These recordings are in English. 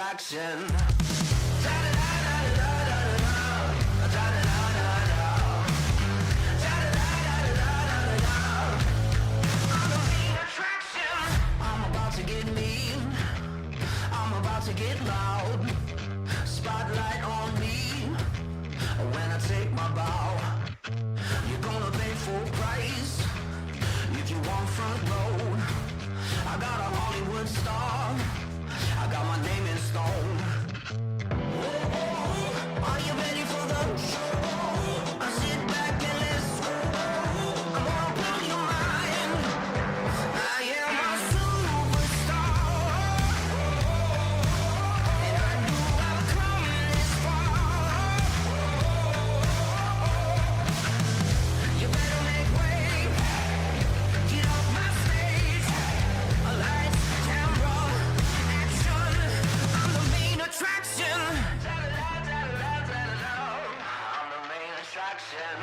attraction. I'm about to get mean. I'm about to get loud. Spotlight on me when I take my bow. You're gonna pay full price if you want front row. I got a Hollywood star. I got my name in stone. Are you ready for the show? I sit back and let's go. I'm gonna blow your mind. I am a superstar, and I knew I'd come this far. You better make way. Get off my stage. Lights, camera, action. I'm the main attraction. I'm the main attraction.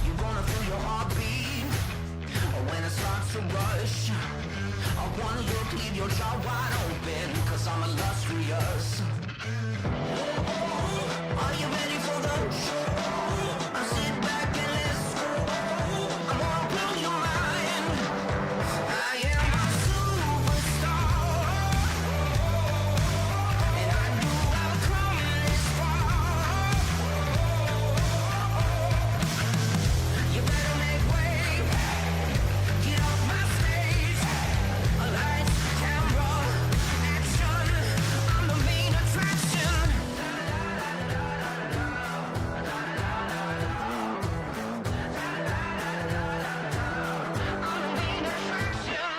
You're gonna feel your heartbeat when it starts to rush. One look, leave your jaw wide open, 'cause I'm illustrious. Are you ready for the show? I sit back and let's go. I'm gonna blow your mind. I am a superstar, and I knew I'd come this far. You better make way. Get off my stage. Lights, camera, action. I'm the main attraction. I'm the main attraction.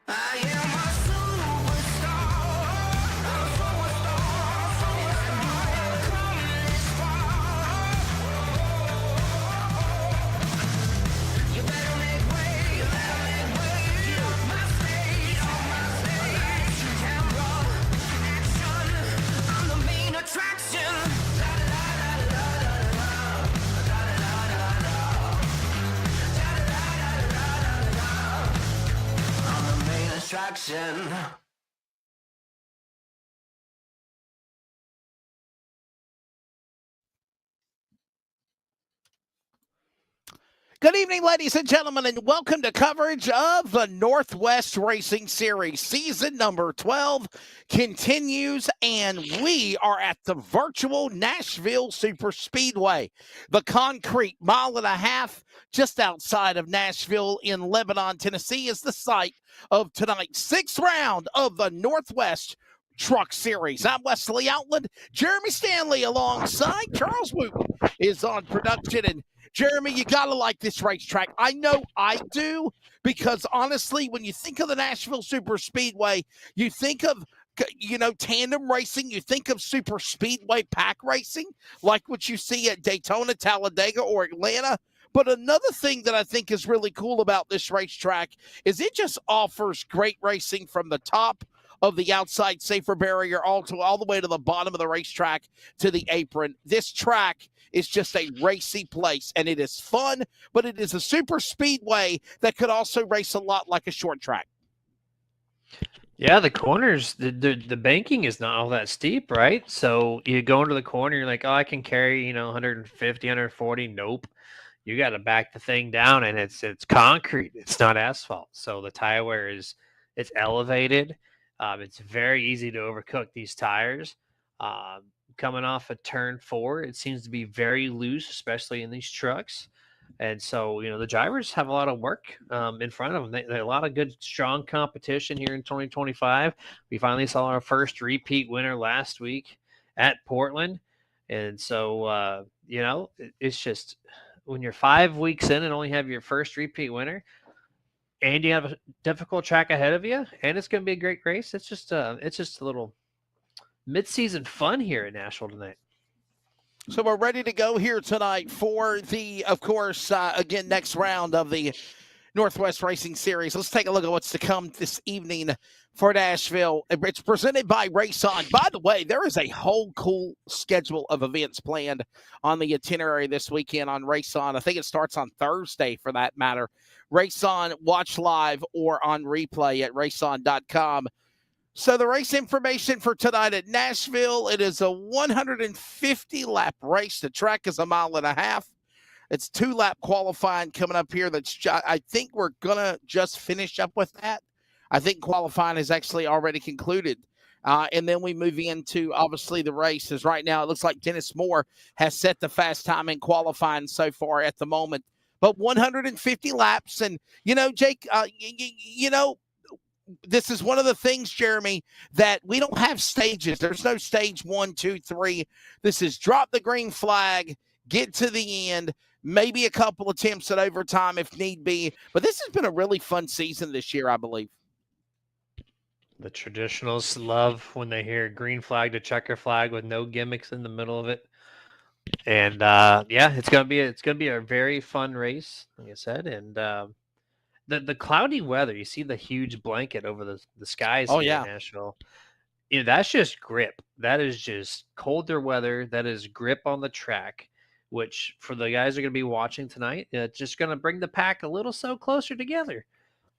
I am a superstar. I'm a superstar. And I knew I'd come this far. You better make way. You better make way. Get off my stage. Off my stage. Camera, action. I'm the main attraction. I'm the main attraction. Good evening, ladies and gentlemen, and welcome to coverage of the Northwest Racing Series. Season number 12 continues, and we are at the virtual Nashville Super Speedway. The concrete 1.5 miles just outside of Nashville in Lebanon, Tennessee, is the site of tonight's 6th round of the Northwest Truck Series. I'm Wesley Outland. Jeremy Stanley alongside Charles Wooten is on production, and Jeremy, you got to like this racetrack. I know I do, because honestly, when you think of the Nashville Super Speedway, you think of, tandem racing, you think of super speedway pack racing, like what you see at Daytona, Talladega, or Atlanta. But another thing that I think is really cool about this racetrack is it just offers great racing from the top of the outside safer barrier all the way to the bottom of the racetrack to the apron. This track is just a racy place, and it is fun, but it is a super speedway that could also race a lot like a short track. Yeah, the corners, the banking is not all that steep, right? So you go into the corner, you're like, oh, I can carry, 150, 140. Nope. You got to back the thing down, and it's concrete. It's not asphalt. So the tire wear it's elevated. It's very easy to overcook these tires. Coming off of turn 4, it seems to be very loose, especially in these trucks. And so, the drivers have a lot of work in front of them. They a lot of good, strong competition here in 2025. We finally saw our first repeat winner last week at Portland. And so, it's just when you're 5 weeks in and only have your first repeat winner, and you have a difficult track ahead of you, and it's going to be a great race. It's just a little mid-season fun here at Nashville tonight. So we're ready to go here tonight for the, of course, again, next round of the Northwest Racing Series. Let's take a look at what's to come this evening for Nashville. It's presented by Race On. By the way, there is a whole cool schedule of events planned on the itinerary this weekend on Race On. I think it starts on Thursday for that matter. Race On, watch live or on replay at raceon.com. So the race information for tonight at Nashville, it is a 150-lap race. The track is 1.5 miles. It's 2-lap qualifying coming up here. I think we're going to just finish up with that. I think qualifying is actually already concluded. And then we move into, obviously, the races. Right now, it looks like Dennis Moore has set the fast time in qualifying so far at the moment. But 150 laps. And, Jake, this is one of the things, Jeremy, that we don't have stages. There's no stage 1, 2, 3. This is drop the green flag, get to the end, maybe a couple attempts at overtime if need be. But this has been a really fun season this year, I believe. The traditionalists love when they hear green flag to checker flag with no gimmicks in the middle of it. And it's gonna be a very fun race, like I said. And the cloudy weather, you see the huge blanket over the skies here in Nashville. That's just grip. That is just colder weather. That is grip on the track, which for the guys who are going to be watching tonight, it's just going to bring the pack a little so closer together.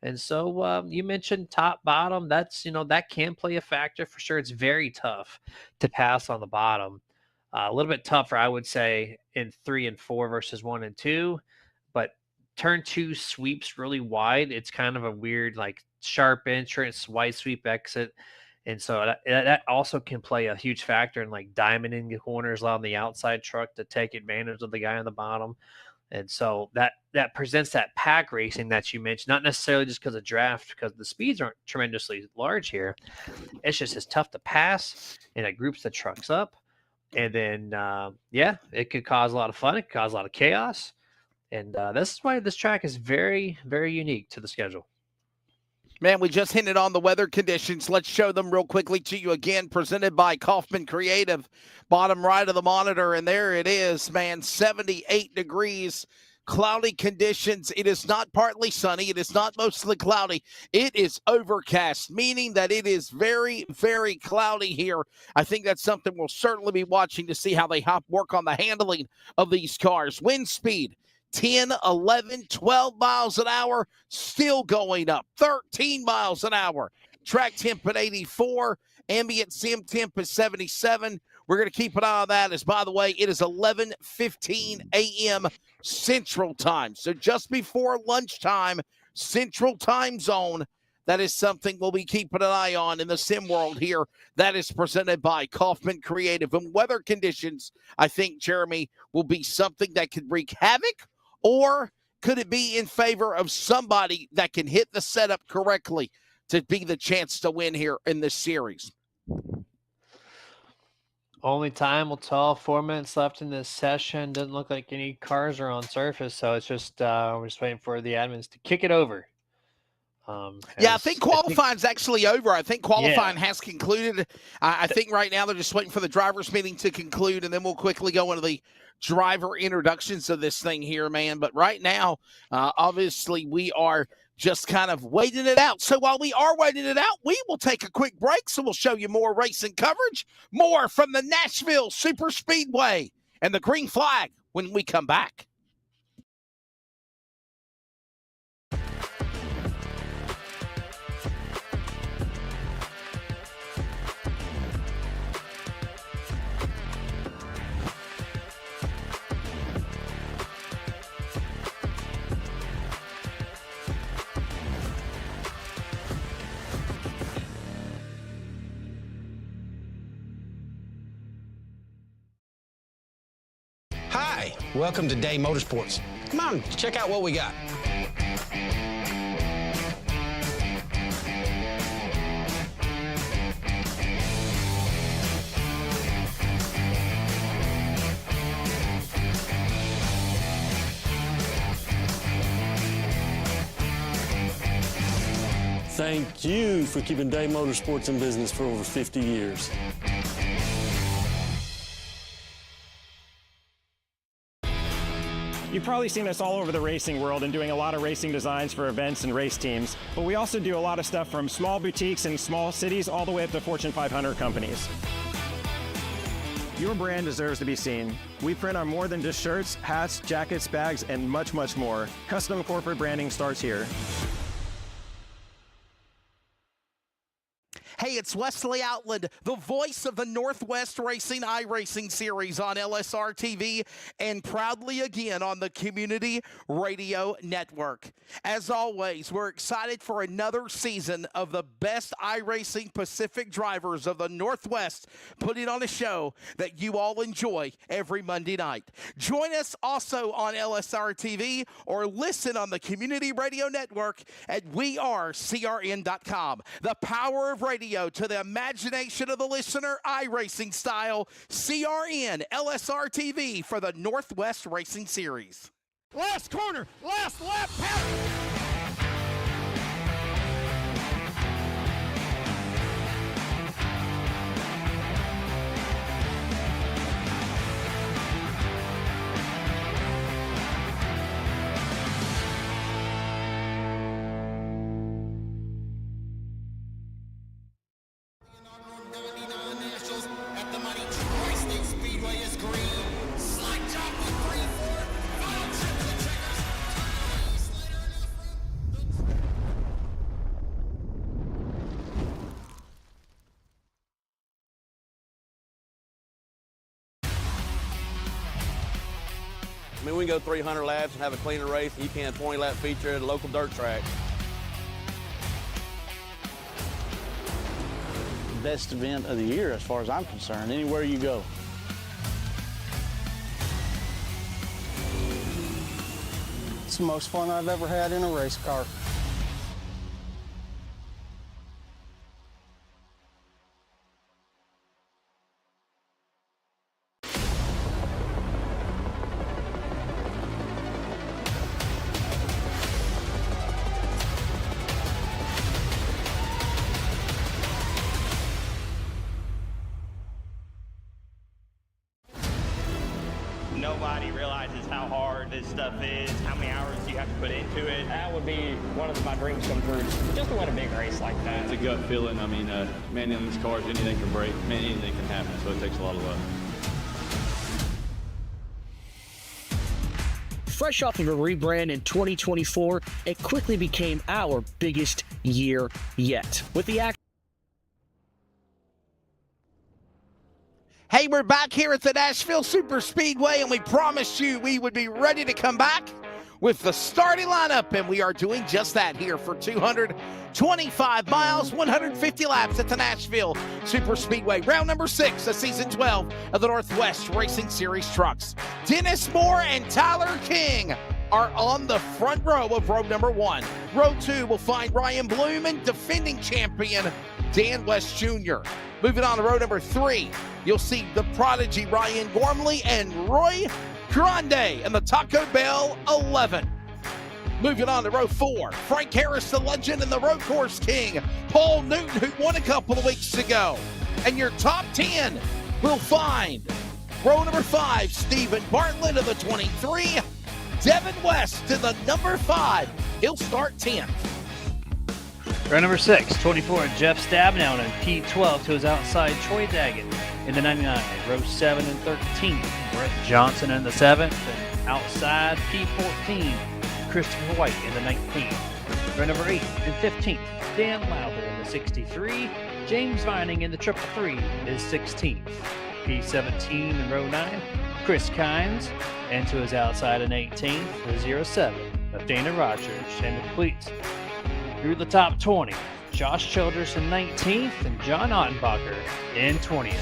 And so you mentioned top bottom. That's, that can play a factor for sure. It's very tough to pass on the bottom. A little bit tougher, I would say, in 3 and 4 versus 1 and 2. But turn 2 sweeps really wide. It's kind of a weird, like, sharp entrance, wide sweep exit. And so that also can play a huge factor in, like, diamonding the corners on the outside truck to take advantage of the guy on the bottom. And so that presents that pack racing that you mentioned, not necessarily just because of draft, because the speeds aren't tremendously large here. It's just tough to pass, and it groups the trucks up. And then, it could cause a lot of fun. It could cause a lot of chaos. And this is why this track is very, very unique to the schedule. Man, we just hinted on the weather conditions. Let's show them real quickly to you again, presented by Kaufman Creative. Bottom right of the monitor, and there it is, man, 78 degrees, cloudy conditions. It is not partly sunny. It is not mostly cloudy. It is overcast, meaning that it is very, very cloudy here. I think that's something we'll certainly be watching to see how they work on the handling of these cars. Wind speed, 10, 11, 12 miles an hour, still going up, 13 miles an hour. Track temp at 84, ambient sim temp is 77. We're going to keep an eye on that as, by the way, it is 11:15 a.m. Central Time. So just before lunchtime, Central Time Zone. That is something we'll be keeping an eye on in the sim world here. That is presented by Kaufman Creative. And weather conditions, I think, Jeremy, will be something that could wreak havoc. Or could it be in favor of somebody that can hit the setup correctly to be the chance to win here in this series? Only time will tell. 4 minutes left in this session. Doesn't look like any cars are on surface, so it's just we're just waiting for the admins to kick it over. I think qualifying's actually over. I think qualifying has concluded. I think right now they're just waiting for the drivers' meeting to conclude, and then we'll quickly go into the driver introductions of this thing here, man. But right now, obviously, we are just kind of waiting it out. So while we are waiting it out, we will take a quick break. So we'll show you more racing coverage, more from the Nashville Super Speedway and the green flag when we come back. Hi, welcome to Day Motorsports. Come on, check out what we got. Thank you for keeping Day Motorsports in business for over 50 years. You've probably seen us all over the racing world and doing a lot of racing designs for events and race teams, but we also do a lot of stuff from small boutiques in small cities all the way up to Fortune 500 companies. Your brand deserves to be seen. We print on more than just shirts, hats, jackets, bags, and much, much more. Custom corporate branding starts here. Hey, it's Wesley Outland, the voice of the Northwest Racing iRacing series on LSRTV and proudly again on the Community Radio Network. As always, we're excited for another season of the best iRacing Pacific drivers of the Northwest putting on a show that you all enjoy every Monday night. Join us also on LSRTV or listen on the Community Radio Network at wearecrn.com. The power of radio to the imagination of the listener, iRacing style, CRN, LSRTV for the Northwest Racing Series. Last corner, last lap, pass. I mean, we can go 300 laps and have a cleaner race than you can a 20-lap feature at a local dirt track. Best event of the year as far as I'm concerned, anywhere you go. It's the most fun I've ever had in a race car. Nobody realizes how hard this stuff is, how many hours you have to put into it. That would be one of my dreams come true, just to win a big race like that. It's a gut feeling. I mean, man, in these cars, anything can break, man, anything can happen, so it takes a lot of luck. Fresh off of a rebrand in 2024, it quickly became our biggest year yet. With the Hey, we're back here at the Nashville Super Speedway, and we promised you we would be ready to come back with the starting lineup, and we are doing just that here for 225 miles, 150 laps at the Nashville Super Speedway. Round number 6 of Season 12 of the Northwest Racing Series trucks. Dennis Moore and Tyler King are on the front row of row number 1. Row 2 will find Ryan Bloom and defending champion Dan West Jr. Moving on to row number 3, you'll see the prodigy Ryan Gormley and Roy Grande and the Taco Bell 11. Moving on to row 4, Frank Harris, the legend and the road course king, Paul Newton, who won a couple of weeks ago. And your top 10 will find row number 5, Stephen Bartlett of the 23, Devin West in the number 5. He'll start 10th. Row number 6, 24, Jeff Stabnow, and P12 to his outside, Troy Daggett in the 99. Row 7 and 13, Brett Johnson in the 7th, and outside P14, Christopher White in the 19. Row number 8 and 15, Dan Lowther in the 63, James Vining in the 333 is 16th. P17 in row 9, Chris Kynes, and to his outside in 18th, the 07 of Dana Rogers, and completes through the top 20, Josh Childers in 19th and John Ottenbacher in 20th.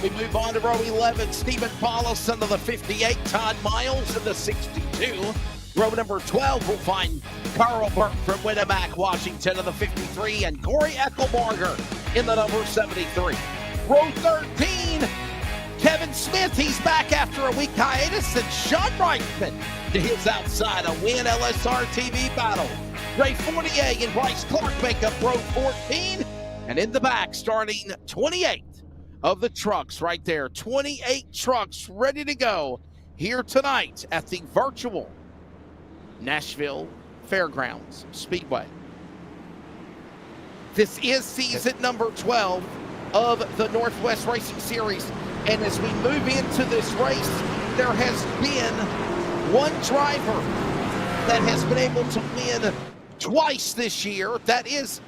We move on to row 11, Stephen Paulson of the 58, Todd Miles in the 62. Row number 12 will find Carl Burke from Winnemac, Washington of the 53, and Corey Eckelbarger in the number 73. Row 13, Kevin Smith, he's back after a week hiatus, and Sean Reitman to his outside, a win LSRTV battle. Ray Fournier and Bryce Clark make up row 14, and in the back, starting 28 of the trucks right there. 28 trucks ready to go here tonight at the virtual Nashville Fairgrounds Speedway. This is season number 12 of the Northwest Racing Series. And as we move into this race, there has been one driver that has been able to win twice this year. That is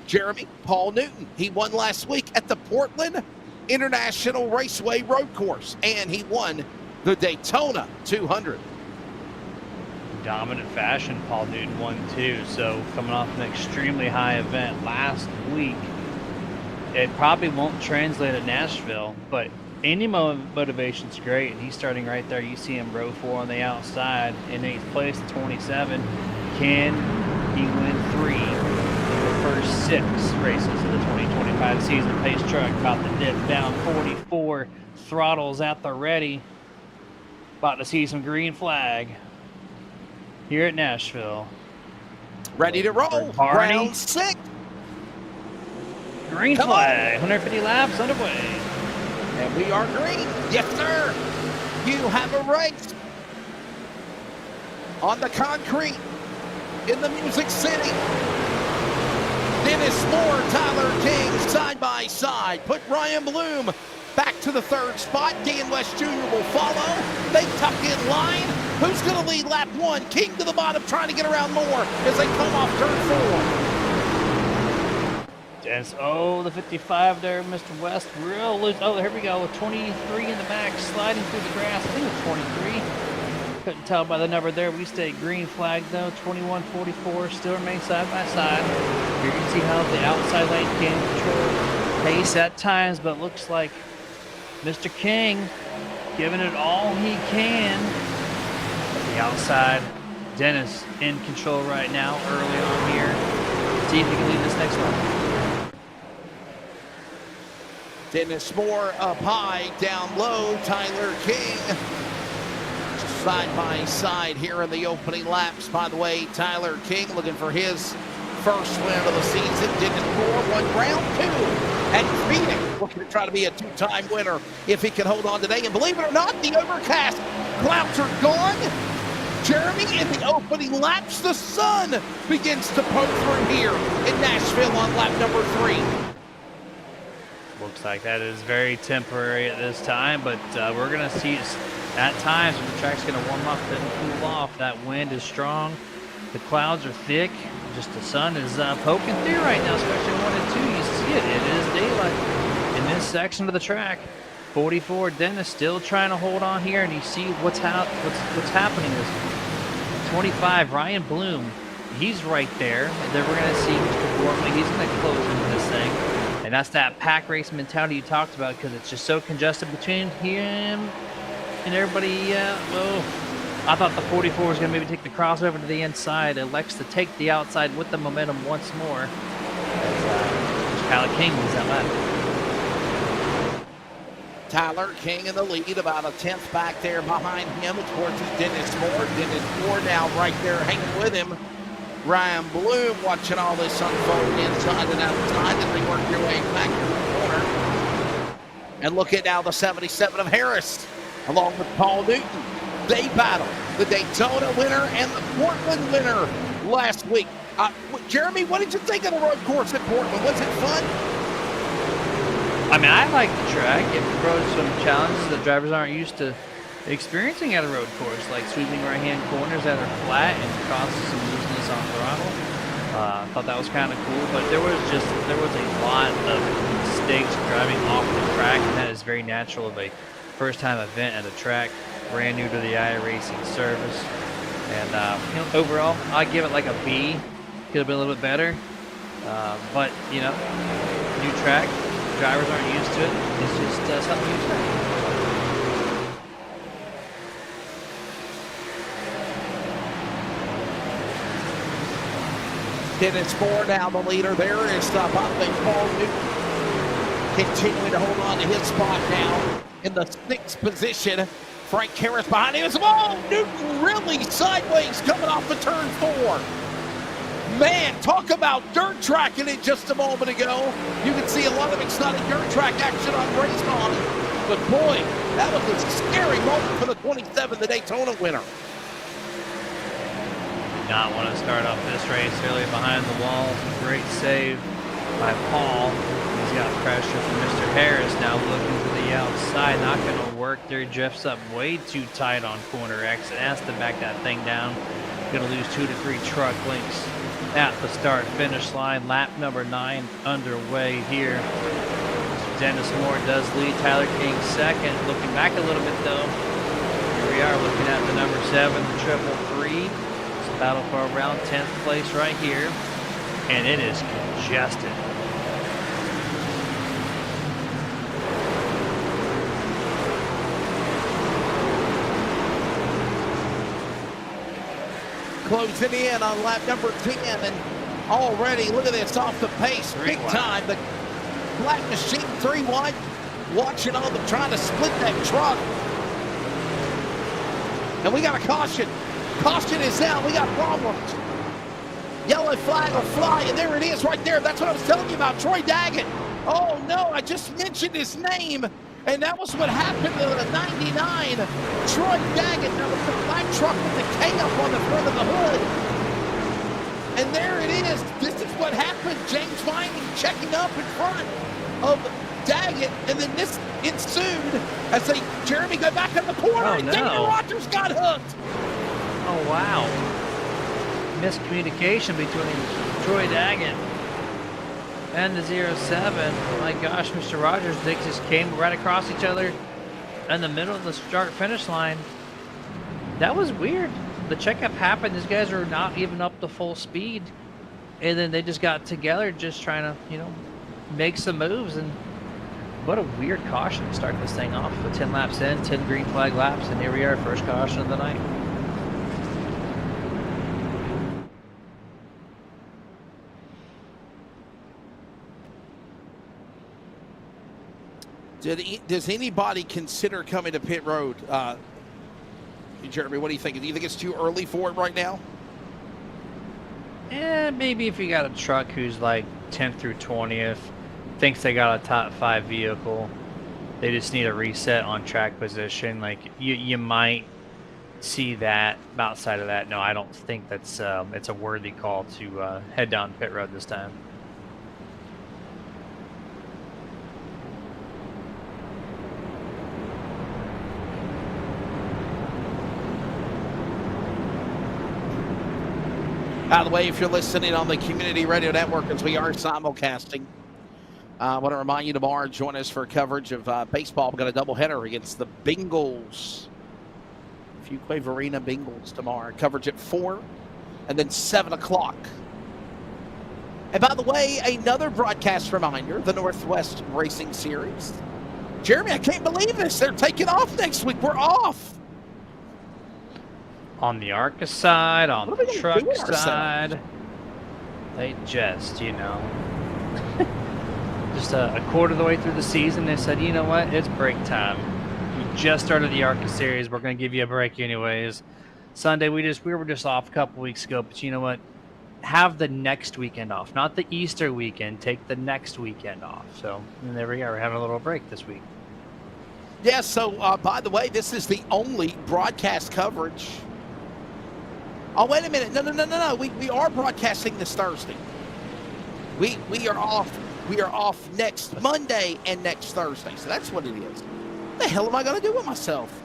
Jeremy Paul Newton. He won last week at the Portland International Raceway Road Course, and he won the Daytona 200. Dominant fashion, Paul Newton won too. So coming off an extremely high event last week, it probably won't translate at Nashville, but any motivation's great. And he's starting right there. You see him row 4 on the outside in 8th place at 27. Can he win 3 of the first 6 races of the 2025 season? Pace truck about to dip down 44. Throttles at the ready. About to see some green flag here at Nashville. Ready to roll. Round 6. Green flag. 150 laps underway. And we are green. Yes, sir. You have a race on the concrete in the Music City. Dennis Moore, Tyler King, side by side. Put Ryan Bloom back to the 3rd spot. Dan West Jr. will follow. They tuck in line. Who's going to lead lap 1? King to the bottom, trying to get around Moore as they come off turn 4. Dennis, the 55 there, Mr. West. Real loose. Oh, here we go. 23 in the back, sliding through the grass. I think it was 23. Couldn't tell by the number there. We stay green flag though. 21-44 still remain side by side. Here you can see how the outside lane can control pace at times, but looks like Mr. King giving it all he can. The outside, Dennis in control right now, early on here. See if he can lead this next one. Dennis Moore up high, down low. Tyler King side by side here in the opening laps. By the way, Tyler King looking for his first win of the season. Dennis Moore won round 2 at Phoenix, looking to try to be a 2-time winner if he can hold on today. And believe it or not, the overcast clouds are gone. Jeremy, in the opening laps, the sun begins to poke through here in Nashville on lap number 3. Looks like that is very temporary at this time, but we're going to see at times when the track's going to warm up and cool off. That wind is strong. The clouds are thick. Just the sun is poking through right now, especially 1 and 2. You see it. It is daylight in this section of the track. 44 Dennis still trying to hold on here, and you see what's happening is 25 Ryan Bloom. He's right there. And then we're going to see Mr. Gormley. He's going to close into this thing. And that's that pack race mentality you talked about, because it's just so congested between him and everybody. I thought the 44 was going to maybe take the crossover to the inside. Elects to take the outside with the momentum once more. As Tyler King was that lap. Tyler King in the lead, about a 10th back there behind him. Of course, is Dennis Moore. Dennis Moore now right there hanging with him. Ryan Bloom watching all this unfold inside and outside as they work their way back to the corner. And look at now the 77 of Harris, along with Paul Newton. They battle the Daytona winner and the Portland winner last week. Jeremy, what did you think of the road course at Portland? Was it fun? I mean, I like the track. It brought some challenges that drivers aren't used to experiencing at a road course, like sweeping right-hand corners that are flat and causes some looseness on throttle. I thought that was kind of cool, but there was a lot of mistakes driving off the track, and that is very natural of a first-time event at a track, brand new to the iRacing service. And overall, I give it like a B. Could have been a little bit better, but new track, drivers aren't used to it. It's just something new to try. Dennis Moore now the leader. There is Paul Newton continuing to hold on to his spot now in the 6th position. Frank Harris behind him. Newton really sideways coming off the turn 4. Man, talk about dirt tracking it just a moment ago. You can see a lot of exciting dirt track action on Race On But boy, that was a scary moment for the 27, the Daytona winner. Not want to start off this race early behind the wall. Great save by Paul. He's got pressure from Mr. Harris now looking to the outside. Not going to work there. Drifts up way too tight on corner X and has to back that thing down. Going to lose 2 to 3 truck lengths at the start finish line. Lap number 9 underway here. Dennis Moore does lead. Tyler King second. Looking back a little bit though. Here we are looking at the number 7, the 333. Battle for around 10th place right here, and it is congested. Closing in on lap number 10, and already, look at this, off the pace, big time. The Black Machine 3-1, watching all them trying to split that truck. And we got a caution. Caution is out. We got problems. Yellow flag will fly, and there it is right there. That's what I was telling you about, Troy Daggett. Oh, no, I just mentioned his name, and that was what happened to the 99. Troy Daggett, now with the black truck with the K up on the front of the hood. And there it is. This is what happened. James Vining checking up in front of Daggett, and then this ensued as they, Jeremy, go back in the corner, and Daniel Rogers got hooked. Oh, wow. Miscommunication between Troy Daggett and the 07. My gosh, Mr. Rogers, they just came right across each other in the middle of the start-finish line. That was weird. The checkup happened. These guys are not even up to full speed. And then they just got together just trying to, you know, make some moves. And what a weird caution to start this thing off. With 10 laps in, 10 green flag laps, and here we are, first caution of the night. Does anybody consider coming to pit road? Jeremy, what do you think? Do you think it's too early for it right now? Maybe if you got a truck who's like 10th through 20th, thinks they got a top 5 vehicle, they just need a reset on track position. Like you might see that. Outside of that, no, I don't think that's it's a worthy call to head down pit road this time. By the way, if you're listening on the Community Radio Network, as we are simulcasting, I want to remind you tomorrow, join us for coverage of baseball. We've got a doubleheader against the Bengals. Fuquay Arena Bengals tomorrow. Coverage at 4 and then 7 o'clock. And by the way, another broadcast reminder, the Northwest Racing Series. Jeremy, I can't believe this. They're taking off next week. We're off. On the ARCA side, on the truck side, they just, you know, just a quarter of the way through the season, they said, you know what, it's break time. We just started the ARCA series. We're going to give you a break anyways. Sunday, we were just off a couple weeks ago, but you know what? Have the next weekend off, not the Easter weekend. Take the next weekend off. So and there we are. We're having a little break this week. Yeah, so by the way, this is the only broadcast coverage. Oh, wait a minute. No. We are broadcasting this Thursday. We are off. We are off next Monday and next Thursday. So that's what it is. What the hell am I going to do with myself?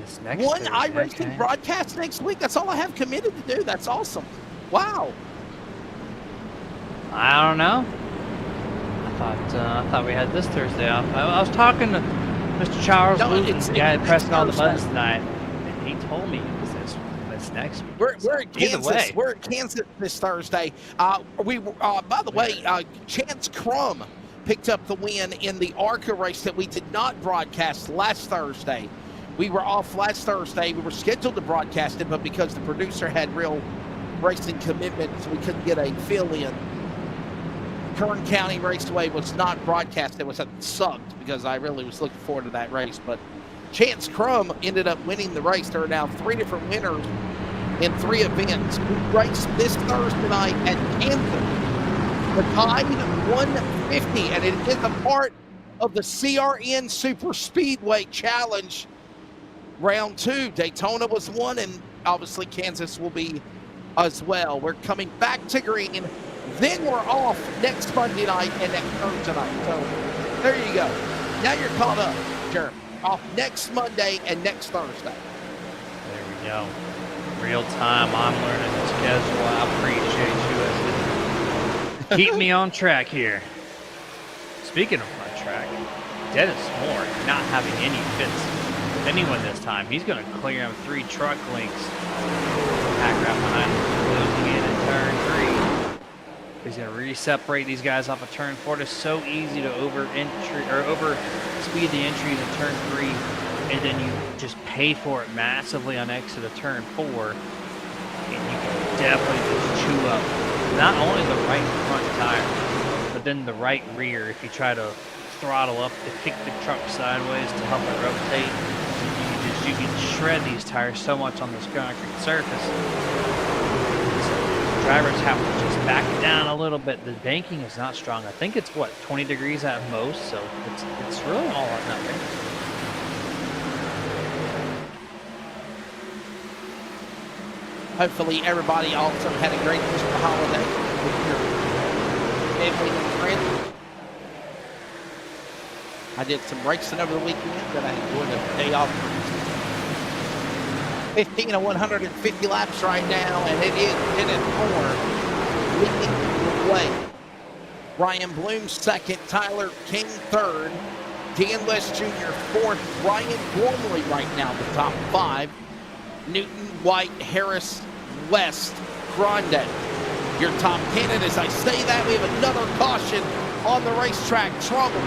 It's next One Thursday, iRacing broadcast next week. That's all I have committed to do. That's awesome. Wow. I don't know. I thought we had this Thursday off. I was talking to Mr. Charles Luton, the guy pressing all the buttons tonight, and he told me it's next week. We're at Kansas. We're at Kansas this Thursday. By the way, Chance Crum picked up the win in the ARCA race that we did not broadcast last Thursday. We were off last Thursday. We were scheduled to broadcast it, but because the producer had real racing commitments, we couldn't get a fill-in. Kern County Raceway was not broadcasted, which sucked because I really was looking forward to that race. But Chance Crum ended up winning the race. There are now 3 different winners in 3 events. We raced this Thursday night at Kansas. The tide 150, and it is a part of the CRN Super Speedway Challenge Round 2. Daytona was one, and obviously Kansas will be as well. We're coming back to green. Then we're off next Monday night and next Thursday night. So there you go. Now you're caught up, Jeremy. Off next Monday and next Thursday. There we go. Real time. I'm learning the schedule. I appreciate you. Keep me on track here. Speaking of my track, Dennis Moore not having any fits with anyone this time. He's going to clear him 3 truck links. Pack right behind him, closing in turn 3. He's going to re-separate these guys off of turn 4. It's so easy to over speed the entries in turn 3, and then you just pay for it massively on exit of turn 4, and you can definitely just chew up not only the right front tire, but then the right rear. If you try to throttle up to kick the truck sideways to help it rotate, you can shred these tires so much on this concrete surface. Drivers have to just back it down a little bit. The banking is not strong. I think it's 20 degrees at most, so it's really all or nothing. Hopefully everybody also had a great Easter holiday with your family and friends. I did some racing over the weekend, but I enjoyed a day off. 15 of 150 laps right now, and it is Dennis Moore leading the way. Ryan Bloom second, Tyler King third, Dan West Jr. fourth, Ryan Gormley right now the top 5, Newton, White, Harris, West, Grande. Your top candidates. I say that we have another caution on the racetrack. Trouble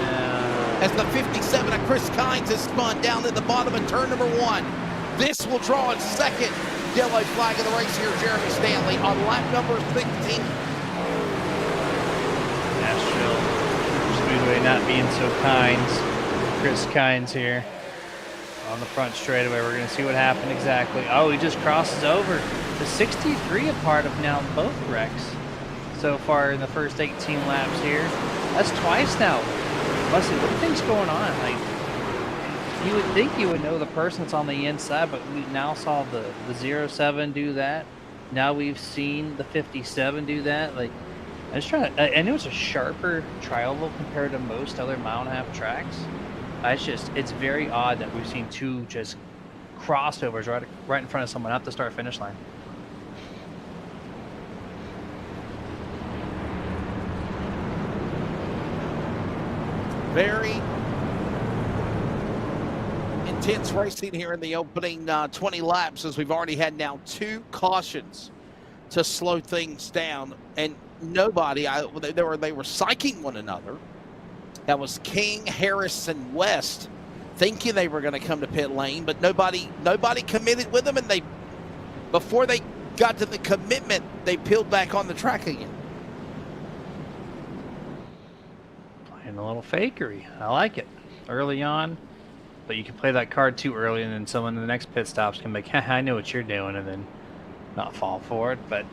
as the 57 of Chris Kynes is spun down at the bottom of turn number 1. This will draw its second yellow flag of the race here, Jeremy Stanley, on lap number 16. Nashville Speedway not being so kind. Chris Kynes here on the front straightaway. We're going to see what happened exactly. Oh, he just crosses over. The 63 a part of now both wrecks so far in the first 18 laps here. That's twice now. Leslie, what do you think's going on? Like, you would think you would know the person that's on the inside, but we now saw the 07 do that. Now we've seen the 57 do that. Like, I was trying to, I know it's a sharper tri-oval compared to most other mile-and-a-half tracks. It's very odd that we've seen 2 just crossovers right in front of someone at the start-finish line. Very intense racing here in the opening 20 laps, as we've already had now 2 cautions to slow things down, and nobody, they were psyching one another. That was King, Harris, and West, thinking they were going to come to pit lane, but nobody committed with them, and before they got to the commitment, they peeled back on the track again. Playing a little fakery. I like it early on. But you can play that card too early, and then someone in the next pit stops can be like, I know what you're doing, and then not fall for it. But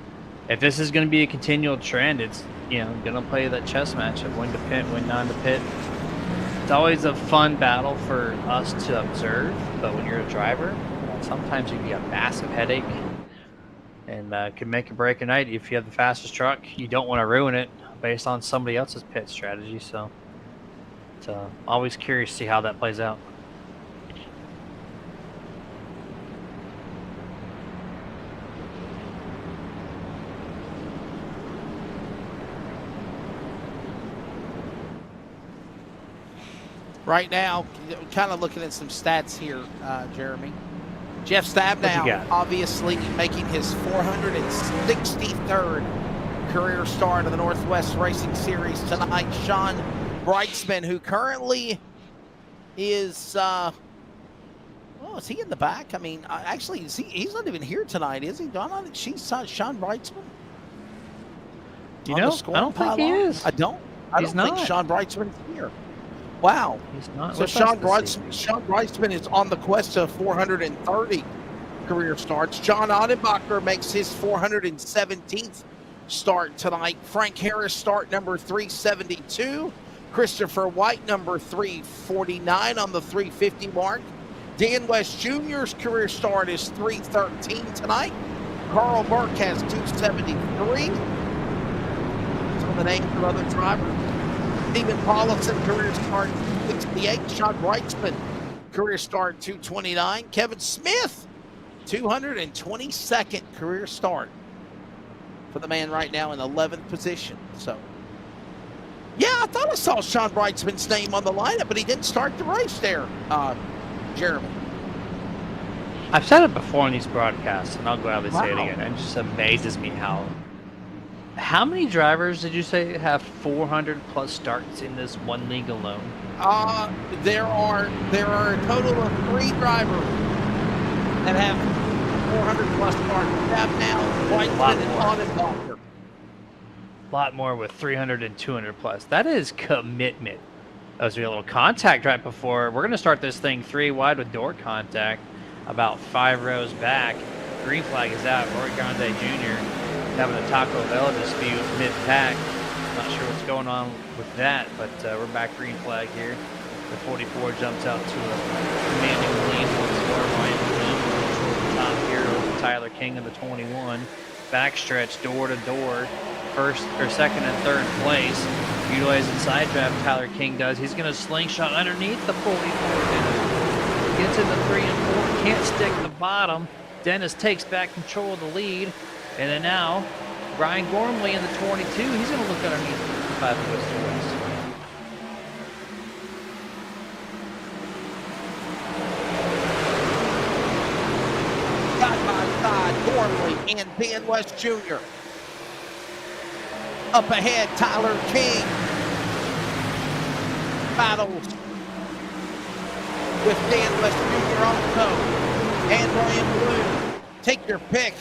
if this is going to be a continual trend, it's, going to play that chess match of when to pit, when not to pit. It's always a fun battle for us to observe, but when you're a driver, sometimes you get a massive headache and can make or break a night. If you have the fastest truck, you don't want to ruin it based on somebody else's pit strategy. So it's always curious to see how that plays out. Right now, kind of looking at some stats here, Jeremy. Jeff Stabnow, obviously making his 463rd career start of the Northwest Racing Series tonight. Sean Brightsman, who currently is, is he in the back? I mean, actually, he's not even here tonight, is he? Do I not see Sean Brightsman? I don't think he is. I don't think Sean Brightsman's here. Wow. He's not. So Sean Brightsman is on the quest of 430 career starts. John Odenbacher makes his 417th start tonight. Frank Harris start number 372. Christopher White, number 349 on the 350 mark. Dan West Jr.'s career start is 313 tonight. Carl Burke has 273. Some of the names of other drivers. Stephen Paulson, career start 68. Sean Brightsman, career start 229. Kevin Smith, 222nd career start for the man right now in 11th position. So, yeah, I thought I saw Sean Brightsman's name on the lineup, but he didn't start the race there, Jeremy. I've said it before in these broadcasts, and I'll gladly say it Wow. again. It just amazes me how many drivers did you say have 400 plus starts in this one league alone? There are a total of 3 drivers that have 400 plus starts. We have now Whiteman and Audenbacher. A lot more with 300 and 200 plus. That is commitment. That was a little contact right before. We're going to start this thing 3 wide with door contact about 5 rows back. Green flag is out. Roy Grande Jr. having a Taco Bell dispute mid-pack. Not sure what's going on with that, but we're back green flag here. The 44 jumps out to a commanding lead once more. Ryan Bloom controls the top here over Tyler King in the 21. Backstretch door to door. First or second and third place. Utilizing side draft, Tyler King does. He's going to slingshot underneath the 44. Gets in the 3 and 4. Can't stick the bottom. Dennis takes back control of the lead. And then now, Brian Gormley in the 22. He's going to look underneath the 5 west to west. Side by side, Gormley and Dan West Jr. Up ahead, Tyler King battles with Dan West Jr. also. And Ryan Bloom. Take your pick.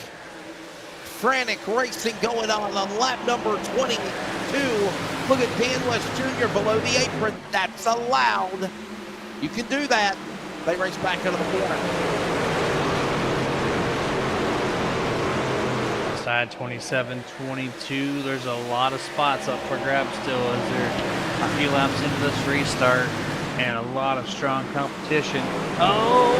Frantic racing going on lap number 22. Look at Dan West Jr. below the apron. That's allowed. You can do that. They race back into the corner. Side 27-22. There's a lot of spots up for grabs still as they're a few laps into this restart and a lot of strong competition. Oh,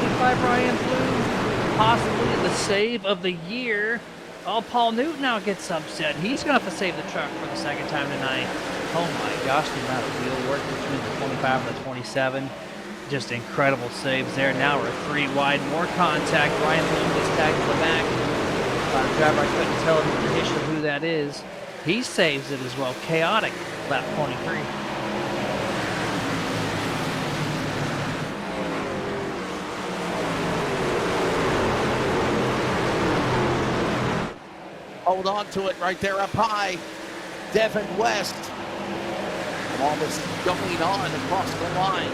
25 Ryan Bloom, possibly the save of the year. Oh, Paul Newton now gets upset. He's going to have to save the truck for the second time tonight. Oh my gosh, the amount of wheel work between the 25 and the 27. Just incredible saves there. Now we're 3 wide, more contact. Ryan Bloom gets tagged to the back. Driver, I couldn't tell initially who that is. He saves it as well. Chaotic, lap 23. Hold on to it right there up high. Devin West. Almost going on across the line.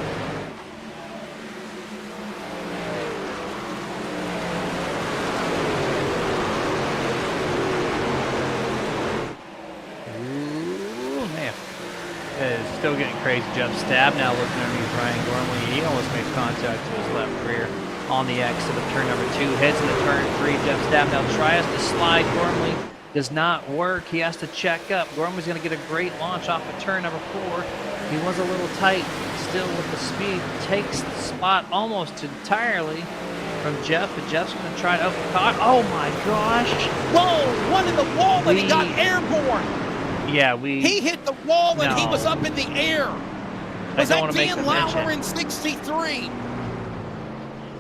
Is still getting crazy. Jeff Stab now looking underneath Ryan Gormley. He almost makes contact to his left rear on the exit of turn number 2. Heads into turn 3. Jeff Stab now tries to slide. Gormley does not work. He has to check up. Gormley's going to get a great launch off of turn number 4. He was a little tight still with the speed. Takes the spot almost entirely from Jeff, but Jeff's going to try to overcut. Oh my gosh. Whoa, one in the wall and he got airborne. Yeah, he hit the wall and he was up in the air. Was that Dan Lowler in 63?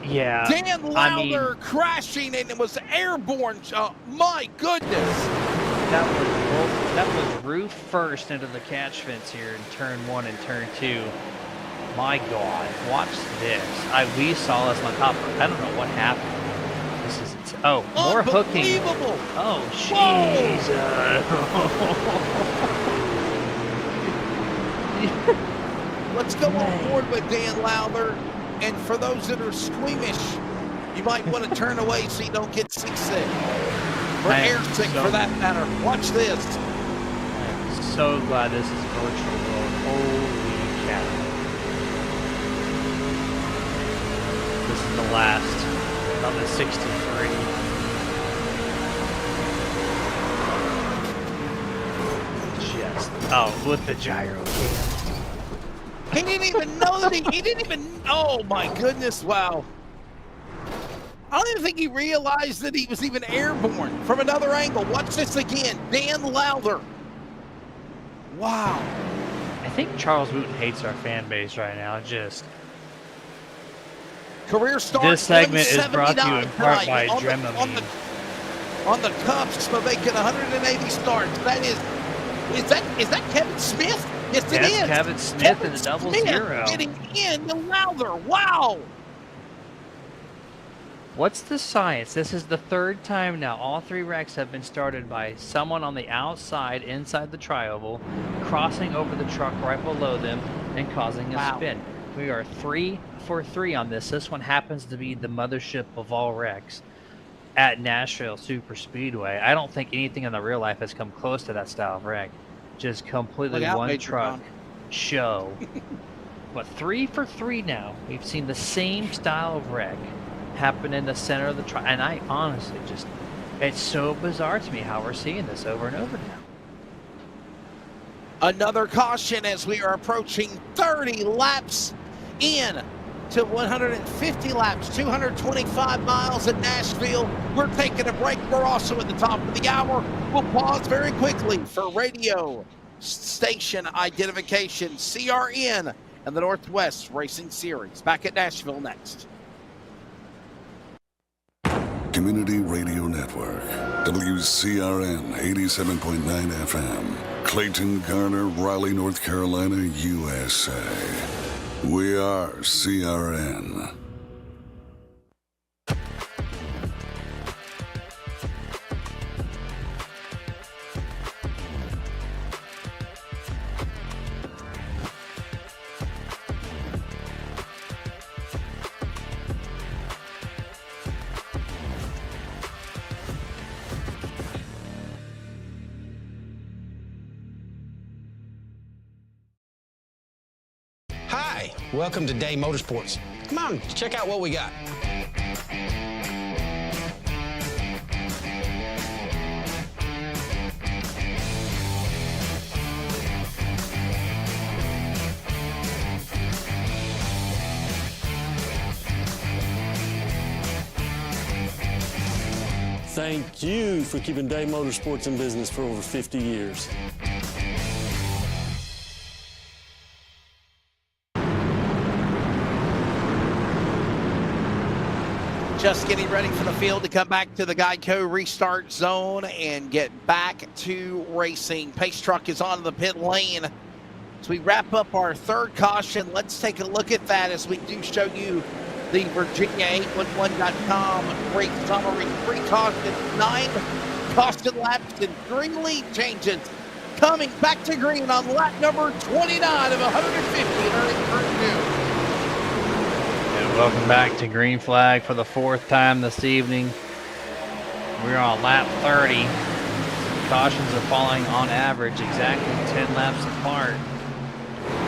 Yeah. Dan Lowler crashing and it was airborne. My goodness. That was roof first into the catch fence here in turn 1 and turn 2. My God, watch this. We saw this on top of, I don't know what happened. This is, oh, more hooking. Oh, Jesus. Let's go on board with Dan Lowler. And for those that are squeamish, you might want to turn away so you don't get seasick. Or airsick for that matter. Watch this. I'm so glad this is virtual world. Holy cow. This is the last of the 63. Just Oh, with the gyro cam. He didn't even know that he didn't even, oh my goodness, wow. I don't even think he realized that he was even airborne from another angle. Watch this again, Dan Lowther. Wow. I think Charles Wooten hates our fan base right now. Just career start. This segment is brought to you in part by Dramamine. On the cusp of making 180 starts. That is that Kevin Smith? Yes, it is. Kevin Smith in the double zero. Getting in the Lowther. Wow. What's the science? This is the third time now. All three wrecks have been started by someone on the outside, inside the tri-oval, crossing over the truck right below them and causing a spin. We are 3 for 3 on this. This one happens to be the mothership of all wrecks at Nashville Super Speedway. I don't think anything in the real life has come close to that style of wreck. Just completely one truck show. But 3 for 3 now. We've seen the same style of wreck happen in the center of the truck. And I honestly just, it's so bizarre to me how we're seeing this over and over now. Another caution as we are approaching 30 laps in to 150 laps, 225 miles at Nashville. We're taking a break. We're also at the top of the hour. We'll pause very quickly for radio station identification, CRN, and the Northwest Racing Series. Back at Nashville next. Community Radio Network, WCRN 87.9 FM, Clayton, Garner, Raleigh, North Carolina, USA. We are CRN. Hi, welcome to Day Motorsports. Come on, check out what we got. Thank you for keeping Day Motorsports in business for over 50 years. Just getting ready for the field to come back to the Geico restart zone and get back to racing. Pace truck is on the pit lane. As we wrap up our third caution, let's take a look at that as we do show you the Virginia811.com race summary. 3 cautions, 9 caution laps, and 3 lead changes. Coming back to green on lap number 29 of 150 in early turn 2. Welcome back to Green Flag for the 4th time this evening. We're on lap 30. Cautions are falling on average exactly 10 laps apart.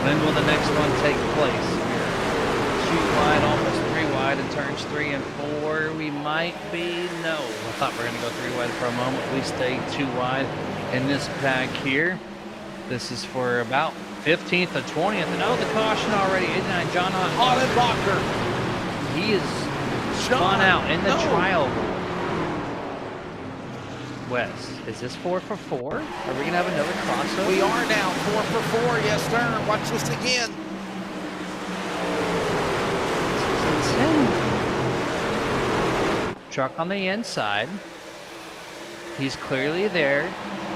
When will the next one take place? We're 2 wide, almost 3 wide in turns 3 and 4. We might be, no. I thought we were going to go 3 wide for a moment. We stayed 2 wide in this pack here. This is for about 15th or 20th. And oh, the caution already. 89 John Ottenbacher. He is spun out in the trial. Wes, is this 4 for 4? Are we going to have another crossover? We are now 4 for 4. Yes, sir. Watch this again. This is insane. Truck on the inside. He's clearly there.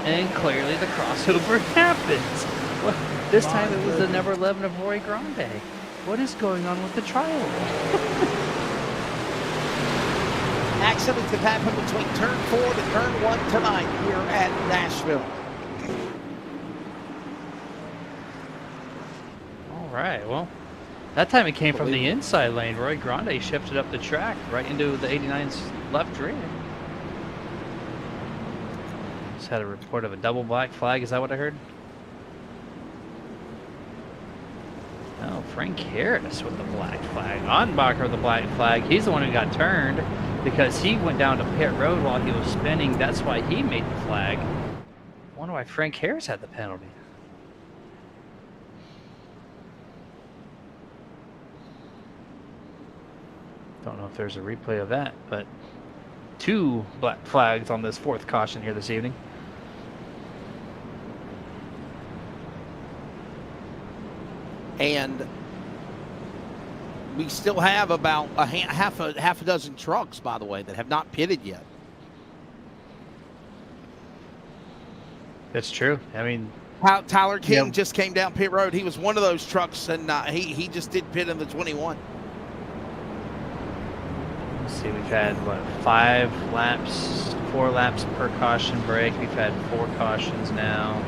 And clearly the crossover happens. Well, this time it was the number 11 of Roy Grande. What is going on with the trial? Accidents have happened between turn 4 to turn 1 tonight here at Nashville. All right, well, that time it came from the inside lane. Roy Grande shifted up the track right into the 89's left rear. Just had a report of a double black flag. Is that what I heard? Oh, Frank Harris with the black flag. Ottenbacher with the black flag. He's the one who got turned because he went down to pit road while he was spinning. That's why he made the flag. I wonder why Frank Harris had the penalty. Don't know if there's a replay of that, but 2 black flags on this 4th caution here this evening. And we still have about half a dozen trucks, by the way, that have not pitted yet. That's true. I mean, Tyler King just came down pit road. He was one of those trucks, and he just did pit in the 21. Let's see, we've had, what, 5 laps, 4 laps per caution break. We've had 4 cautions now.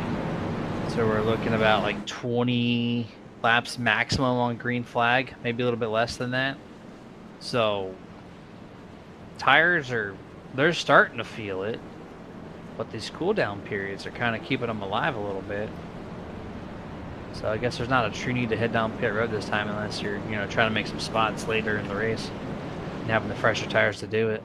So we're looking about like 20 laps maximum on green flag, maybe a little bit less than that. So tires they're starting to feel it, but these cool down periods are kind of keeping them alive a little bit. So I guess there's not a true need to head down pit road this time unless you're, trying to make some spots later in the race and having the fresher tires to do it.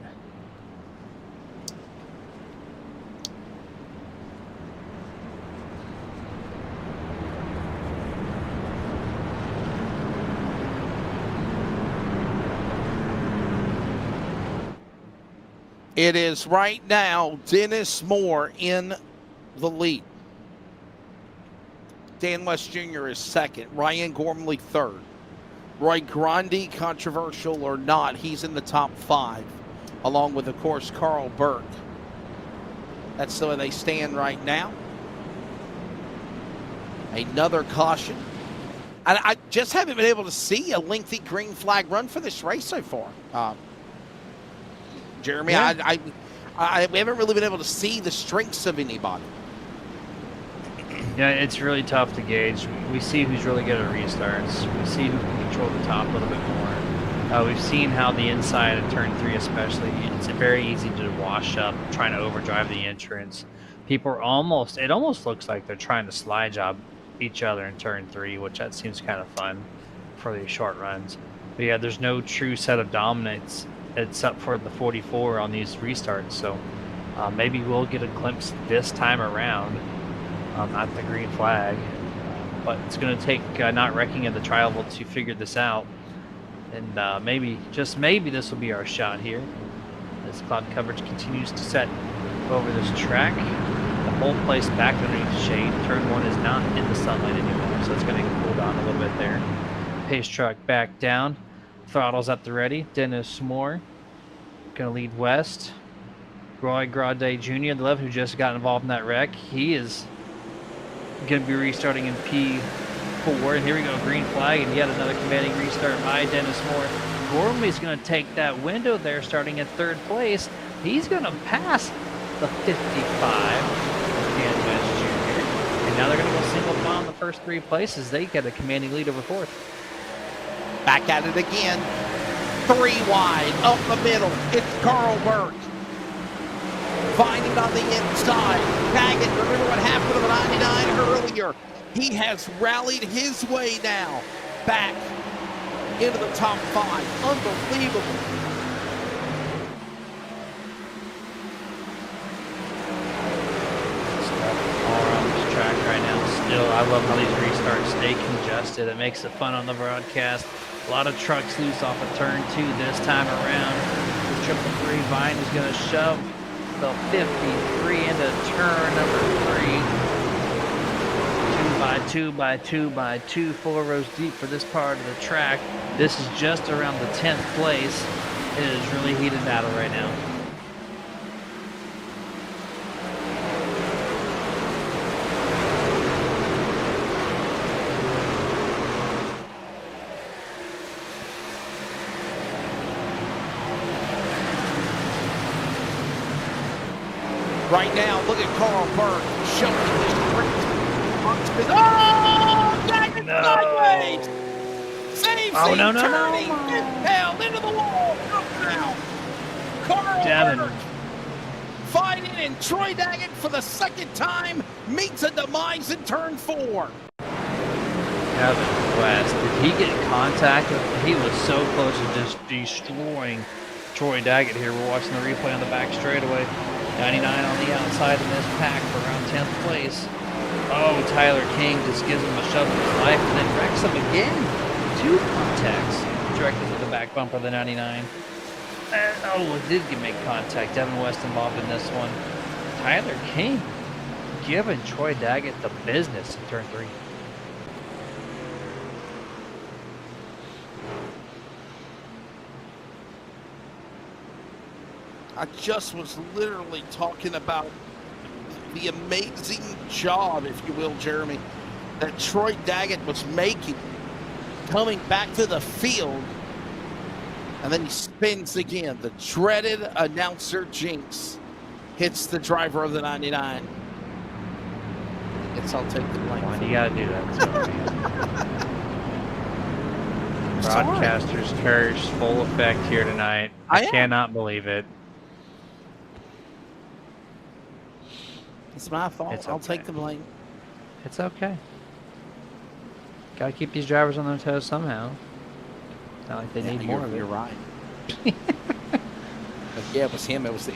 It is right now Dennis Moore in the lead. Dan West Jr. is second. Ryan Gormley third. Roy Grandi, controversial or not, he's in the top 5, along with, of course, Carl Burke. That's the way they stand right now. Another caution. I just haven't been able to see a lengthy green flag run for this race so far. Jeremy, yeah. We haven't really been able to see the strengths of anybody. Yeah, it's really tough to gauge. We see who's really good at restarts. We see who can control the top a little bit more. We've seen how the inside of turn 3 especially, it's very easy to wash up, trying to overdrive the entrance. People are it almost looks like they're trying to slide job each other in turn 3, which that seems kind of fun for these short runs. But yeah, there's no true set of dominance except for the 44 on these restarts. So maybe we'll get a glimpse this time around at the green flag. But it's going to take not wrecking at the trial to figure this out. And maybe, just maybe, this will be our shot here. As cloud coverage continues to set over this track. The whole place back underneath the shade. Turn 1 is not in the sunlight anymore, so it's going to cool down a little bit there. Pace truck back down. Throttles at the ready. Dennis Moore going to lead west. Roy Grade Jr., the left, who just got involved in that wreck. He is going to be restarting in P4. And here we go, green flag, and yet another commanding restart by Dennis Moore. Gormley's going to take that window there, starting at 3rd place. He's going to pass the 55 of Dan West Jr. And now they're going to go single file in the first 3 places. They get a commanding lead over 4th. Back at it again. 3 wide, up the middle. It's Carl Burke. Finding on the inside. Daggett, remember what happened to the 99 earlier. He has rallied his way now back into the top 5. Unbelievable. All around this track right now. Still, I love how these restarts stay congested. It makes it fun on the broadcast. A lot of trucks loose off of turn 2 this time around. The 333 Vine is going to shove the 53 into turn number 3. 2 by 2 by 2, 4 rows deep for this part of the track. This is just around the 10th place. It is really heated battle right now. Right now, look at Carl Burke showing his strength. Oh, Daggett sideways! Same turning, impaled into the wall. Up now. Carl Burke fighting, and Troy Daggett for the 2nd time meets a demise in turn 4. Kevin West, did he get contact? He was so close to just destroying Troy Daggett here. We're watching the replay on the back straightaway. 99 on the outside in this pack for around 10th place. Oh, Tyler King just gives him a shove of his life and then wrecks him again. 2 contacts directly to the back bumper of the 99. It did make contact. Devin West involved in this one. Tyler King giving Troy Daggett the business in turn 3. I just was literally talking about the amazing job, if you will, Jeremy, that Troy Daggett was making coming back to the field. And then he spins again. The dreaded announcer jinx hits the driver of the 99. I guess I'll take the blame. You got to do that. Broadcaster's curse, full effect here tonight. I cannot believe it. It's my fault. I'll take the blame. It's okay. Gotta keep these drivers on their toes somehow. Not like they need more of it. You're right. Yeah, it was him. It was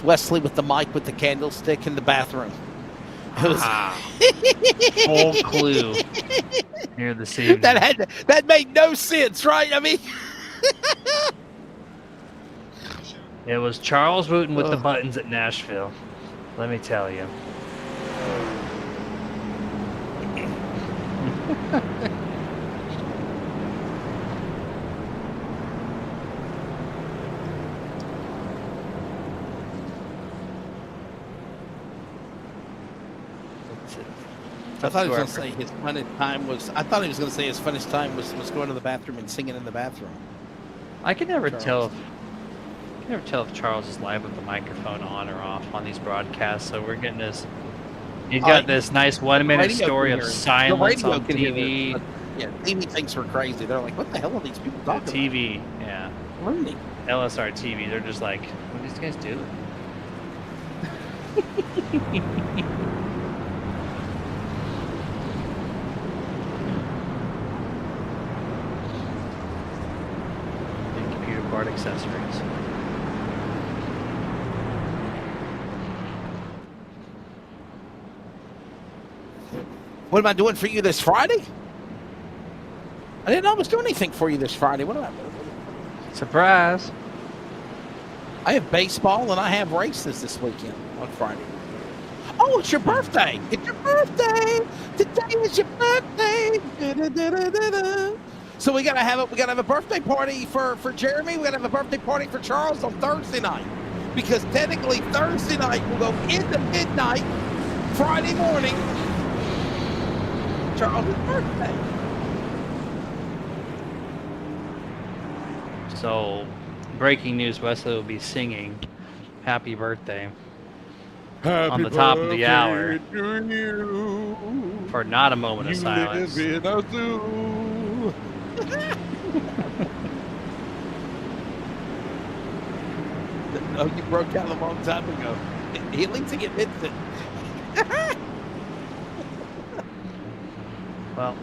Wesley with the mic with the candlestick in the bathroom. It was full clue here this evening. That made no sense, right? I mean, it was Charles Wooten with the buttons at Nashville. Let me tell you. I thought he was going to say his funnest time was. I thought he was going to say his funnest time was going to the bathroom and singing in the bathroom. I can never tell. I can never tell if Charles is live with the microphone on or off on these broadcasts. So we're getting this. He's got this nice 1-minute story of silence on TV. Yeah, TV thinks we're crazy. They're like, "What the hell are these people talking about?" TV, yeah. Loony. LSRTV. They're just like, "What are these guys doing?" Part accessories. What am I doing for you this Friday? I didn't know I was doing anything for you this Friday. What am I doing? Surprise. I have baseball and I have races this weekend on Friday. Oh, it's your birthday. It's your birthday. Today is your birthday. Da-da-da-da-da-da. So we gotta have a birthday party for Jeremy. We gotta have a birthday party for Charles on Thursday night, because technically Thursday night will go into midnight, Friday morning. Charles' birthday. So, breaking news: Wesley will be singing "Happy Birthday" on the top of the hour for not a moment of silence. Oh, you broke out a long time ago. He at least admits it. Well,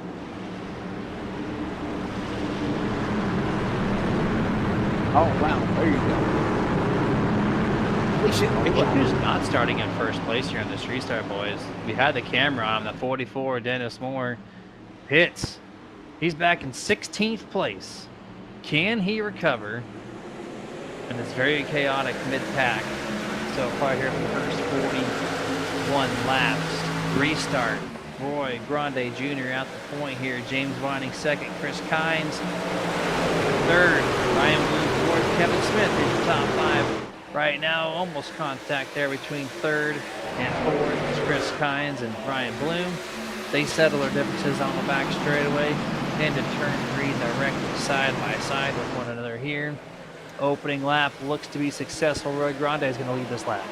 oh wow, there you go. Look who's not starting in first place here in this restart, boys. We had the camera on the 44, Dennis Moore. Hits. He's back in 16th place. Can he recover in this very chaotic mid-pack so far here for the first 41 laps? Restart. Roy Grande Jr. out the point here. James Vining second. Chris Kynes third. Ryan Bloom fourth. Kevin Smith in the top 5 right now. Almost contact there between third and fourth. It's Chris Kynes and Ryan Bloom. They settle their differences on the back straightaway into turn 3 directly side by side with one another here. Opening lap looks to be successful. Roy Grande is going to lead this lap.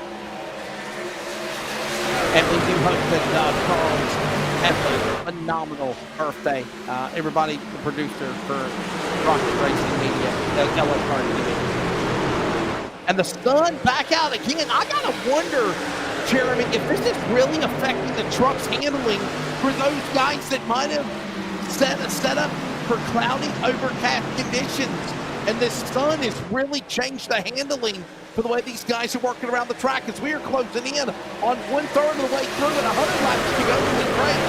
And we do hope that Charles has a phenomenal birthday. Everybody, the producer for Rocket Racing Media, LSRTV. And the sun back out again. I got to wonder, Jeremy, if this is really affecting the truck's handling for those guys that might have set up for cloudy, overcast conditions. And this sun has really changed the handling for the way these guys are working around the track, as we are closing in on 1/3 of the way through and 100 laps to go in the race.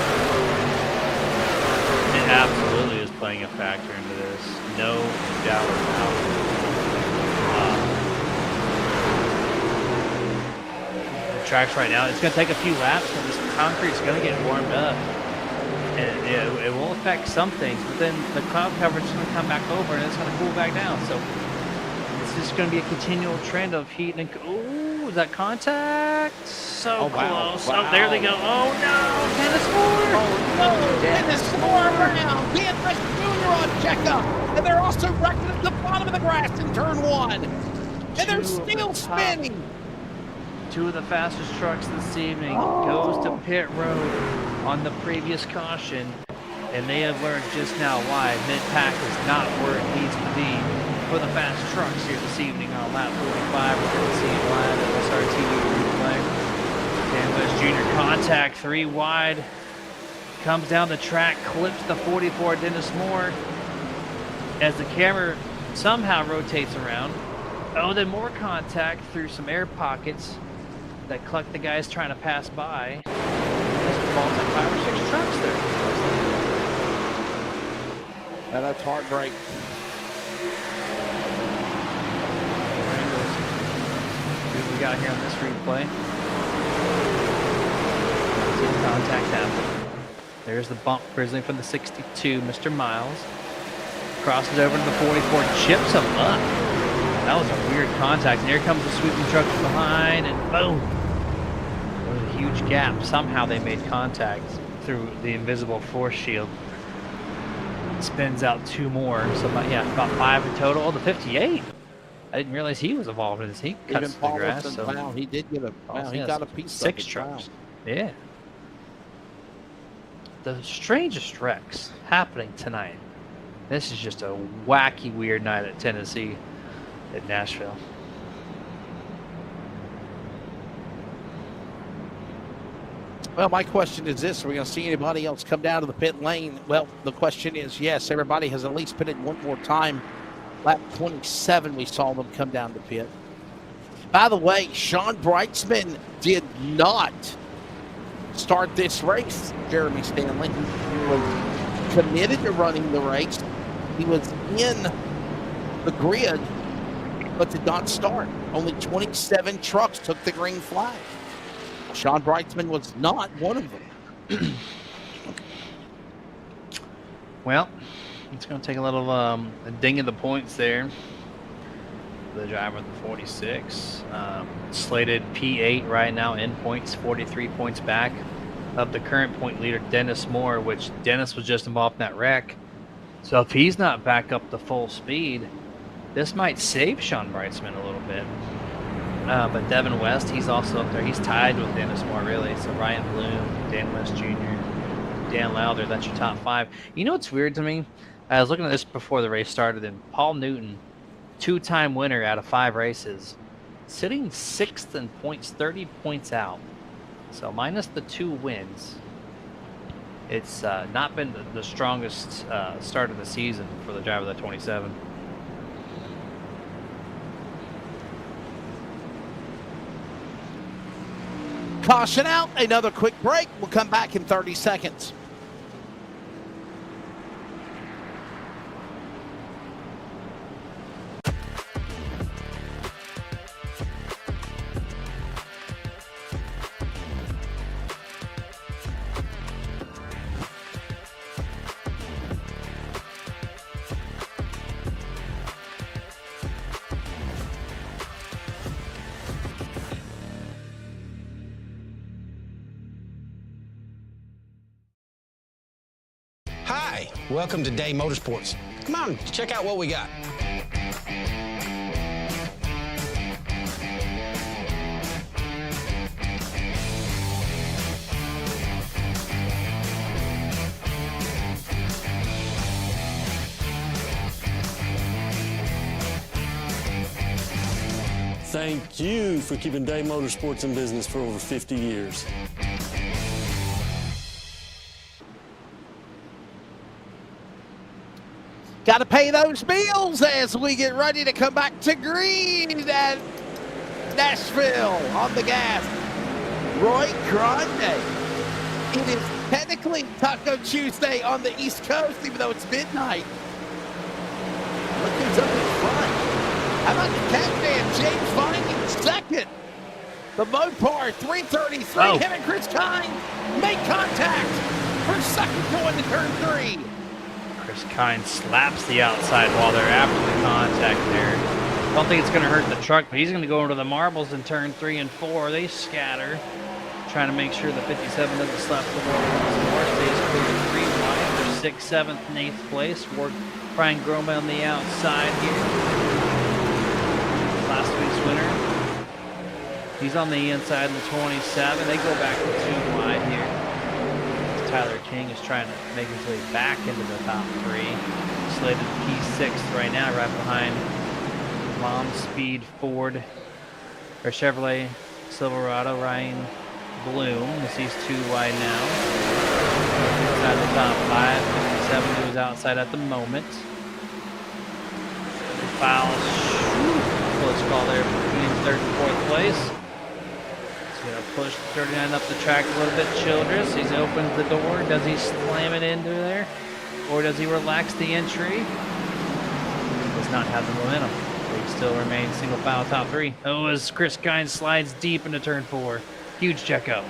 Absolutely. playing a factor into this. No doubt about it. The tracks right now, it's going to take a few laps, and this concrete's going to get warmed up. And it will affect some things, but then the cloud coverage is going to come back over, and it's going to cool back down. So it's just going to be a continual trend of heat and... Ooh, is that contact? So close. Wow. Oh, there they go. Oh, no. Dennis Moore. Oh, no. Dennis Moore around. DNS Jr. on checkup. And they're also wrecking at the bottom of the grass in turn 1. And they're still spinning. Two of the fastest trucks this evening goes to pit road on the previous caution, and they have learned just now why mid-pack is not where it needs to be for the fast trucks here this evening on lap 45. We're going to see it live at LSRTV replay. Dan West Jr. contact 3 wide, comes down the track, clips the 44 Dennis Moore as the camera somehow rotates around. Oh, then more contact through some air pockets that collect the guys trying to pass by. This falls like 5 or 6 trucks there. And that's heartbreak. See what we got here on this replay. See the contact happen. There's the bump Grizzly from the 62, Mr. Miles. Crosses over to the 44, chips him up. That was a weird contact. And here comes the sweeping truck from behind, and boom. There was a huge gap. Somehow they made contact through the invisible force shield. Spins out 2 more. So about 5 in total. The 58. I didn't realize he was involved in this. He cuts the grass. So wow, he did get a he got a piece 6 of it. trucks. Wow. Yeah. The strangest wrecks happening tonight. This is just a wacky, weird night at Tennessee. At Nashville. Well, my question is this: are we going to see anybody else come down to the pit lane? Well, the question is yes. Everybody has at least pitted one more time. Lap 27, we saw them come down to pit. By the way, Sean Brightsman did not start this race. Jeremy Stanley, he was committed to running the race. He was in the grid, but did not start. Only 27 trucks took the green flag. Sean Brightsman was not one of them. Well, it's going to take a little a ding of the points there. The driver of the 46. Slated P8 right now in points, 43 points back of the current point leader, Dennis Moore, which Dennis was just involved in that wreck. So if he's not back up to full speed, this might save Sean Brightsman a little bit. But Devin West, he's also up there. He's tied with Dennis Moore, really. So Ryan Bloom, Dan West Jr., Dan Lowder, that's your top 5. You know what's weird to me? I was looking at this before the race started, and Paul Newton, 2-time winner out of 5 races, sitting 6th in points, 30 points out. So minus the 2 wins, it's not been the strongest start of the season for the driver of the 27. Caution out, another quick break. We'll come back in 30 seconds. Hi, welcome to Day Motorsports. Come on, check out what we got. Thank you for keeping Day Motorsports in business for over 50 years. Got to pay those bills as we get ready to come back to green at Nashville on the gas. Roy Grande. It is Technically Taco Tuesday on the East Coast, even though it's midnight. Look who's up in front. How about the Catman, James Vine in second? The Mopar 333, him and Chris Kine make contact for second going to turn 3. Chris Kine slaps the outside while they're after the contact there. Don't think it's going to hurt the truck, but he's going to go into the marbles in turn 3 and 4. They scatter, trying to make sure the 57 doesn't slap the wall once more. Stays clear to 3 wide for 6th, 7th, and 8th place. Brian Groma on the outside here. Last week's winner. He's on the inside in the 27. They go back to 2 wide here. Tyler King is trying to make his way back into the top 3. Slated P6 right now, right behind Mom Speed Ford or Chevrolet Silverado. Ryan Bloom as he's 2 wide now. Inside the top 5. 57 who's outside at the moment. Fouls. Close call there between 3rd and 4th place. Gonna push 39 up the track a little bit. Childress, he's opened the door. Does he slam it into there? Or does he relax the entry? Does not have the momentum. He still remains single file top 3. Oh, as Chris Kine slides deep into turn 4. Huge check up.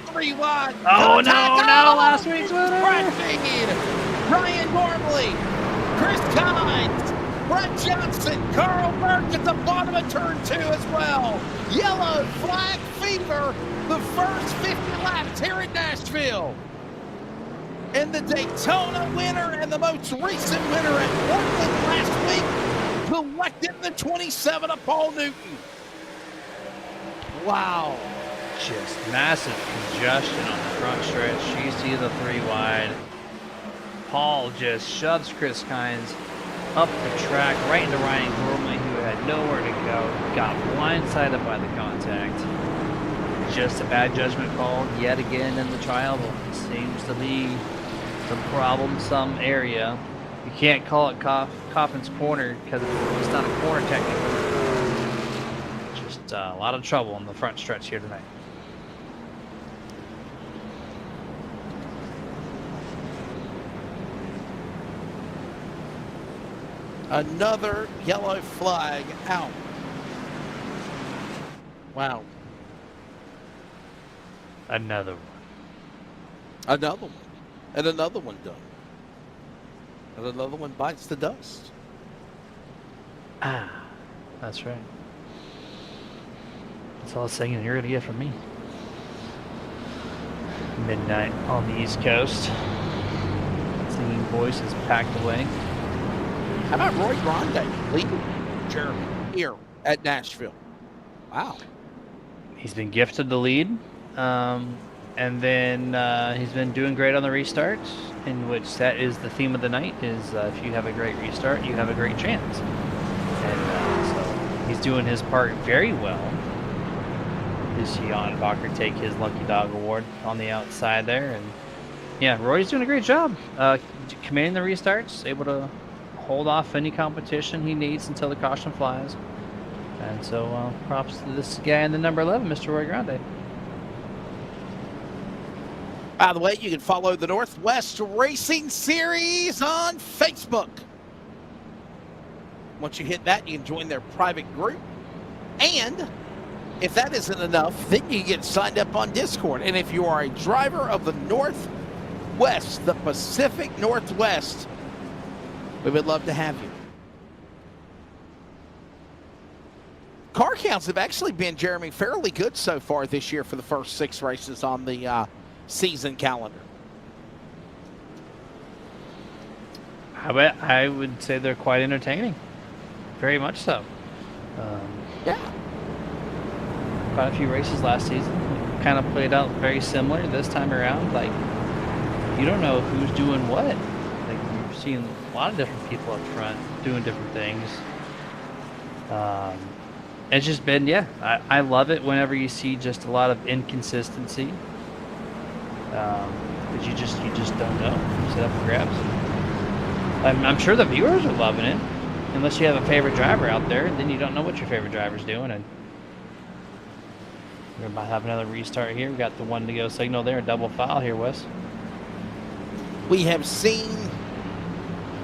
Three wide. Oh, no, last week's winner. Ryan Gormley, Chris Kine, Brett Johnson, Carl Burke at the bottom of turn 2 as well. Yellow flag fever, the first 50 laps here in Nashville. And the Daytona winner and the most recent winner at Portland last week, collected the 27 of Paul Newton. Wow. Just massive congestion on the front stretch. You see the 3 wide. Paul just shoves Chris Kines up the track right into Ryan Gormley, who had nowhere to go. Got blindsided by the contact. Just a bad judgment call yet again in the trial. Seems to be some problem, some area. You can't call it Coffin's Corner because it's not a corner technically. Just a lot of trouble on the front stretch here tonight. Another yellow flag out. Wow. Another one. Another one. And another one done. And another one bites the dust. Ah, that's right. That's all the singing you're going to get from me. Midnight on the East Coast. Singing voice is packed away. How about Roy Grande leading Jeremy here at Nashville? Wow. He's been gifted the lead. And then he's been doing great on the restarts, in which that is the theme of the night, is if you have a great restart, you have a great chance. And so he's doing his part very well. Is Jan Bacher take his Lucky Dog Award on the outside there. And yeah, Roy's doing a great job commanding the restarts, able to hold off any competition he needs until the caution flies. And so props to this guy in the number 11, Mr. Roy Grande. By the way, you can follow the Northwest Racing Series on Facebook. Once you hit that, you can join their private group. And if that isn't enough, then you get signed up on Discord. And if you are a driver of the Northwest, the Pacific Northwest, we would love to have you. Car counts have actually been, Jeremy, fairly good so far this year for the first 6 races on the season calendar. I would say they're quite entertaining. Very much so. Yeah. Quite a few races last season. Kind of played out very similar this time around. Like, you don't know who's doing what. Like, you're seeing a lot of different people up front doing different things. It's just been, yeah, I love it whenever you see just a lot of inconsistency. Because you just don't know. It's up for grabs. I'm sure the viewers are loving it. Unless you have a favorite driver out there, then you don't know what your favorite driver's doing. And We're about to have another restart here. We got the 1 to go signal there. Double foul here, Wes. We have seen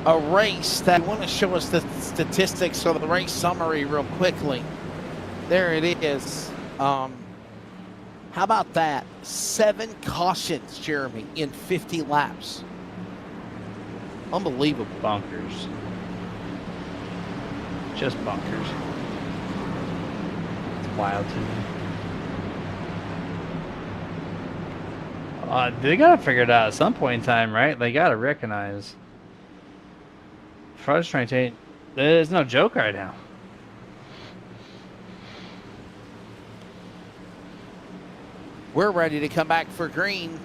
a race that I want to show us the statistics of the race summary real quickly. There it is. How about that? 7 cautions, Jeremy, in 50 laps. Unbelievable. Bonkers. Just bonkers. It's wild to me. They got to figure it out at some point in time, right? They got to recognize. Frustrating. Trying to, there's no joke right now. We're ready to come back for green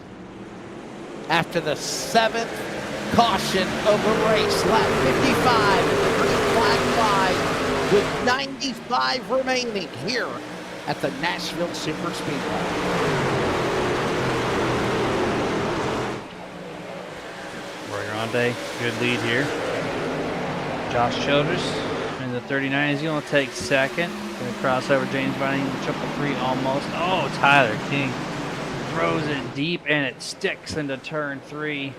after the 7th caution of the race. Lap 55, green flag flies with 95 remaining here at the Nashville Super Speedway. Grande, good lead here. Josh Childress in the 39. He's going to take second. Going to cross over James Vining, triple three almost. Oh, Tyler King throws it deep and it sticks into turn 3.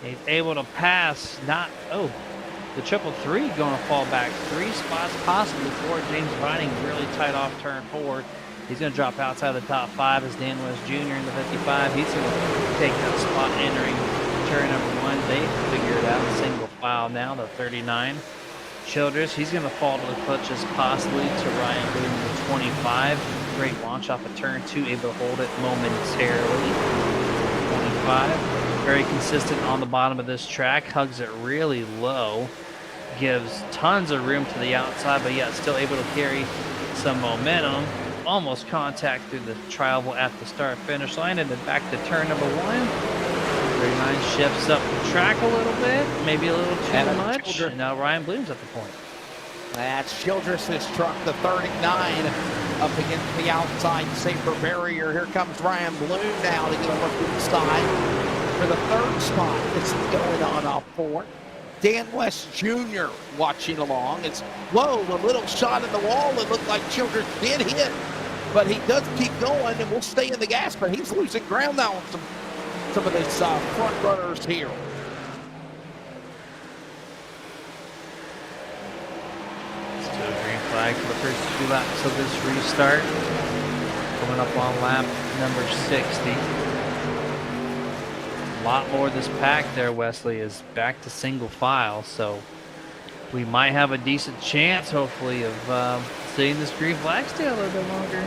He's able to pass. The triple three going to fall back 3 spots possibly for James Vining. Really tight off turn 4. He's going to drop outside the top 5 as Dan West Jr. in the 55. He's going to take that spot entering turn number 1. They figure it out. Single file now, the 39. Childress, he's going to fall to the clutches possibly to Ryan Boone in the 25. Great launch off of turn 2, able to hold it momentarily. 25. Very consistent on the bottom of this track. Hugs it really low. Gives tons of room to the outside, but yet still able to carry some momentum. Almost contact through the tri-oval at the start finish line, and then back to turn number 1. 39 shifts up the track a little bit, maybe a little too much. And now Ryan Bloom's at the point. That's Childress' truck, the 39, up against the outside safer barrier. Here comes Ryan Bloom now to get a look inside for the 3rd spot. This is going on off 4. Dan West Jr. watching along. It's, whoa, a little shot in the wall. It looked like Childress did hit, but he does keep going and will stay in the gas, but he's losing ground now on some of these front runners here. Still a green flag for the first 2 laps of this restart. Coming up on lap number 60. A lot more of this pack there, Wesley, is back to single file, so we might have a decent chance, hopefully, of seeing this green flag stay a little bit longer.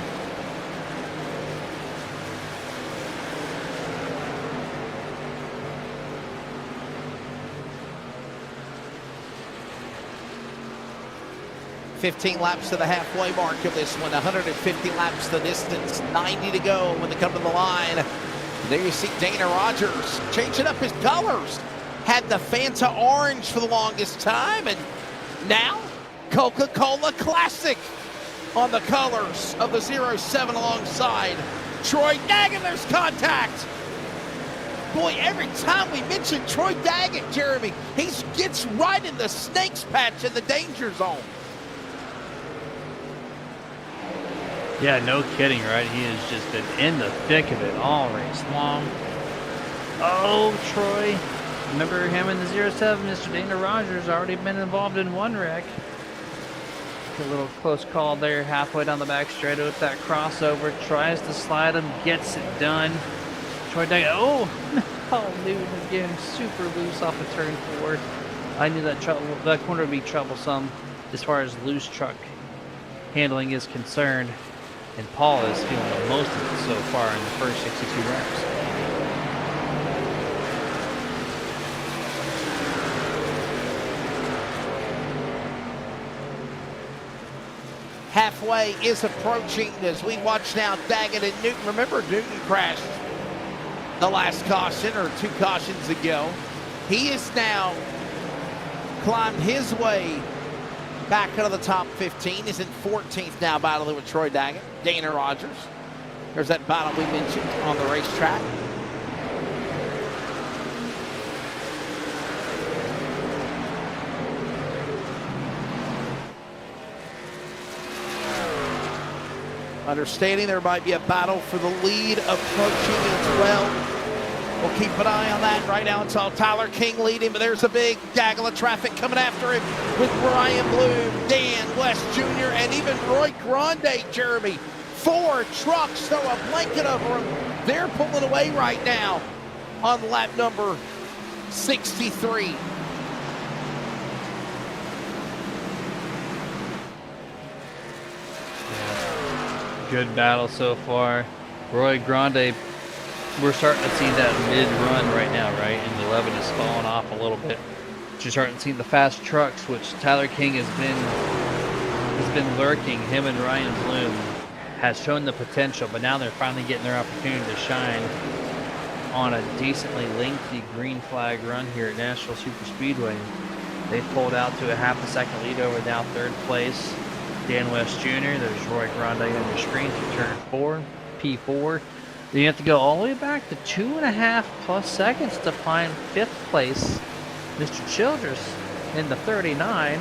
$15 laps to the halfway mark of this one. 150 laps the distance. 90 to go when they come to the line. There you see Dana Rogers changing up his colors. Had the Fanta orange for the longest time, and now Coca-Cola Classic on the colors of the 07 alongside Troy Daggett. There's contact. Boy, every time we mention Troy Daggett, Jeremy, he gets right in the snakes patch in the danger zone. Yeah, no kidding, right? He has just been in the thick of it all race long. Oh, Troy. Remember him in the 07, Mr. Dana Rogers, already been involved in one wreck. A little close call there, halfway down the back straight with that crossover. Tries to slide him, gets it done. Troy Daggett, Newton again, super loose off of turn 4. I knew that corner would be troublesome as far as loose truck handling is concerned. And Paul is feeling the most of it so far in the first 62 laps. Halfway is approaching as we watch now Daggett and Newton. Remember, Newton crashed the last caution or 2 cautions ago. He has now climbed his way back into the top 15. He's in 14th now, battling with Troy Daggett. Dana Rogers. There's that battle we mentioned on the racetrack. Understanding there might be a battle for the lead approaching as well. We'll keep an eye on that. Right now it's all Tyler King leading, but there's a big gaggle of traffic coming after him with Ryan Bloom, Dan West Jr., and even Roy Grande, Jeremy. 4 trucks throw a blanket over him. They're pulling away right now on lap number 63. Good battle so far. Roy Grande, we're starting to see that mid-run right now, right? And the 11 is falling off a little bit. You're starting to see the fast trucks, which Tyler King has been lurking. Him and Ryan Bloom has shown the potential, but now they're finally getting their opportunity to shine on a decently lengthy green flag run here at Nashville Super Speedway. They pulled out to a half a second lead over now third place. Dan West Jr., there's Roy Grande on your screen for turn 4, P4. Then you have to go all the way back to 2.5+ seconds to find 5th place, Mr. Childress in the 39.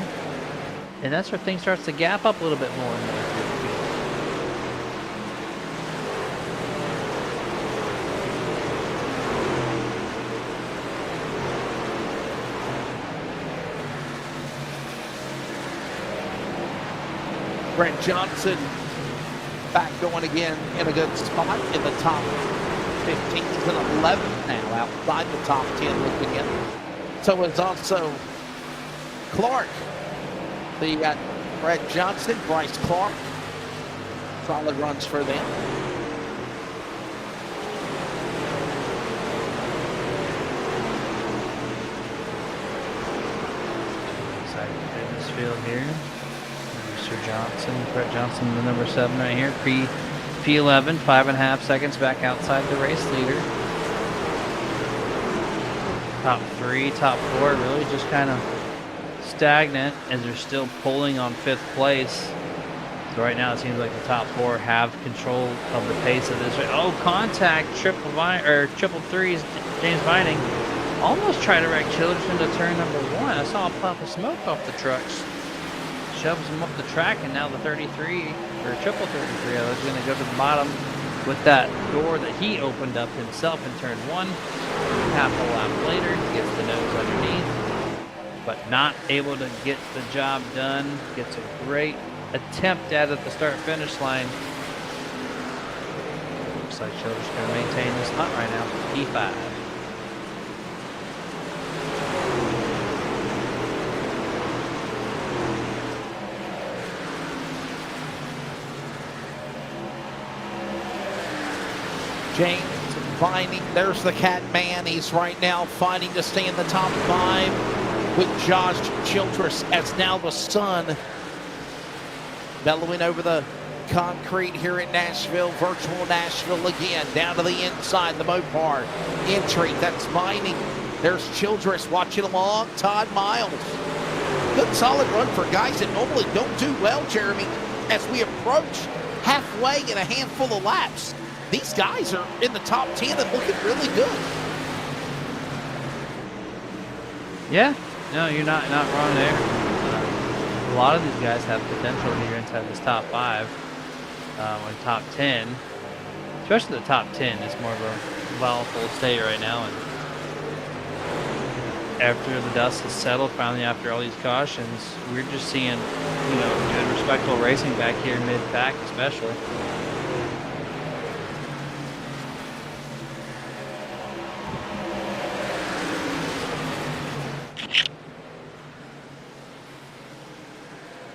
And that's where things starts to gap up a little bit more. Brent Johnson back going again in a good spot in the top 15. He's an 11 now outside the top 10 looking in. So is also Clark. So you got Brent Johnson, Bryce Clark. Solid runs for them. Inside the fitness field here. Mr. Johnson, Brett Johnson, the number 7 right here. P11, 5.5 seconds back outside the race leader. Top 3, top 4, really just kind of stagnant as they're still pulling on 5th place. So right now it seems like the top 4 have control of the pace of this. Oh, contact! Triple 3's James Vining almost tried to wreck Childress into turn number 1. I saw a puff of smoke off the trucks. Shoves him up the track, and now the 33, or triple 33, is going to go to the bottom with that door that he opened up himself in turn 1. Half a lap later, gets the nose underneath, but not able to get the job done. Gets a great attempt at the start-finish line. Looks like Childress going to maintain this spot right now for P5. James Vining, there's the cat man. He's right now fighting to stay in the top 5 with Josh Childress as now the sun bellowing over the concrete here in Nashville. Virtual Nashville again, down to the inside, the Mopar entry. That's Vining. There's Childress watching along. Todd Miles. Good solid run for guys that normally don't do well, Jeremy, as we approach halfway in a handful of laps. These guys are in the top 10 and looking really good. Yeah, no, you're not wrong there. A lot of these guys have potential here inside this top 5 or top 10. Especially the top 10 is more of a volatile state right now. And after the dust has settled, finally after all these cautions, we're just seeing, good, respectable racing back here mid-pack especially.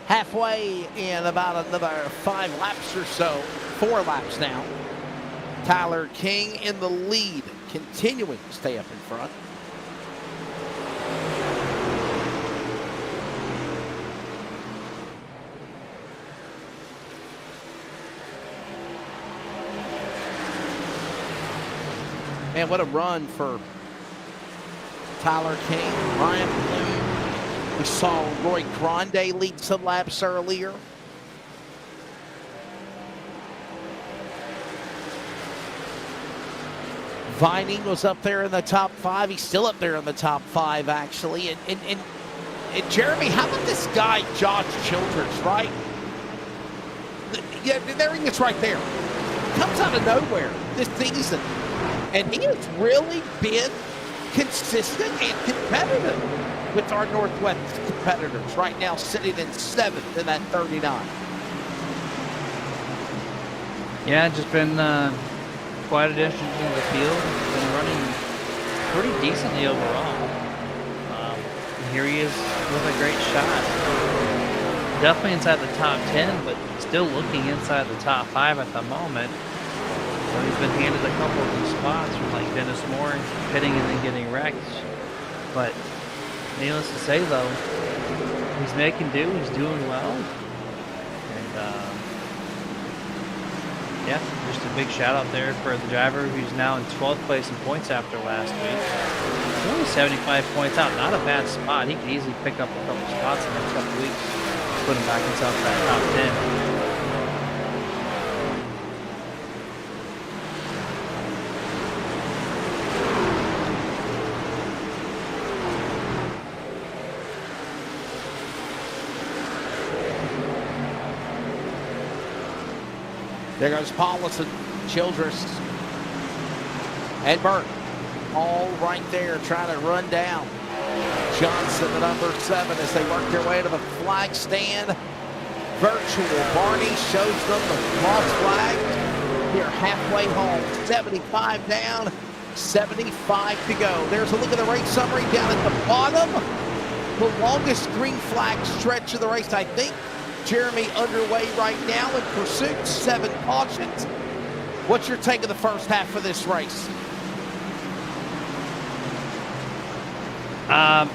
Halfway in about another 5 laps or so, 4 laps now. Tyler King in the lead, continuing to stay up in front. Man, what a run for Tyler King, Ryan Bloom. We saw Roy Grande lead some laps earlier. Vining was up there in the top 5. He's still up there in the top 5, actually. And Jeremy, how about this guy, Josh Childress, right? Yeah, there he is right there. Comes out of nowhere this season. And he has really been consistent and competitive with our Northwest competitors. Right now sitting in 7th in that 39. Yeah, just been quite a distance in the field. Been running pretty decently overall. Here he is with a great shot. Definitely inside the top 10, but still looking inside the top 5 at the moment. So he's been handed a couple of these spots from like Dennis Moore pitting and then getting wrecked. But needless to say though, he's making do, he's doing well. And yeah, just a big shout out there for the driver who's now in 12th place in points after last week. He's only 75 points out, not a bad spot. He could easily pick up a couple spots in the next couple weeks, put him back inside that top 10. There goes Paulus, Childress, and Burke. All right there trying to run down Johnson, the number 7, as they work their way to the flag stand. Virtual Barney shows them the cross flag. Here halfway home, 75 down, 75 to go. There's a look at the race summary down at the bottom. The longest green flag stretch of the race, I think. Jeremy underway right now in pursuit, 7 cautions. What's your take of the first half of this race?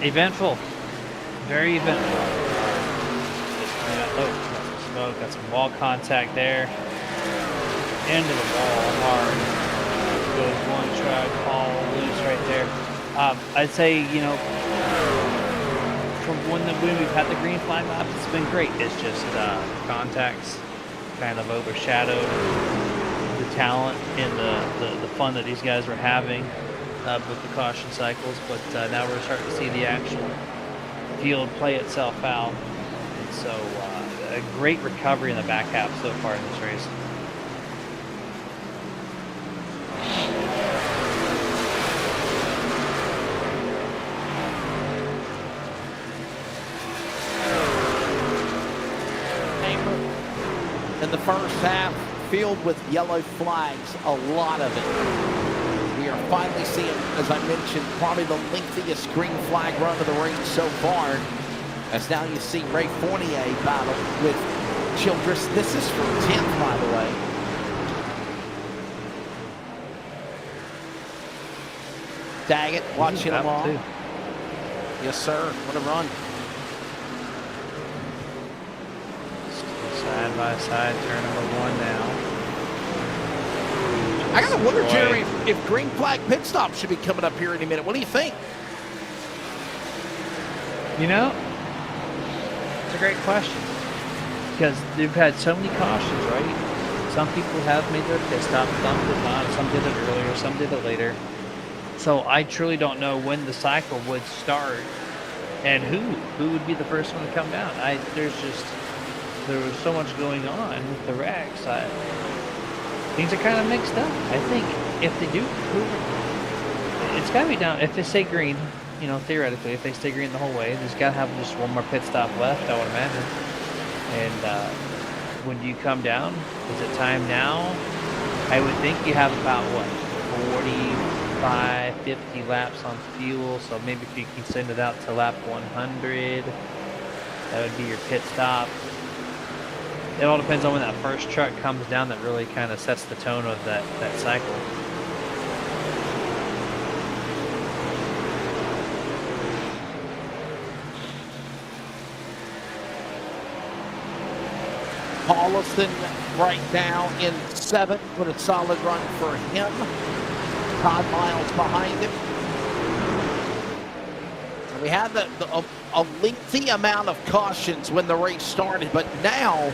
Eventful. Very eventful. Got some wall contact there. Into the wall hard. Goes one track, all loose right there. I'd say, you know, from when we've had the green flag laps, it's been great. It's just contacts kind of overshadowed the talent and the fun that these guys were having with the caution cycles. But now we're starting to see the actual field play itself out. And so a great recovery in the back half so far in this race. In the first half, filled with yellow flags, a lot of it. We are finally seeing, as I mentioned, probably the lengthiest green flag run of the race so far. As now you see Ray Fournier battle with Childress. This is for 10th, by the way. Daggett watching them all. Yes, sir. What a run. Side by side, turn number 1 now. I gotta wonder, Jerry, if green flag pit stop should be coming up here any minute. What do you think? You know, it's a great question because they've had so many cautions, right? Some people have made their pit stop, some did not. Some did it earlier, some did it later. So I truly don't know when the cycle would start and who would be the first one to come down. There was so much going on with the wrecks. Things are kind of mixed up. I think if they do, it's got to be down. If they stay green, you know, theoretically, if they stay green the whole way, there's got to have just one more pit stop left, I would imagine. And when you come down, is it time now? I would think you have about, 45, 50 laps on fuel. So maybe if you can send it out to lap 100, that would be your pit stop. It all depends on when that first truck comes down that really kind of sets the tone of that cycle. Paulison right now in 7th with a solid run for him. Todd Miles behind him. And we had a lengthy amount of cautions when the race started, but now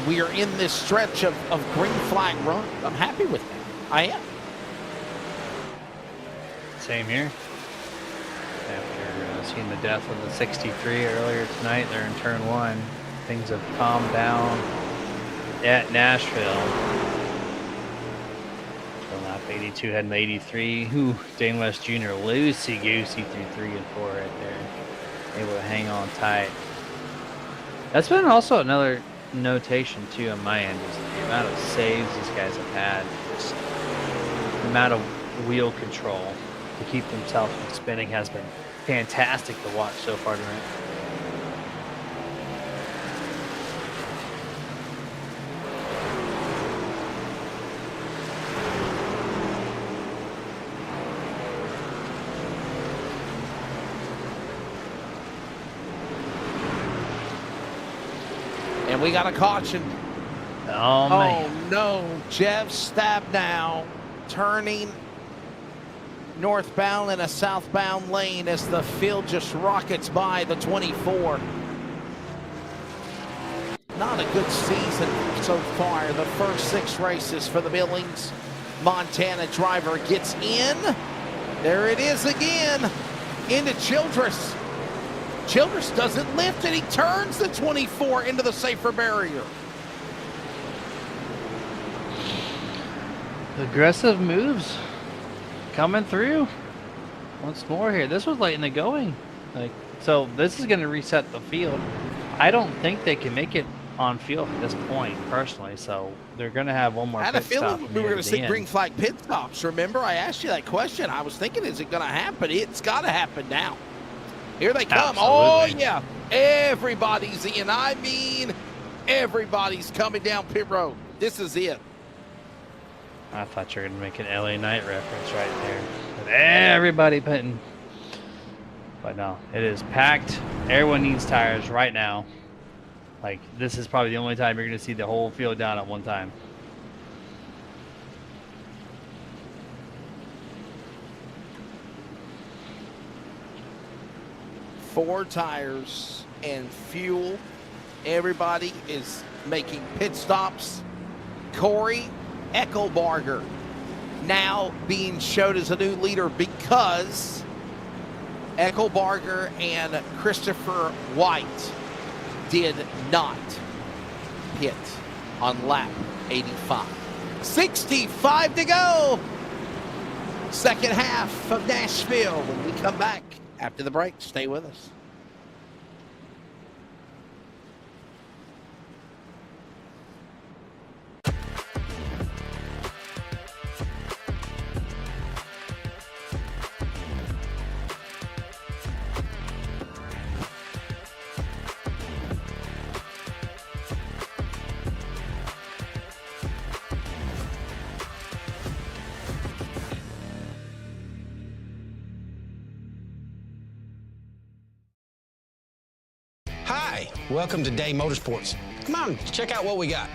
we are in this stretch of green flag run. I'm happy with that. I am. Same here. After seeing the death of the 63 earlier tonight, they're in turn 1. Things have calmed down. at Nashville. Lap 82 heading to 83. Ooh, Dane West Jr. loosey-goosey through 3 and 4 right there. Able to hang on tight. That's been also another notation too on my end, is the amount of saves these guys have had. Just the amount of wheel control to keep themselves from spinning has been fantastic to watch so far tonight. And we got a caution. Oh, man. Oh, no. Jeff Stabnow turning northbound in a southbound lane as the field just rockets by the 24. Not a good season so far. The first 6 races for the Billings Montana driver gets in. There it is again. Into Childress. Childress doesn't lift and he turns the 24 into the safer barrier. Aggressive moves coming through once more here. This was late in the going. So this is going to reset the field. I don't think they can make it on field at this point, personally. So they're going to have one more I had a pit stop. feeling we were going to see green flag pit stops. Remember, I asked you that question. I was thinking, is it going to happen? It's got to happen now. Here they come. Absolutely. Oh, yeah. Everybody's in. I mean, everybody's coming down pit road. This is it. I thought you were going to make an LA Knight reference right there. With everybody pitting. But no, it is packed. Everyone needs tires right now. Like, this is probably the only time you're going to see the whole field down at one time. Four tires and fuel. Everybody is making pit stops. Corey Eckelbarger now being showed as a new leader because Eckelbarger and Christopher White did not pit on lap 85. 65 to go. Second half of Nashville. When we come back after the break, stay with us. Hi, welcome to Day Motorsports. Come on, check out what we got.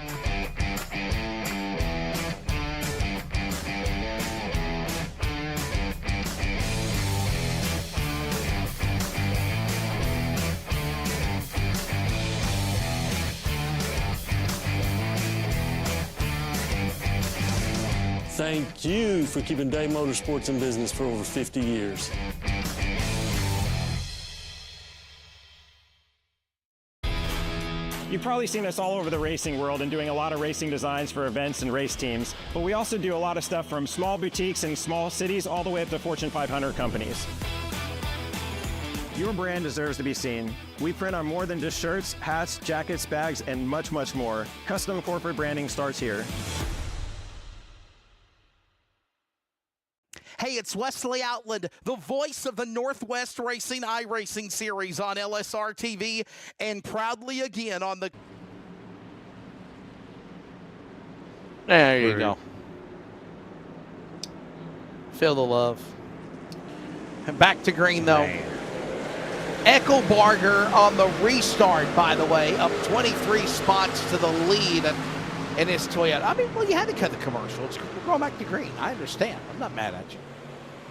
Thank you for keeping Day Motorsports in business for over 50 years. You've probably seen us all over the racing world and doing a lot of racing designs for events and race teams, but we also do a lot of stuff from small boutiques in small cities all the way up to Fortune 500 companies. Your brand deserves to be seen. We print on more than just shirts, hats, jackets, bags, and much, much more. Custom corporate branding starts here. Hey, it's Wesley Outland, the voice of the Northwest Racing iRacing series on LSRTV, and proudly again on the... There you go. Feel the love. And back to green, though. Eckelbarger on the restart, by the way, up 23 spots to the lead in his Toyota. I mean, well, you had to cut the commercial. We're going back to green. I understand. I'm not mad at you.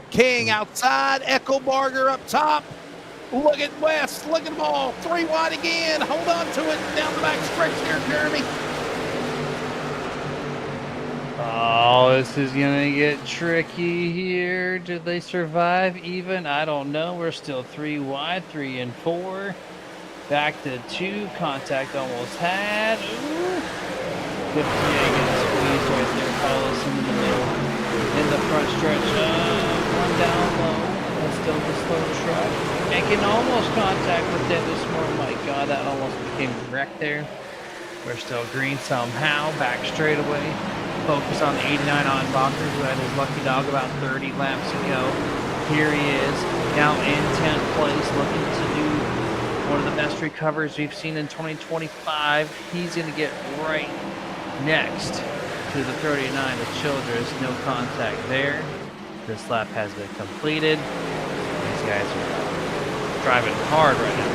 King outside, Eckelbarger up top. Look at West, look at them all. 3 wide again, hold on to it down the back stretch here, Jeremy. Oh, this is gonna get tricky here. Did they survive even? I don't know. We're still 3 wide, 3 and 4. Back to 2, contact almost had. Ooh. getting squeezed right there. Paulus in the middle. In the front stretch. One down low. And still the slow truck. Making almost contact with Dennis Moore. Oh my God, that almost became a wreck there. We're still green somehow. Back straight away. Focus on the 89 on Bacher, who had his lucky dog about 30 laps ago. Here he is, now in 10th place, looking to do one of the best recovers we've seen in 2025. He's going to get right next to the 39 of Childress. No contact there. This lap has been completed. These guys are driving hard right now.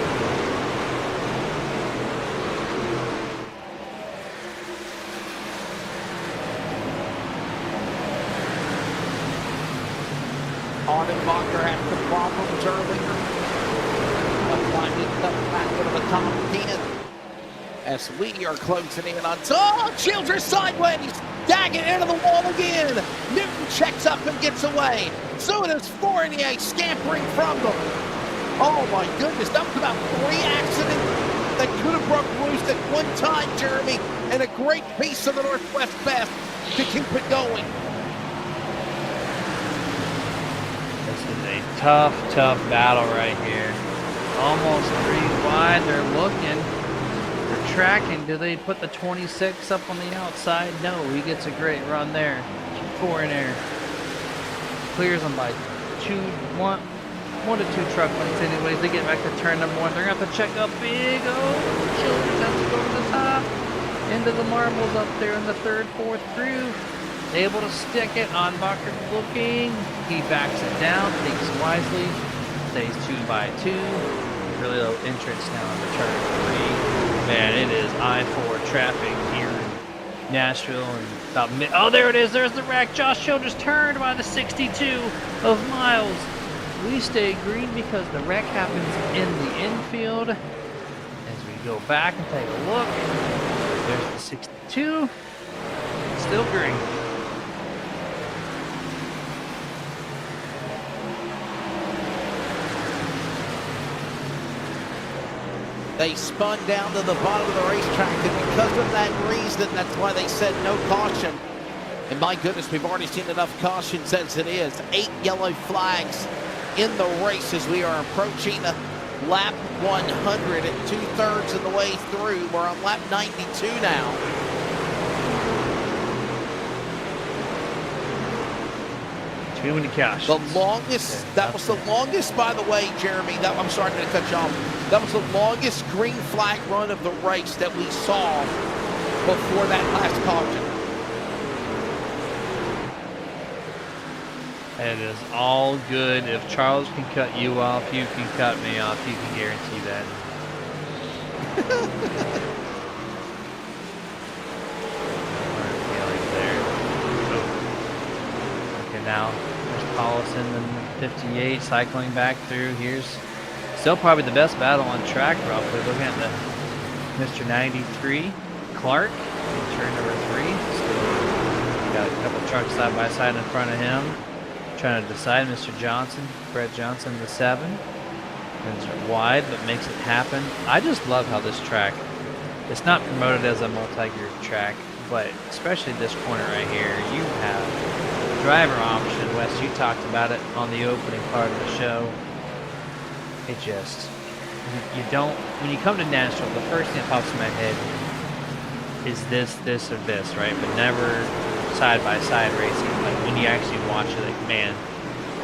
Bacher had some problems earlier. Finding the back of the top 10 as we are closing in on. Oh, Childress sideways. Daggett into the wall again. Newton checks up and gets away. So does Fournier scampering from them. Oh my goodness, that was about 3 accidents that could have broke loose at one time, Jeremy, and a great piece of the Northwest Best to keep it going. This is a tough battle right here. Almost 3 wide. They're looking. They're tracking. Do they put the 26 up on the outside? No. He gets a great run there. 4 in air. Clears them by 1 to 2 truck lengths anyways. They get back to turn number 1. They're going to have to check up big. Oh, Childress has to go to the top. Into the marbles up there in the 3rd, 4th groove. Able to stick it. On Bacher looking. He backs it down. Thinks wisely. Stays 2 by 2. Really low entrance now on the turn 3. Man, it is I-4 traffic here in Nashville. And about oh, there it is. There's the wreck. Josh Childress turned by the 62 of Miles. We stay green because the wreck happens in the infield. As we go back and take a look, there's the 62. Still green. They spun down to the bottom of the racetrack, and because of that reason, that's why they said no caution. And my goodness, we've already seen enough cautions as it is. 8 yellow flags in the race as we are approaching lap 100 at 2/3 of the way through. We're on lap 92 now. Too many cautions. The longest, that was the longest, by the way, Jeremy, I'm sorry to cut you off. That was the longest green flag run of the race that we saw before that last caution. It is all good. If Charles can cut you off, you can cut me off. You can guarantee that. Okay, now there's Paulus in the 58, cycling back through. Here's still probably the best battle on track, roughly. Looking at the Mr. 93, Clark, turn number 3. Still got a couple trucks side by side in front of him. Trying to decide. Mr. Johnson, Brett Johnson, the 7. Runs wide, but makes it happen. I just love how this track, it's not promoted as a multi-gear track, but especially this corner right here, you have driver option. Wes, you talked about it on the opening part of the show. It just, you don't, when you come to Nashville, the first thing that pops in my head is this, or this, right? But never side-by-side racing. Like when you actually watch it, like, man,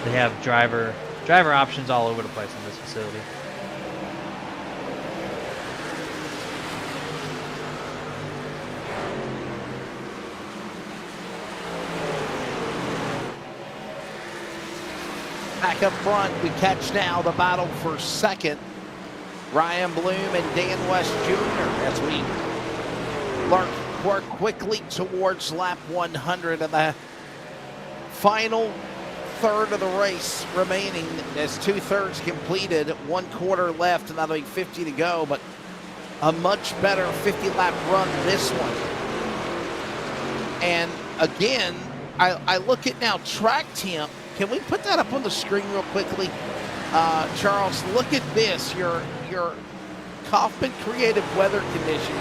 they have driver options all over the place in this facility. Back up front, we catch now the battle for second. Ryan Bloom and Dan West Jr. as we work quickly towards lap 100 and the final third of the race remaining as 2/3 completed, 1/4 left, and that'll be 50 to go, but a much better 50-lap run this one. And again, I look at now track temp. Can we put that up on the screen real quickly? Charles, look at this. Your Kaufman Creative Weather Condition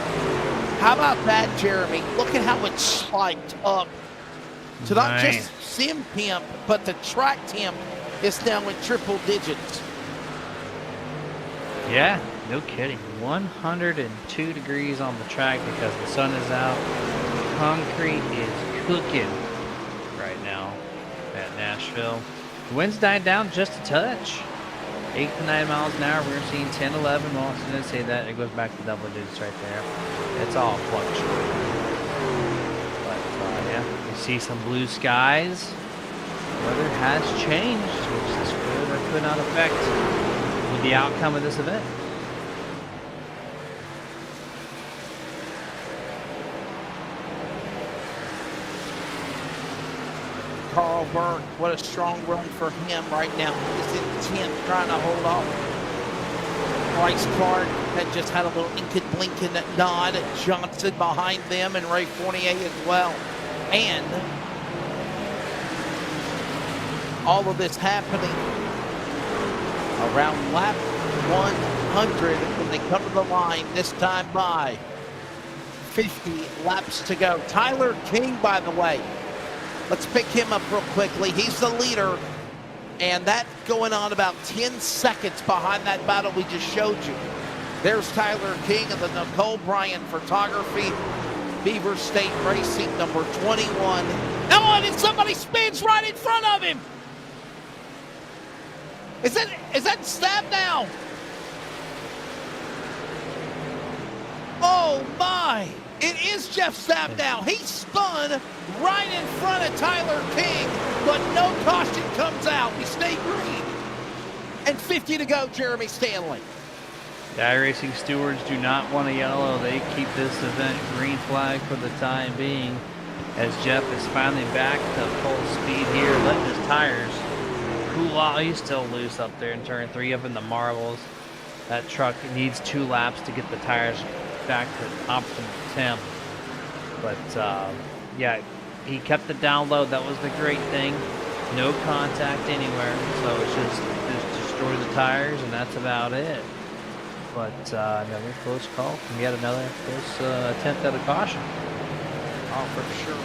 How about that, Jeremy? Look at how it spiked up to not just sim temp, but the track temp is now in triple digits. Yeah, no kidding. 102 degrees on the track because the sun is out. Concrete is cooking right now at Nashville. The wind's died down just a touch. 8 to 9 miles an hour. We're seeing 10, 11. Well, as soon as I say that, it goes back to double digits right there. It's all fluctuating. But yeah, you see some blue skies. Weather has changed, which is could or could not affect the outcome of this event. Carl Burke, what a strong run for him right now. He's in 10th, trying to hold off. Bryce Clark had just had a little blinking nod. Johnson behind them, and Ray Fournier as well. And all of this happening around lap 100 when they come to the line, this time by 50 laps to go. Tyler King, by the way, let's pick him up real quickly. He's the leader, and that going on about 10 seconds behind that battle we just showed you. There's Tyler King of the Nicole Bryan Photography, Beaver State Racing, number 21. Oh, and somebody spins right in front of him. Is that Stab now? Oh my! It is Jeff Stab now. He spun right in front of Tyler King, but no caution comes out. We stay green. And 50 to go, Jeremy Stanley. The iRacing stewards do not want a yellow. They keep this event green flag for the time being, as Jeff is finally back to full speed here, letting his tires cool off. He's still loose up there in turn 3 up in the marbles. That truck needs 2 laps to get the tires back to optimal temp. But yeah, he kept it down low. That was the great thing. No contact anywhere, so it's just destroy the tires, and that's about it. But another close call from yet another close attempt at a caution. Oh, for sure.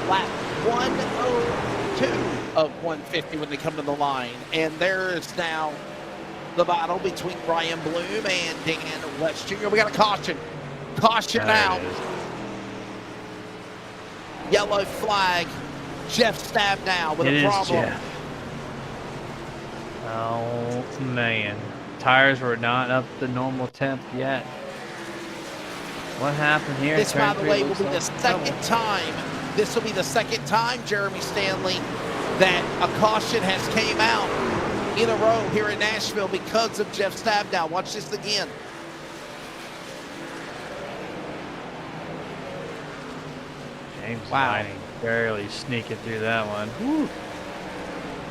Lap 102 of 150 when they come to the line. And there is now the battle between Brian Bloom and Dan West Jr. We got a caution. Caution now. Yellow flag. Jeff Stab now with a problem. Jeff. Oh, man. Tires were not up the normal temp yet. What happened here? This, by the way, will be the second time. This will be the second time, Jeremy Stanley, that a caution has came out in a row here in Nashville because of Jeff Stab now. Watch this again. James Vining barely sneaking through that one. Whew.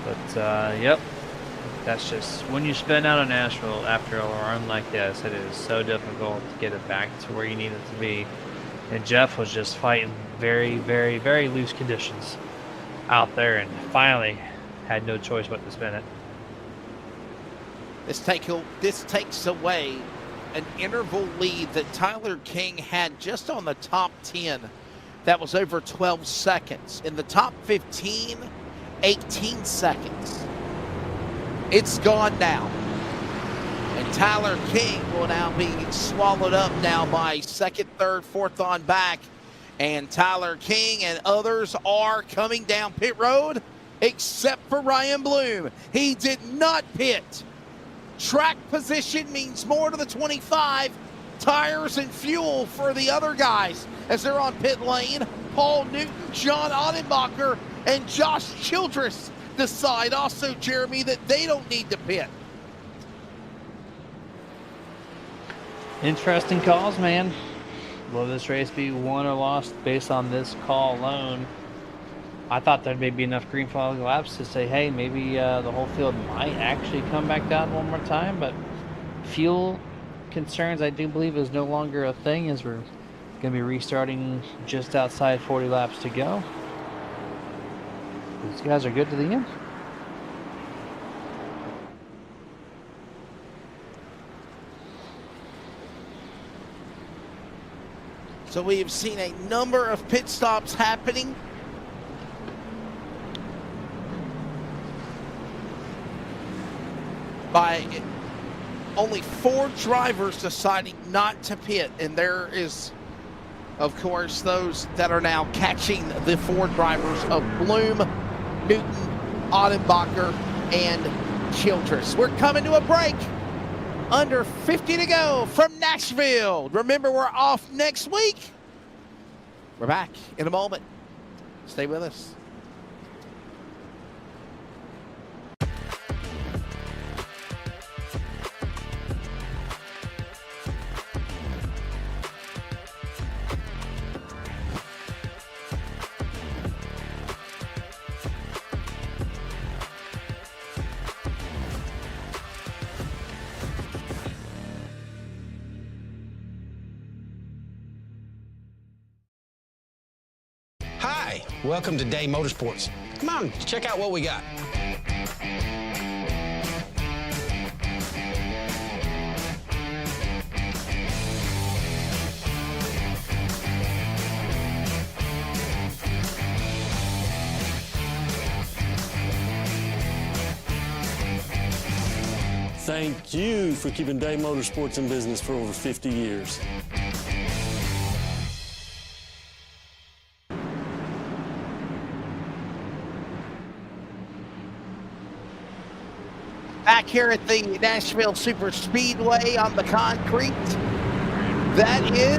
But, yep. That's just, when you spin out of Nashville after a run like this, it is so difficult to get it back to where you need it to be. And Jeff was just fighting very, very, very loose conditions out there, and finally had no choice but to spin it. This takes away an interval lead that Tyler King had just on the top 10. That was over 12 seconds. In the top 15, 18 seconds. It's gone now. And Tyler King will now be swallowed up now by second, third, fourth on back. And Tyler King and others are coming down pit road, except for Ryan Bloom. He did not pit. Track position means more to the 25. Tires and fuel for the other guys as they're on pit lane. Paul Newton, John Ottenbacher, and Josh Childress decide also, Jeremy, that they don't need to pit. Interesting calls, man. Will this race be won or lost based on this call alone? I thought there'd maybe enough green flag laps to say, hey, maybe the whole field might actually come back down one more time, but fuel concerns, I do believe, is no longer a thing, as we're going to be restarting just outside 40 laps to go. These guys are good to the end. So we have seen a number of pit stops happening. By only 4 drivers deciding not to pit. And there is, of course, those that are now catching the 4 drivers of Bloom, Newton, Ottenbacher, and Childress. We're coming to a break. Under 50 to go from Nashville. Remember, we're off next week. We're back in a moment. Stay with us. Hi, welcome to Day Motorsports. Come on, check out what we got. Thank you for keeping Day Motorsports in business for over 50 years. Back here at the Nashville Super Speedway on the concrete. That is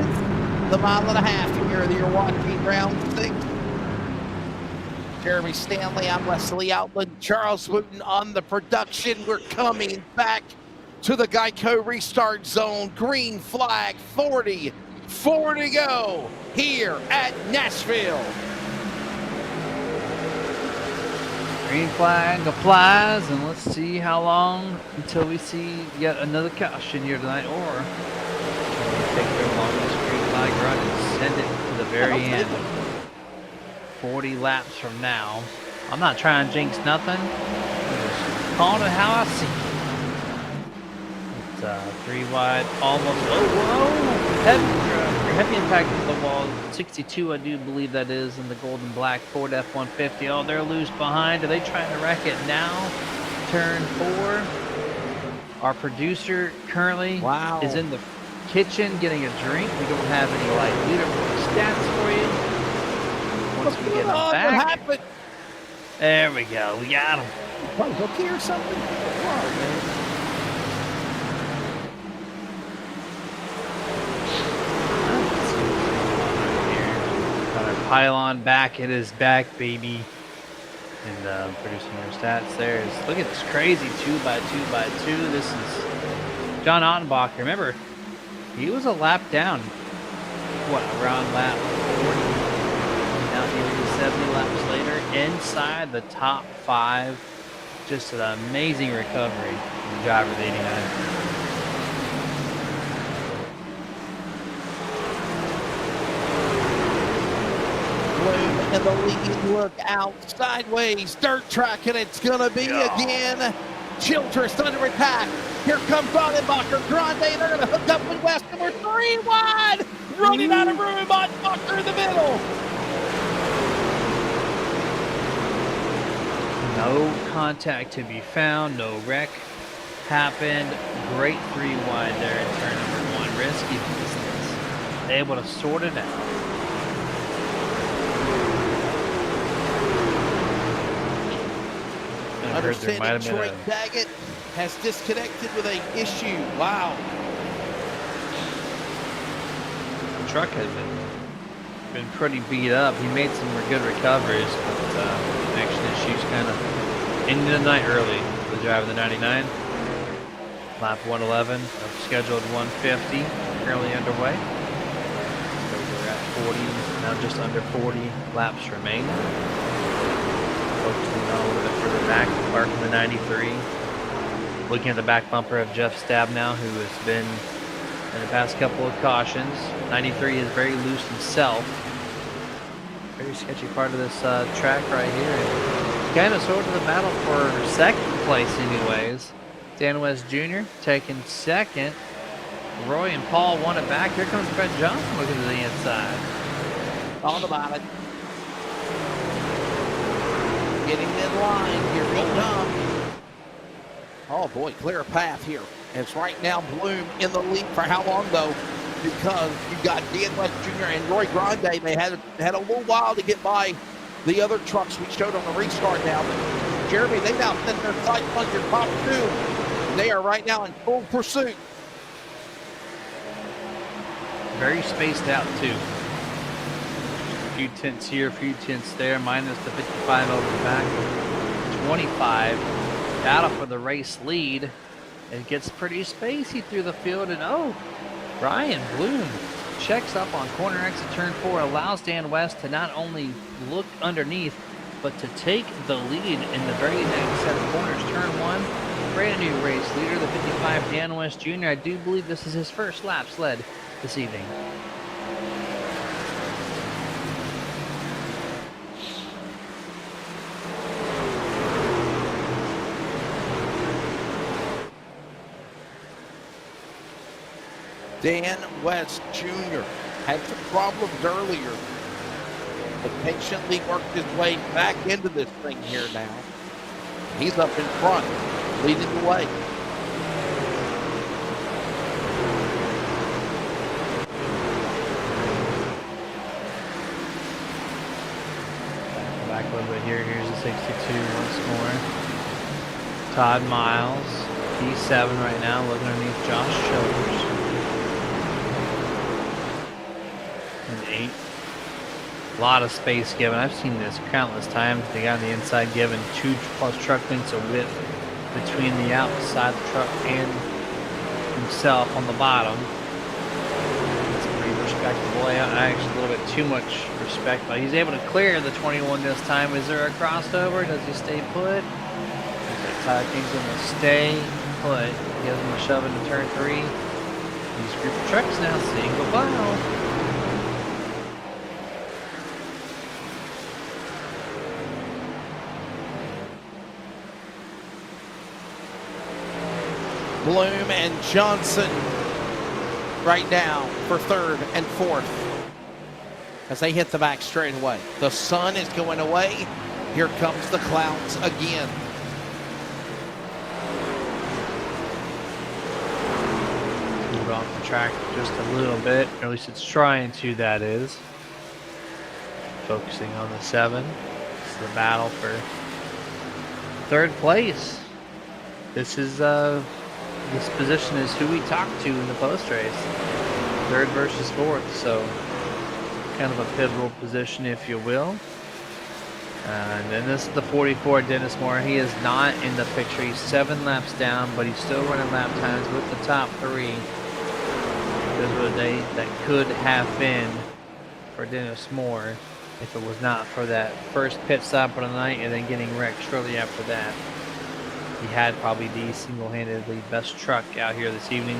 the 1.5 miles here that you're watching round 6. Jeremy Stanley, I'm Wesley Outland, Charles Wooten on the production. We're coming back to the Geico restart zone. Green flag, 40 to go here at Nashville. Green flag applies, and let's see how long until we see yet another caution here tonight, or can we take their longest green flag run and send it to the very end. 40 laps from now. I'm not trying to jinx nothing. I'm just calling it how I see it. It's 3 wide, almost. Whoa! Heavy impact to the wall. 62, I do believe that is, in the gold and black Ford F-150. Oh, they're loose behind. Are they trying to wreck it now? Turn 4. Our producer currently is in the kitchen getting a drink. We don't have any like leaderboard stats for you. Once we get them back. What happened? There we go. We got him. What, hooky or something? Whoa, man. Pylon back, it is back, baby. And producing our stats there is, look at this crazy 2x2x2. This is John Ottenbach. Remember, he was a lap down, what, around lap 40. Now he's 70 laps later, inside the top 5. Just an amazing recovery from the driver of the 89. And the lead look out sideways, dirt track, and it's gonna be again Childress under attack. Here comes Ottenbacher, Grande, they're gonna hook up with West, and we're 3 wide, running out of room, Ottenbacher in the middle. No contact to be found, no wreck happened. Great 3 wide there in turn number 1, risky business. Able to sort it out. Understanding Troy Daggett has disconnected with an issue. Wow. The truck has been pretty beat up. He made some good recoveries, but connection issues kind of ended the night early for the driver of the 99. Lap 111 of scheduled 150 currently underway. So we're at 40, now just under 40 laps remain. Focusing on a little bit further back, marking the 93. Looking at the back bumper of Jeff Stabnow, who has been in the past couple of cautions. 93 is very loose himself. Very sketchy part of this track right here. And kind of sort of the battle for second place anyways. Dan West Jr. taking second. Roy and Paul won it back. Here comes Brett Johnson looking to the inside. Thought about it. Getting in line. Here we come. Oh, boy, clear path here. It's right now Bloom in the lead for how long, though? Because you got Dan West Jr. and Roy Grande. They had a little while to get by the other trucks we showed on the restart now. But Jeremy, they now send their sights on your top two. They are right now in full pursuit. Very spaced out, too. A few tenths here, a few tenths there, minus the 55 over the back. 25. Battle for the race lead. It gets pretty spacey through the field, and oh, Ryan Bloom checks up on corner exit turn 4, allows Dan West to not only look underneath, but to take the lead in the very next set of corners. Turn 1, brand new race leader, the 55 Dan West Jr. I do believe this is his first lap sled this evening. Dan West Jr. had some problems earlier, but patiently worked his way back into this thing here now. He's up in front, leading the way. Back a little bit here. Here's the 62 once more. Todd Miles, P7 right now, looking underneath Josh Childers. And 8. A lot of space given. I've seen this countless times. They got on the inside given 2+ truck lengths of width between the outside the truck and himself on the bottom. That's pretty respectable. I actually a little bit too much respect, but he's able to clear the 21 this time. Is there a crossover? Does he stay put? Todd King's going to stay put. He gives him a shove into turn 3. These group of trucks now single file. Bloom and Johnson right now for 3rd and 4th as they hit the back straightaway. The sun is going away. Here comes the clouds again. Move off the track just a little bit, or at least it's trying to, that is. Focusing on the 7. It's the battle for 3rd place. This position is who we talked to in the post race. 3rd versus 4th, so kind of a pivotal position, if you will. And then this is the 44, Dennis Moore. He is not in the picture. He's 7 laps down, but he's still running lap times with the top 3. Those were the days that could have been for Dennis Moore if it was not for that first pit stop of the night and then getting wrecked shortly after that. He had probably the single-handedly best truck out here this evening.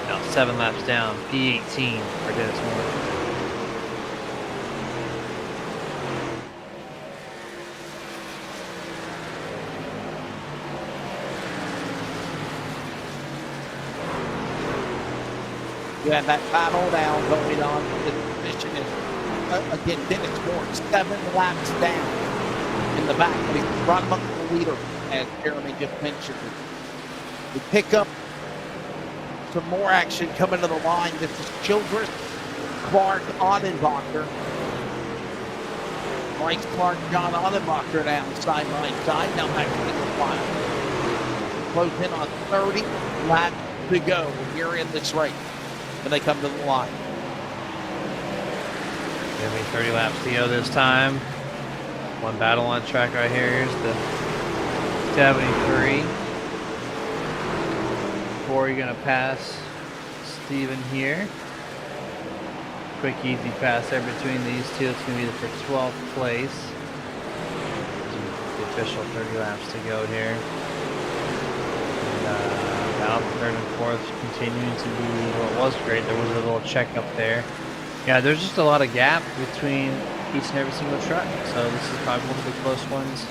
Now 7 laps down, P18 for Dennis Moore. You have that battle down going on for this position. Again, Dennis Moore 7 laps down in the back, but he's right among the leader, as Jeremy just mentioned. We pick up some more action coming to the line. This is Childress, Clark, Odenbacher. Bryce Clark, John Odenbacher down side by side. Now back to the file. Close in on 30 laps to go here in this race when they come to the line. Give me 30 laps to go this time. One battle on track right here. Here's the 73. Before you're going to pass Steven here. Quick, easy pass there between these two. It's going to be for 12th place. The official 30 laps to go here. And battle for 3rd and 4th continuing to be what was great. There was a little check up there. Yeah, there's just a lot of gap between each and every single truck. So this is probably one of the close ones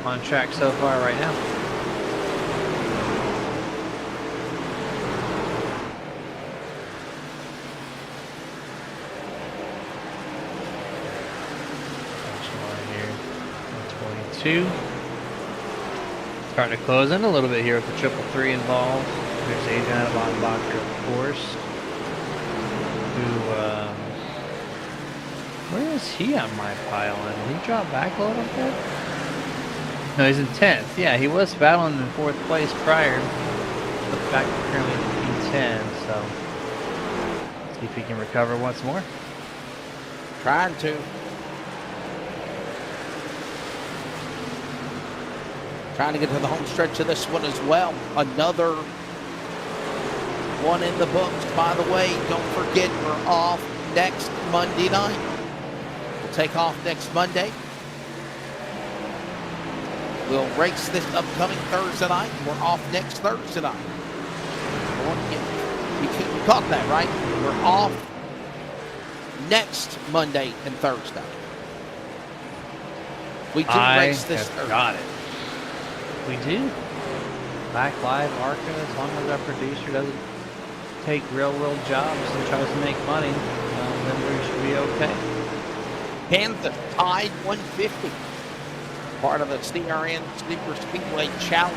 on track so far right now. 2. Starting to close in a little bit here with the 333 involved. There's Adrian Bonbacher, of course. Who, where is he on my pile? Did he drop back a little bit? No, he's in 10th. Yeah, he was battling in 4th place prior. But back currently in P10, so see if he can recover once more. Trying to. Trying to get to the home stretch of this one as well. Another one in the books. By the way, don't forget we're off next Monday night. We'll take off next Monday. We'll race this upcoming Thursday night. We're off next Thursday night. You caught that, right? We're off next Monday and Thursday. We do race this Thursday. Got it. We do. Back live ARCA, as long as our producer doesn't take real jobs and tries to make money, then we should be okay. Kansas tied 150. Part of the CRN Super Speedway Challenge.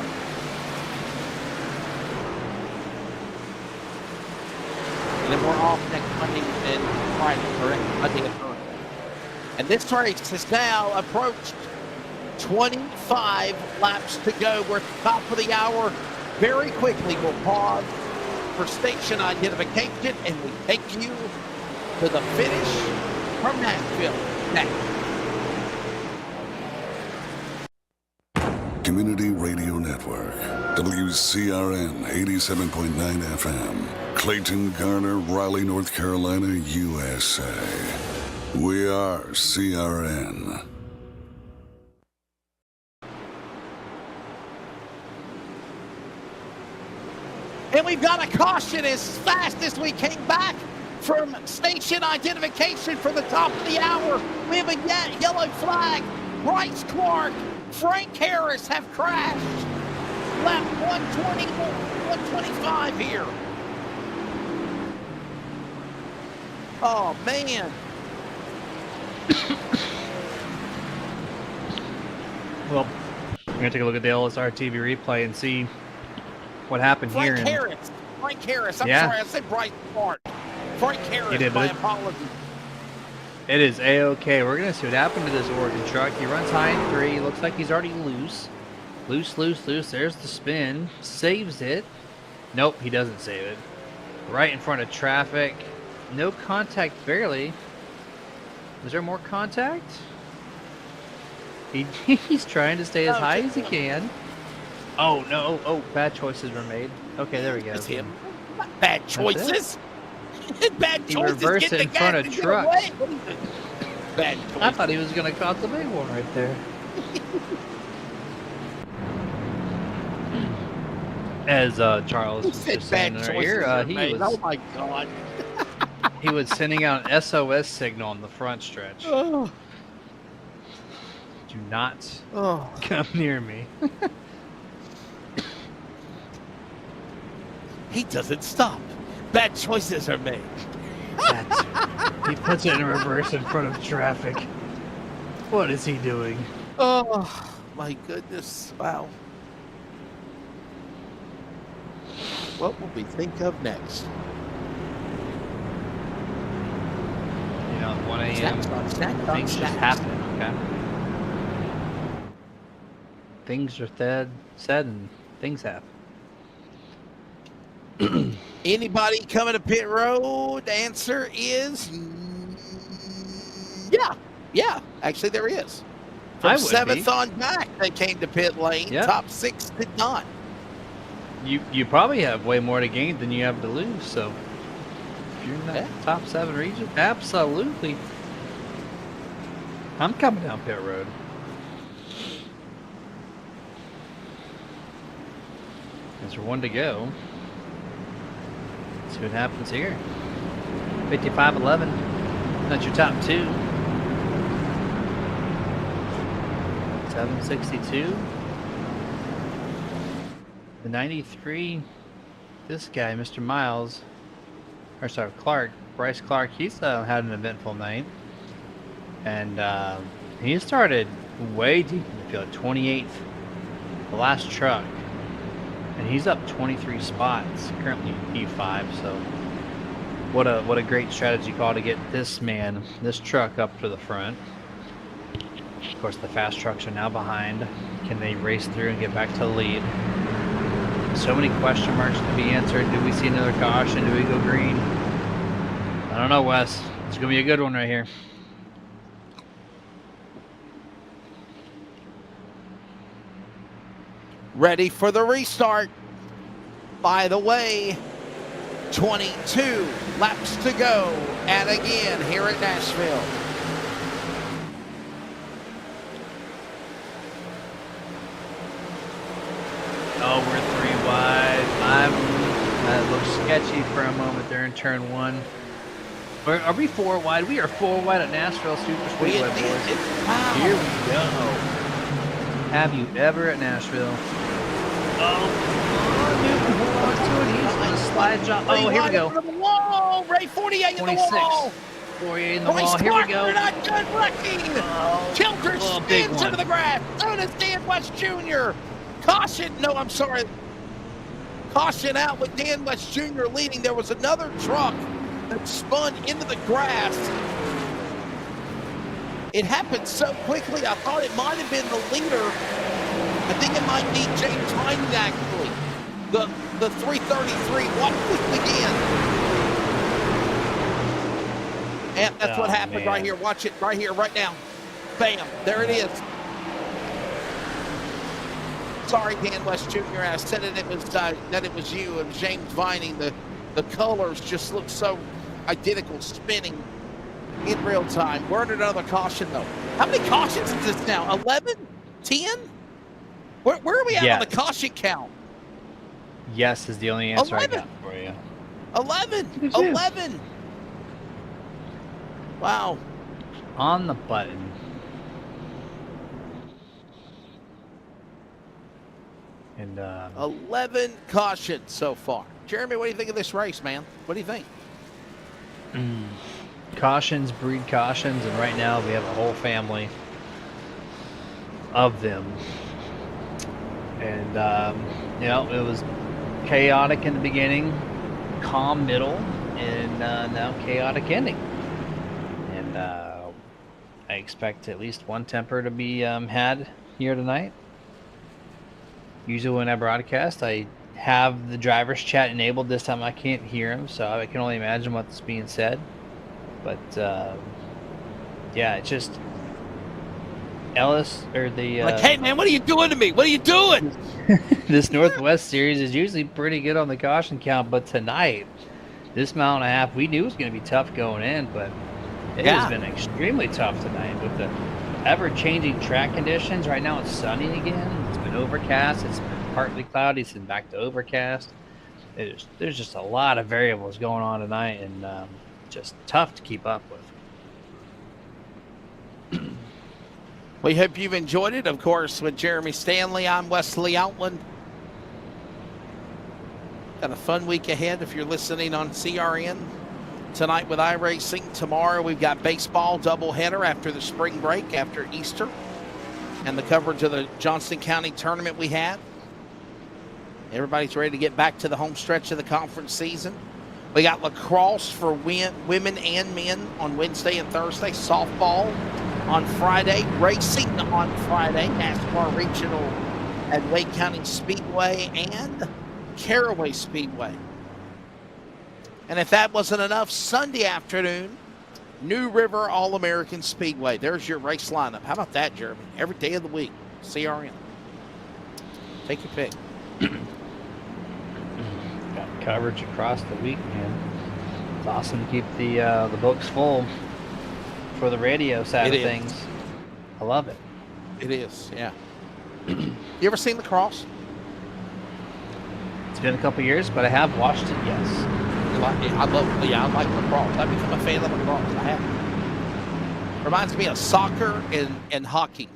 And then we're off next Monday and Friday, correct? Monday and Thursday. And this race has now approached 25 laps to go. We're at the top of the hour. Very quickly, we'll pause for station identification, and we take you to the finish from Nashville next. Community Radio Network, WCRN 87.9 FM, Clayton, Garner, Raleigh, North Carolina, USA. We are CRN. And we've got a caution as fast as we came back from station identification for the top of the hour. We have a yellow flag. Bryce Clark, Frank Harris have crashed. Lap 120, 125 here. Oh, man. Well, we're going to take a look at the LSRTV replay and see what happened here. Frank Harris. I'm sorry, I said Bryce Clark. Frank Harris, my apologies. It is A-OK. We're going to see what happened to this Oregon truck. He runs high in 3. Looks like he's already loose. Loose. There's the spin. Saves it. Nope, he doesn't save it. Right in front of traffic. No contact, barely. Is there more contact? He's trying to stay as high as he can. Oh, no. Oh, bad choices were made. Okay, there we go. It's him. Bad choices. Bad choices. He reversed it in front of trucks. Bad choices. I thought he was going to caught the big one right there. As Charles was just saying in our ear, he was. Oh my God. He was sending out an SOS signal on the front stretch. Oh. Do not come near me. He doesn't stop. Bad choices are made. He puts it in reverse in front of traffic. What is he doing? Oh, my goodness. Wow. What will we think of next? You know, at 1 a.m. things just happen, okay? Things are said and things happen. Anybody coming to pit road? The answer is yeah. Actually, there is. From 7th on back, they came to pit lane. Yep. Top 6 did not. You probably have way more to gain than you have to lose. So if you're in that top 7 region, absolutely. I'm coming down pit road. There's 1 to go. See what happens here. 55.11. That's your top 2. 762. The 93. This guy, Mr. Miles, or sorry, Clark, Bryce Clark. He's had an eventful night, and he started way deep in the field, 28th, the last truck, and he's up 23 spots, currently P5. So what a great strategy call to get this truck up to the front. Of course, the fast trucks are now behind. Can they race through and get back to the lead? So many question marks to be answered. Do we see another caution? Do we go green? I don't know, Wes. It's gonna be a good one right here. Ready for the restart. By the way, 22 laps to go. And again, here at Nashville. Oh, we're 3 wide. That looks sketchy for a moment there in turn 1. Are we 4 wide? We are 4 wide at Nashville Super Speedway, boys. Wow. Here we go. Have you ever at Nashville? Oh, Newton, hold on to it. He's going to slide jump. Oh, here we go. Whoa, Ray 48 in the wall. 48 in the wall. Here we go. We're not done wrecking. Childress spins into the grass. So does Dan West Jr. Caution. No, I'm sorry. Caution out with Dan West Jr. leading. There was another truck that spun into the grass. It happened so quickly, I thought it might have been the leader. I think it might be James Hyden, actually. The 333. Watch this again. And that's what happened right here. Watch it right here, right now. Bam. There it is. Sorry, Dan West Jr. I said that it was you. It was James Vining. The colors just look so identical, spinning in real time. We're under another caution, though. How many cautions is this now? 11? 10? Where are we at on the caution count? Yes is the only answer 11. I got for you. 11. 11. Wow. On the button. And 11 cautions so far. Jeremy, what do you think of this race, man? What do you think? Cautions breed cautions, and right now we have a whole family of them. And it was chaotic in the beginning, calm middle, and now chaotic ending. And I expect at least one temper to be had here tonight. Usually when I broadcast, I have the driver's chat enabled. This time I can't hear him, so I can only imagine what's being said. But it's just Ellis or the hey man, what are you doing to me? What are you doing? This Northwest series is usually pretty good on the caution count, but tonight, this mile and a half, we knew it was going to be tough going in, but it has been extremely tough tonight with the ever-changing track conditions. Right now it's sunny again. It's been overcast. It's been partly cloudy. It's been back to overcast. There's just a lot of variables going on tonight, and just tough to keep up with. We hope you've enjoyed it. Of course, with Jeremy Stanley, I'm Wesley Outland. Got a fun week ahead if you're listening on CRN. Tonight with iRacing. Tomorrow we've got baseball doubleheader after the spring break, after Easter, and the coverage of the Johnston County tournament we had. Everybody's ready to get back to the home stretch of the conference season. We got lacrosse for women and men on Wednesday and Thursday. Softball on Friday. Racing on Friday. NASCAR Regional at Wake County Speedway and Caraway Speedway. And if that wasn't enough, Sunday afternoon, New River All-American Speedway. There's your race lineup. How about that, Jeremy? Every day of the week. CRN. Take your pick. Got coverage across the week, man. It's awesome to keep the books full for the radio side of things. I love it. It is, yeah. You ever seen lacrosse? It's been a couple years, but I have watched it, yes. I like lacrosse. I've become a fan of lacrosse. I have. Reminds me of soccer and hockey.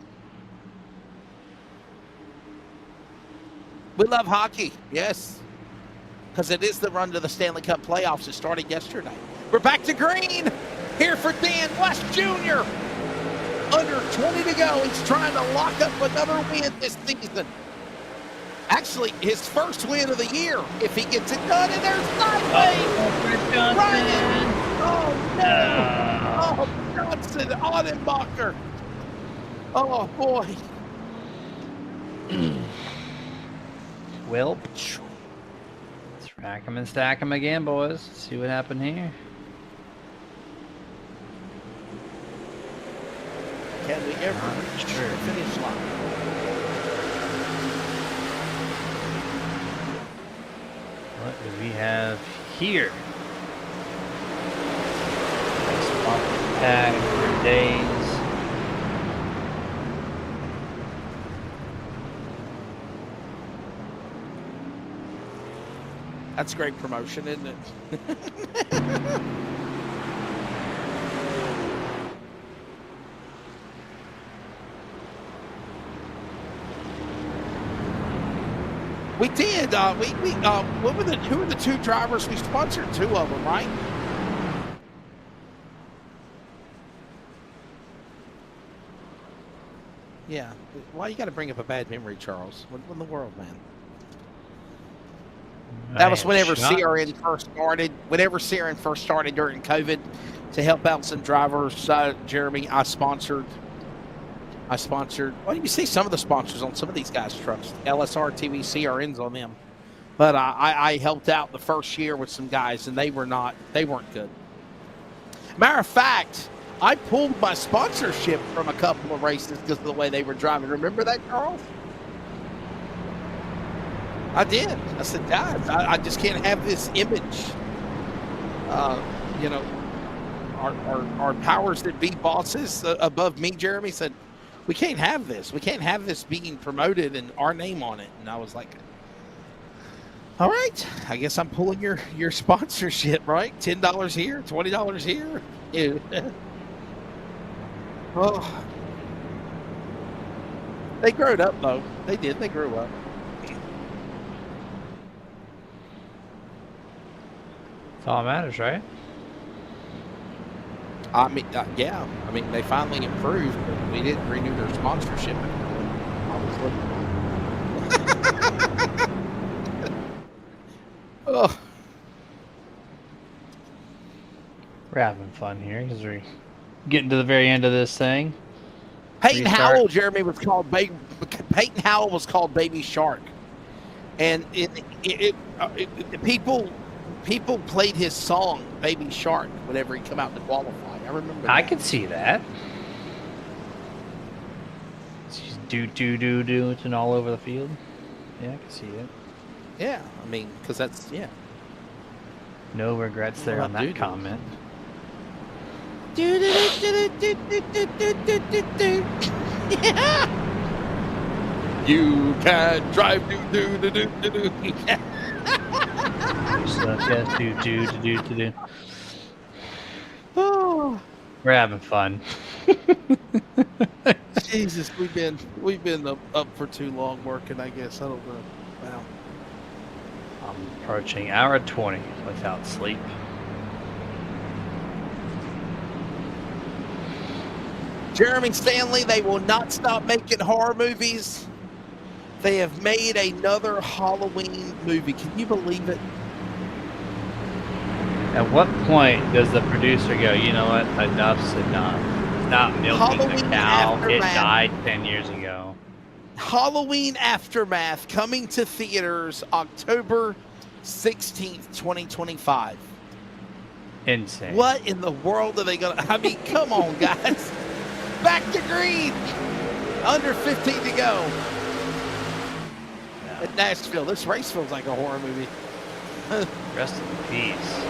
We love hockey, yes. Because it is the run to the Stanley Cup playoffs. It started yesterday. We're back to green. Here for Dan West Jr. Under 20 to go. He's trying to lock up another win this season. Actually, his first win of the year, if he gets it done, and there's sideways. Ryan. Oh, no. Oh, Johnson, Audenbacher. Oh, boy. Well, let's rack them and stack them again, boys. See what happened here. Can we ever reach the finish line? What do we have here? Swap tag for days. That's great promotion, isn't it? We did. Who were the two drivers? We sponsored two of them, right? Yeah. Why you got to bring up a bad memory, Charles? What in the world, man? That was whenever CRN first started. Whenever CRN first started during COVID, to help out some drivers, Jeremy, I sponsored. Well, you see some of the sponsors on some of these guys' trucks. LSRTV, CRN's on them. But I helped out the first year with some guys, and they weren't good. Matter of fact, I pulled my sponsorship from a couple of races because of the way they were driving. Remember that, Charles? I did. I said, guys, I just can't have this image. Our powers that be bosses above me, Jeremy, said, we can't have this. We can't have this being promoted and our name on it. And I was like, all right, I guess I'm pulling your sponsorship, right? $10 here, $20 here. Yeah. Oh. They grew up, though. They did. They grew up. That's all that matters, right? I mean, yeah. I mean, they finally improved, but we didn't renew their sponsorship. I was looking. Oh. We're having fun here because we're getting to the very end of this thing. Peyton Howell, Jeremy, was called Peyton Howell was called Baby Shark, and people played his song Baby Shark whenever he come out to qualify. I remember. I could see that. She's do and all over the field. Yeah, I can see it. Yeah, I mean, because that's No regrets there on that comment. You can drive do. do. Oh, we're having fun. Jesus, we've been up for too long working. I guess I don't know. Wow. I'm approaching hour 20 without sleep. Jeremy Stanley, they will not stop making horror movies. They have made another Halloween movie. Can you believe it? At what point does the producer go, you know what, enough's enough? It's not milking the cow. It died 10 years ago. Halloween Aftermath coming to theaters October 16th, 2025. Insane. What in the world are they going to... I mean, come on, guys. Back to green. Under 15 to go. At Nashville. This race feels like a horror movie. Rest in peace.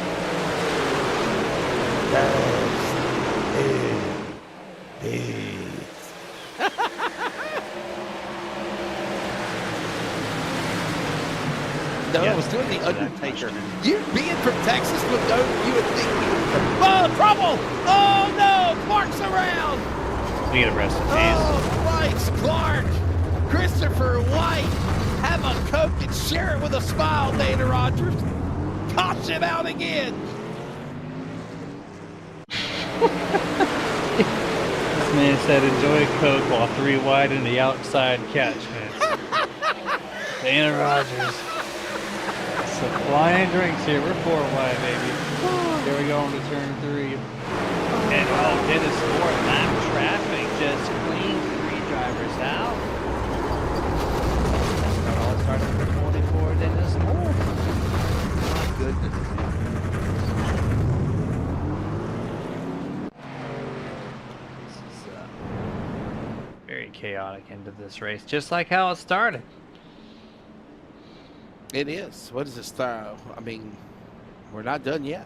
No, I was doing the Undertaker. You being from Texas would know, you would think oh, trouble! Oh no, Clark's around! We get arrested, oh, Christ, Clark! Christopher White! Have a Coke and share it with a smile, Dana Rogers. Caution out again. Man said, enjoy Coke while 3 wide in the outside catch, man. Dana Rogers. Supplying drinks here. We're 4 wide, baby. Here we go into turn 3. And Dennis Moore, lap traffic just clean 3 drivers out. That all started for 44, Dennis Moore. My goodness. Very chaotic end of this race, just like how it started. It is. What is this style? I mean, we're not done yet.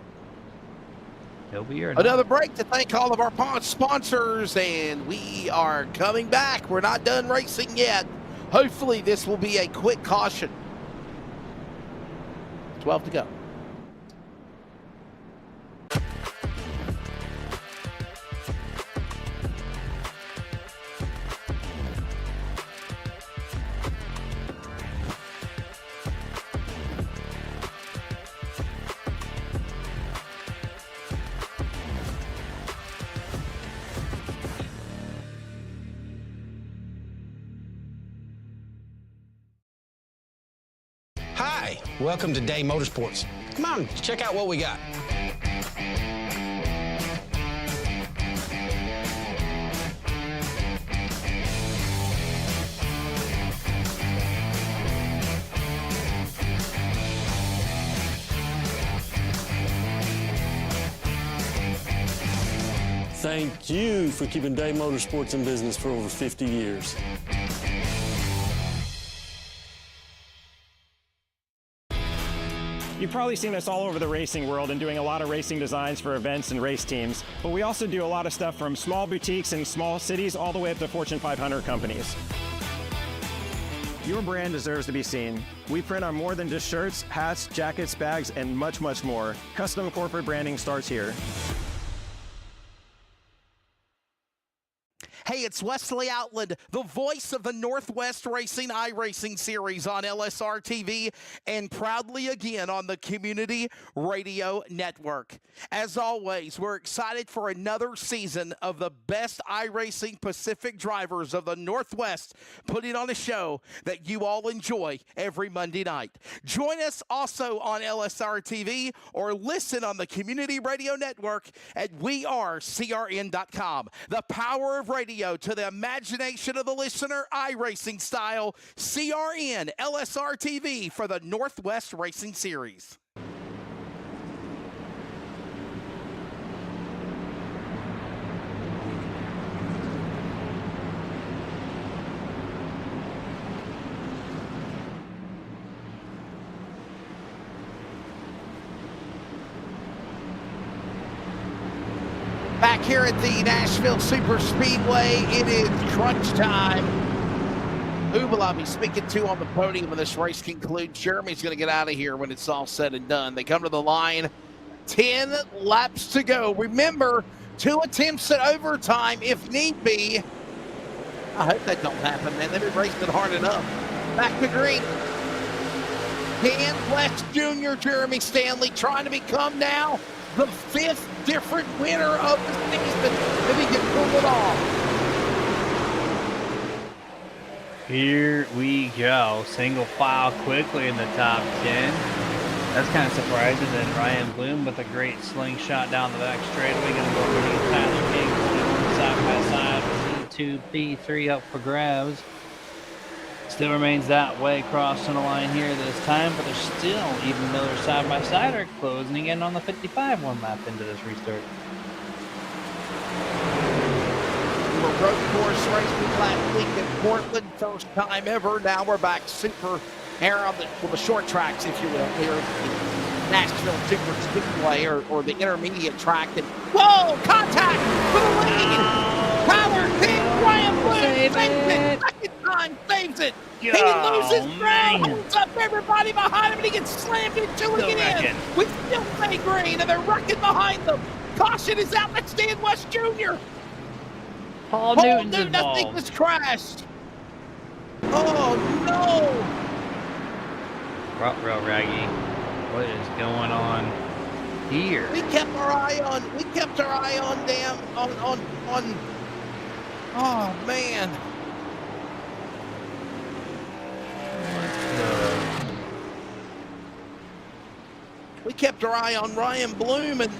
He'll be here. Another break to thank all of our sponsors, and we are coming back. We're not done racing yet. Hopefully, this will be a quick caution. 12 to go. Hi, welcome to Day Motorsports. Come on, check out what we got. Thank you for keeping Day Motorsports in business for over 50 years. You've probably seen us all over the racing world and doing a lot of racing designs for events and race teams, but we also do a lot of stuff from small boutiques in small cities all the way up to Fortune 500 companies. Your brand deserves to be seen. We print on more than just shirts, hats, jackets, bags, and much, much more. Custom corporate branding starts here. Hey, it's Wesley Outland, the voice of the Northwest Racing iRacing series on LSRTV, and proudly again on the Community Radio Network. As always, we're excited for another season of the best iRacing Pacific drivers of the Northwest, putting on a show that you all enjoy every Monday night. Join us also on LSRTV or listen on the Community Radio Network at wearecrn.com. The power of radio to the imagination of the listener, iRacing style, CRN LSRTV for the Northwest Racing Series. Back here at the Nashville Super Speedway, it is crunch time. Who will I be speaking to on the podium when this race concludes? Jeremy's going to get out of here when it's all said and done. They come to the line, 10 laps to go. Remember, 2 attempts at overtime if need be. I hope that don't happen, man. They've been racing hard enough. Back to green. Ken West Jr., Jeremy Stanley, trying to become now the 5th different winner of the season if he can pull it off. Here we go. Single file quickly in the top 10. That's kind of surprising. Then Ryan Bloom with a great slingshot down the back straightaway. Going to go underneath Tyler King. Side by side. P2, P3 up for grabs. Still remains that way, crossing the line here this time, but they're still, even though they're side by side, are closing in on the 55 1 lap into this restart. We were road course racing last week in Portland, first time ever. Now we're back super air on the short tracks, if you will, here at the Nashville Super Speedway or the intermediate track. And whoa, contact for the lead! Tyler King, Ryan Bloom, saves it. Second time, saves it. He loses ground, holds up everybody behind him, and he gets slammed into it again. We still stay green, and they're wrecking behind them. Caution is out. That's Dan West Jr. Paul Newton, I think, has crashed. Oh, no. Real Raggy, what is going on here? We kept our eye on Oh, man. We kept our eye on Ryan Bloom, and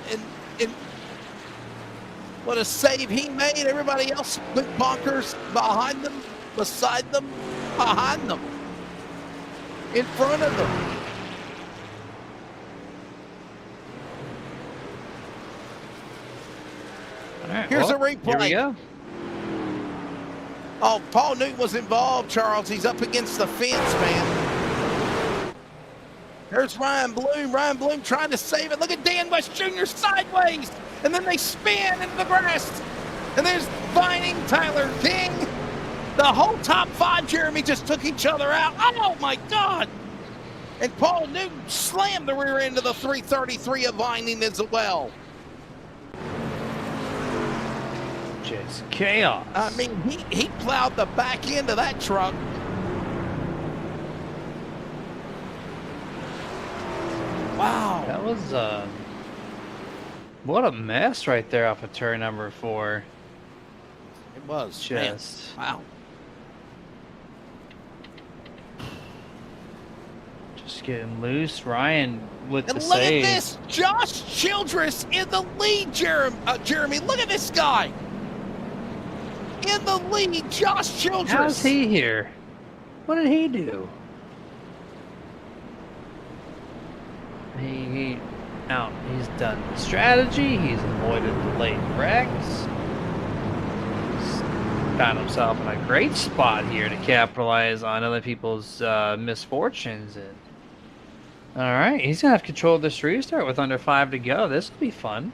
what a save he made. Everybody else went bonkers behind them, beside them, behind them, in front of them. All right, Here's well, a replay. Here we go. Oh, Paul Newton was involved, Charles. He's up against the fence, man. There's Ryan Bloom. Ryan Bloom trying to save it. Look at Dan West Jr. sideways. And then they spin into the grass. And there's Vining, Tyler King. The whole top five, Jeremy, just took each other out. Oh, my God. And Paul Newton slammed the rear end of the 333 of Vining as well. Just chaos. I mean, he plowed the back end of that truck. Wow. That was what a mess right there off of turn number 4. It was. Just man. Wow. Just getting loose. Ryan with And the look save. at this. Josh Childress in the lead, Jeremy. Look at this guy. In the lead, Josh Childress. How's he here? What did he do? He out. He's done the strategy. He's avoided the late wrecks. He's found himself in a great spot here to capitalize on other people's misfortunes. And all right, he's gonna have control of this restart with under 5 to go. This will be fun.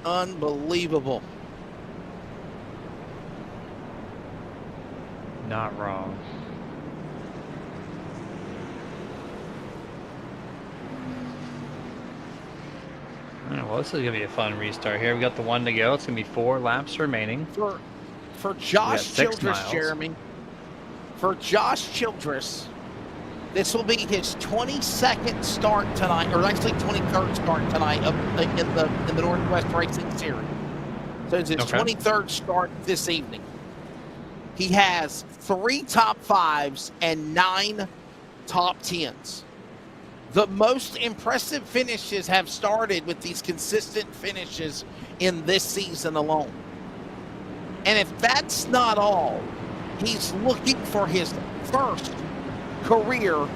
Unbelievable. Not wrong. All right, well, this is going to be a fun restart here. We got the 1 to go. It's going to be 4 laps remaining. For Josh Childress, miles. Jeremy. For Josh Childress, this will be his 22nd start tonight, or actually 23rd start tonight in the Northwest Racing Series. So it's his 23rd start this evening. He has 3 top 5s and 9 top 10s. The most impressive finishes have started with these consistent finishes in this season alone. And if that's not all, he's looking for his first career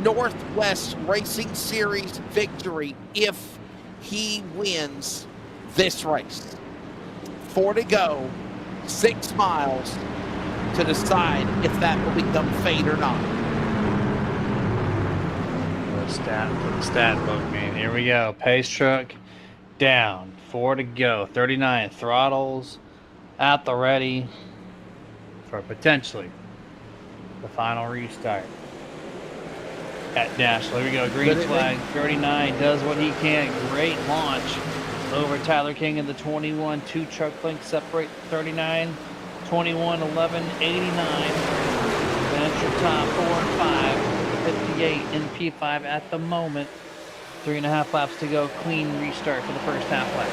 Northwest Racing Series victory if he wins this race. 4 to go, 6 miles to decide if that will become fate or not. The stat book, man. Here we go. Pace truck down. 4 to go. 39 throttles at the ready for potentially the final restart at Nashville. Here we go. Green flag. 39 does what he can. Great launch over Tyler King in the 21. 2 truck lengths separate 39. 21, 11, 89. Venture top 4 and 5. 58 in P5 at the moment. 3.5 laps to go. Clean restart for the first half lap.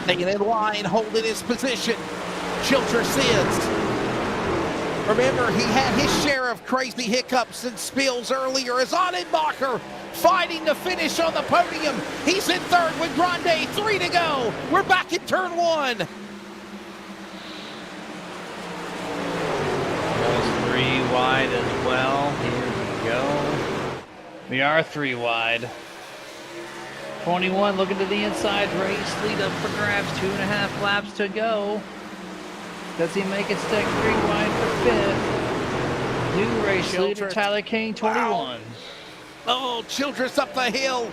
Staying in line, holding his position. Childress is. Remember, he had his share of crazy hiccups and spills earlier as Ottenbacher fighting to finish on the podium. He's in 3rd with Grande. 3 to go. We're back in turn 1. 3 wide as well. Here we go. We are 3 wide. 21 looking to the inside. Race lead up for grabs. 2.5 laps to go. Does he make it stick 3 wide for 5th? New race leader Tyler King, 21. Wow. Oh, Childress up the hill.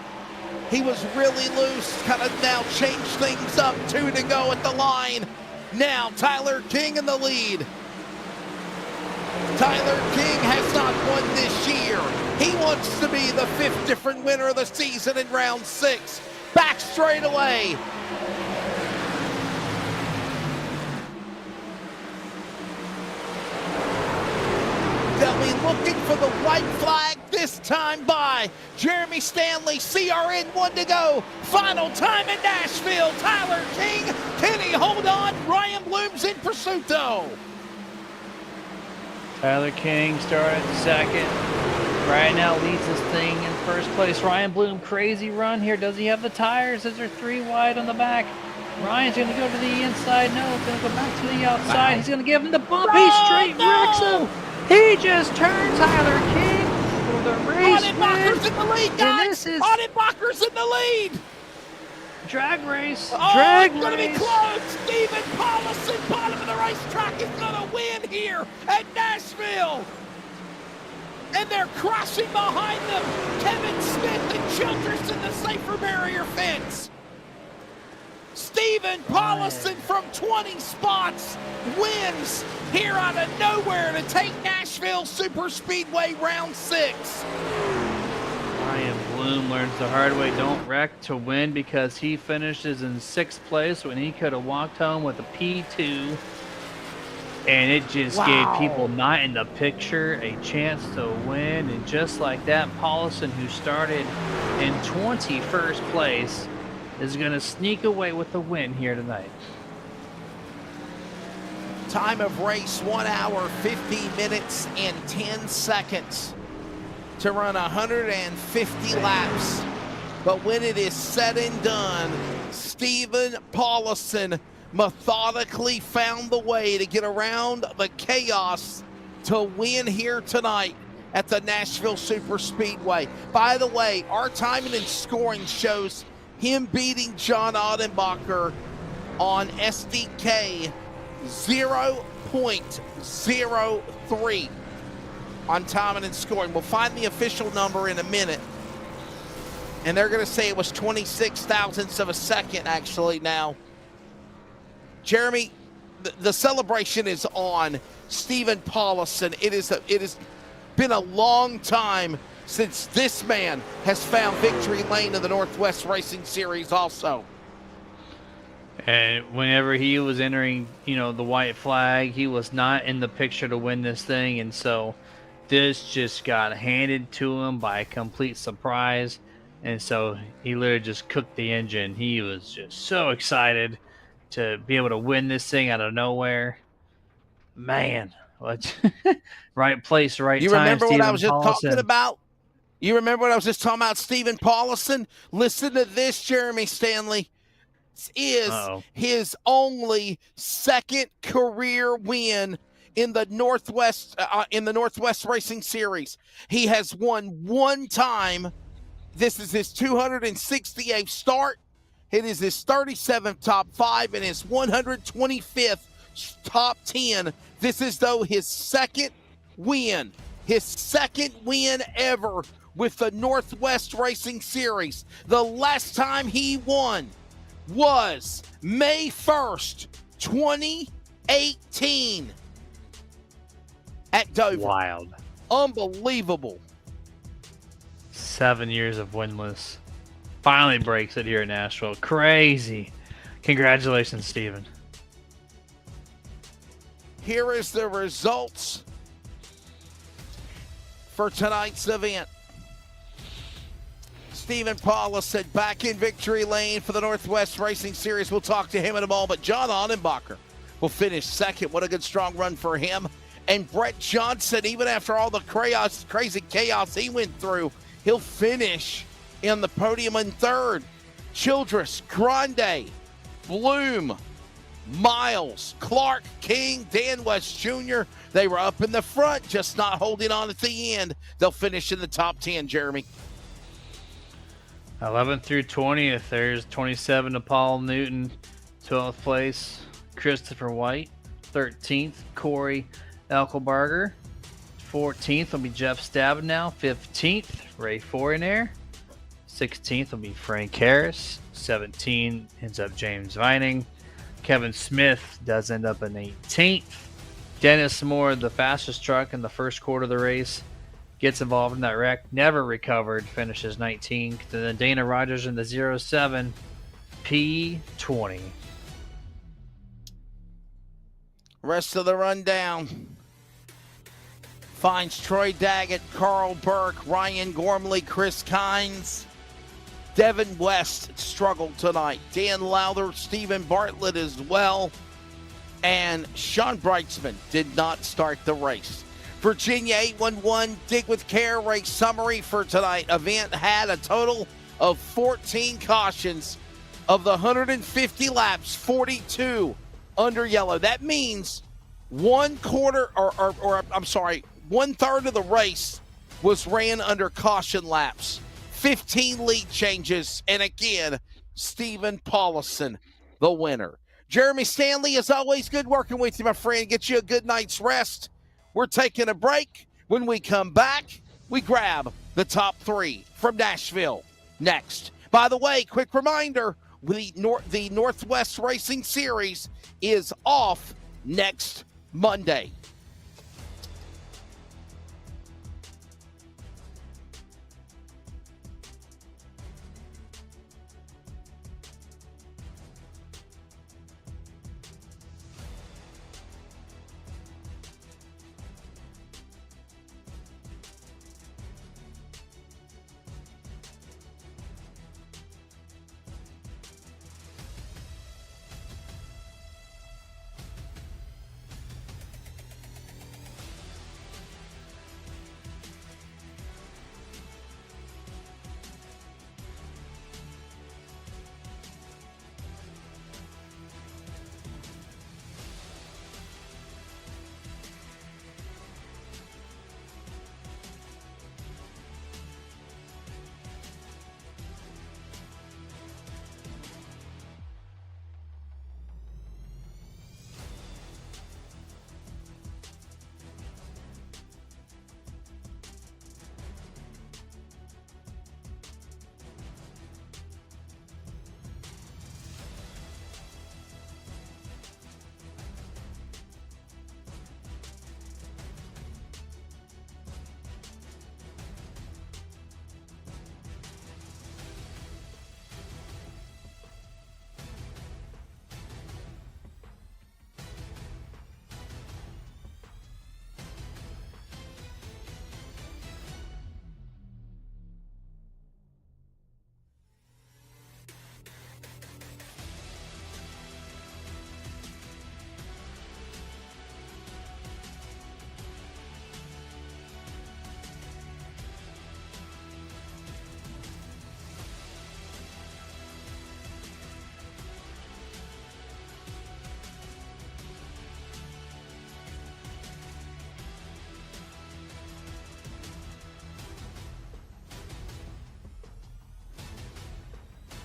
He was really loose. Kind of now changed things up. 2 to go at the line. Now Tyler King in the lead. Tyler King has not won this year. He wants to be the 5th different winner of the season in round 6. Back straight away. They'll be looking for the white flag this time by Jeremy Stanley. CRN 1 to go. Final time in Nashville. Tyler King. Can he hold on? Ryan Bloom's in pursuit though. Tyler King started second. Right now leads this thing in first place. Ryan Bloom, crazy run here. Does he have the tires? Is there 3 wide on the back? Ryan's going to go to the inside. No, going to go back to the outside. Wow. He's going to give him the bump. He straight wrecks him. He just turned Tyler King for the race Adenbacher's in the lead, guys. And this is Adenbacher's in the lead. drag race. Oh, Drag it's going to be race. close. Stephen Paulson, bottom of the racetrack, is going to win here at Nashville. And they're crossing behind them. Kevin Smith and Childress in the safer barrier fence. Stephen Paulson from 20 spots wins here out of nowhere to take Nashville Superspeedway round 6. Ryan Bloom learns the hard way. Don't wreck to win because he finishes in 6th place when he could have walked home with a P2. And it just gave people not in the picture a chance to win. And just like that, Paulson, who started in 21st place, is going to sneak away with the win here tonight. Time of race, 1 hour, 50 minutes, and 10 seconds to run 150 laps. But when it is said and done, Stephen Paulson methodically found the way to get around the chaos to win here tonight at the Nashville Superspeedway. By the way, our timing and scoring shows him beating John Adenbacher on SDK 0.03 on timing and scoring. We'll find the official number in a minute. And they're going to say it was 26 thousandths of a second actually now. Jeremy, the celebration is on Stephen Paulson. It has been a long time since this man has found victory lane in the Northwest Racing Series also. And whenever he was entering, the white flag, he was not in the picture to win this thing. And so this just got handed to him by a complete surprise. And so he literally just cooked the engine. He was just so excited to be able to win this thing out of nowhere. Man, right place, right time. You remember what I was just Paulson. talking about? You remember what I was just talking about, Stephen Paulson? Listen to this, Jeremy Stanley. This is his only second career win in the Northwest Racing Series. He has won one time. This is his 268th start. It is his 37th top 5 and his 125th top 10. This is, though, his second win ever with the Northwest Racing Series. The last time he won was May 1st, 2018 at Dover. Wild. Unbelievable. 7 years of winless. Finally breaks it here in Nashville. Crazy. Congratulations, Stephen. Here is the results for tonight's event. Stephen Paulson back in victory lane for the Northwest Racing Series. We'll talk to him in a moment. But John Adenbacher will finish second. What a good, strong run for him. And Brett Johnson, even after all the crazy chaos he went through, he'll finish in the podium in third. Childress, Grande, Bloom, Miles, Clark, King, Dan West Jr. They were up in the front, just not holding on at the end. They'll finish in the top 10, Jeremy. 11th through 20th, there's 27 to Paul Newton, 12th place, Christopher White, 13th, Corey Elkelberger, 14th will be Jeff Stabenow, 15th, Ray Fournier, 16th will be Frank Harris, 17 ends up James Vining, Kevin Smith does end up in 18th, Dennis Moore, the fastest truck in the first quarter of the race, gets involved in that wreck, never recovered, finishes 19th. And then Dana Rogers in the 07 P20. Rest of the rundown. finds Troy Daggett, Carl Burke, Ryan Gormley, Chris Kynes. Devin West struggled tonight. Dan Lowther, Stephen Bartlett as well. And Sean Breitzman did not start the race. Virginia 811 Dig with Care race summary for tonight. Event had a total of 14 cautions. Of the 150 laps, 42 under yellow. That means 1/4 1/3 of the race was ran under caution laps. 15 lead changes, and again, Stephen Paulison, the winner. Jeremy Stanley, as always, good working with you, my friend. Get you a good night's rest. We're taking a break. When we come back, we grab the top 3 from Nashville next. By the way, quick reminder, the Northwest Racing Series is off next Monday.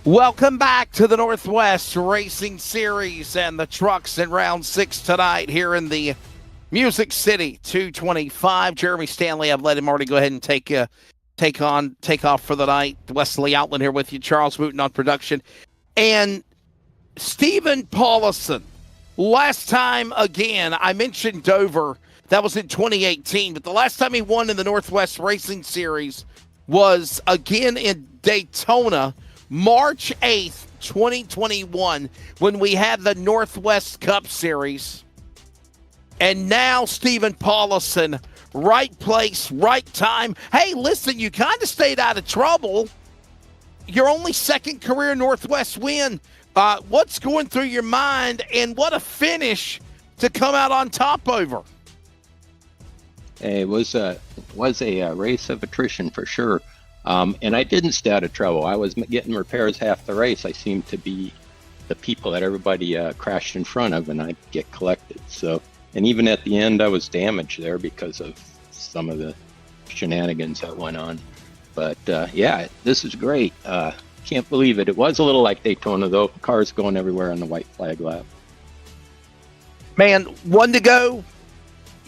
Welcome back to the Northwest Racing Series and the trucks in round 6 tonight here in the Music City 225. Jeremy Stanley, I've let him already go ahead and take off for the night. Wesley Outland here with you, Charles Wooten on production. And Stephen Paulison, last time again, I mentioned Dover, that was in 2018, but the last time he won in the Northwest Racing Series was again in Daytona, March 8th, 2021, when we had the Northwest Cup Series. And now Stephen Paulison, right place, right time. Hey, listen, you kind of stayed out of trouble. Your only second career Northwest win. What's going through your mind, and what a finish to come out on top over? It was a race of attrition for sure. And I didn't stay out of trouble. I was getting repairs half the race. I seemed to be the people that everybody crashed in front of, and I'd get collected. So, and even at the end, I was damaged there because of some of the shenanigans that went on. But yeah, this is great. Can't believe it. It was a little like Daytona, though. Cars going everywhere on the white flag lap. Man, one to go.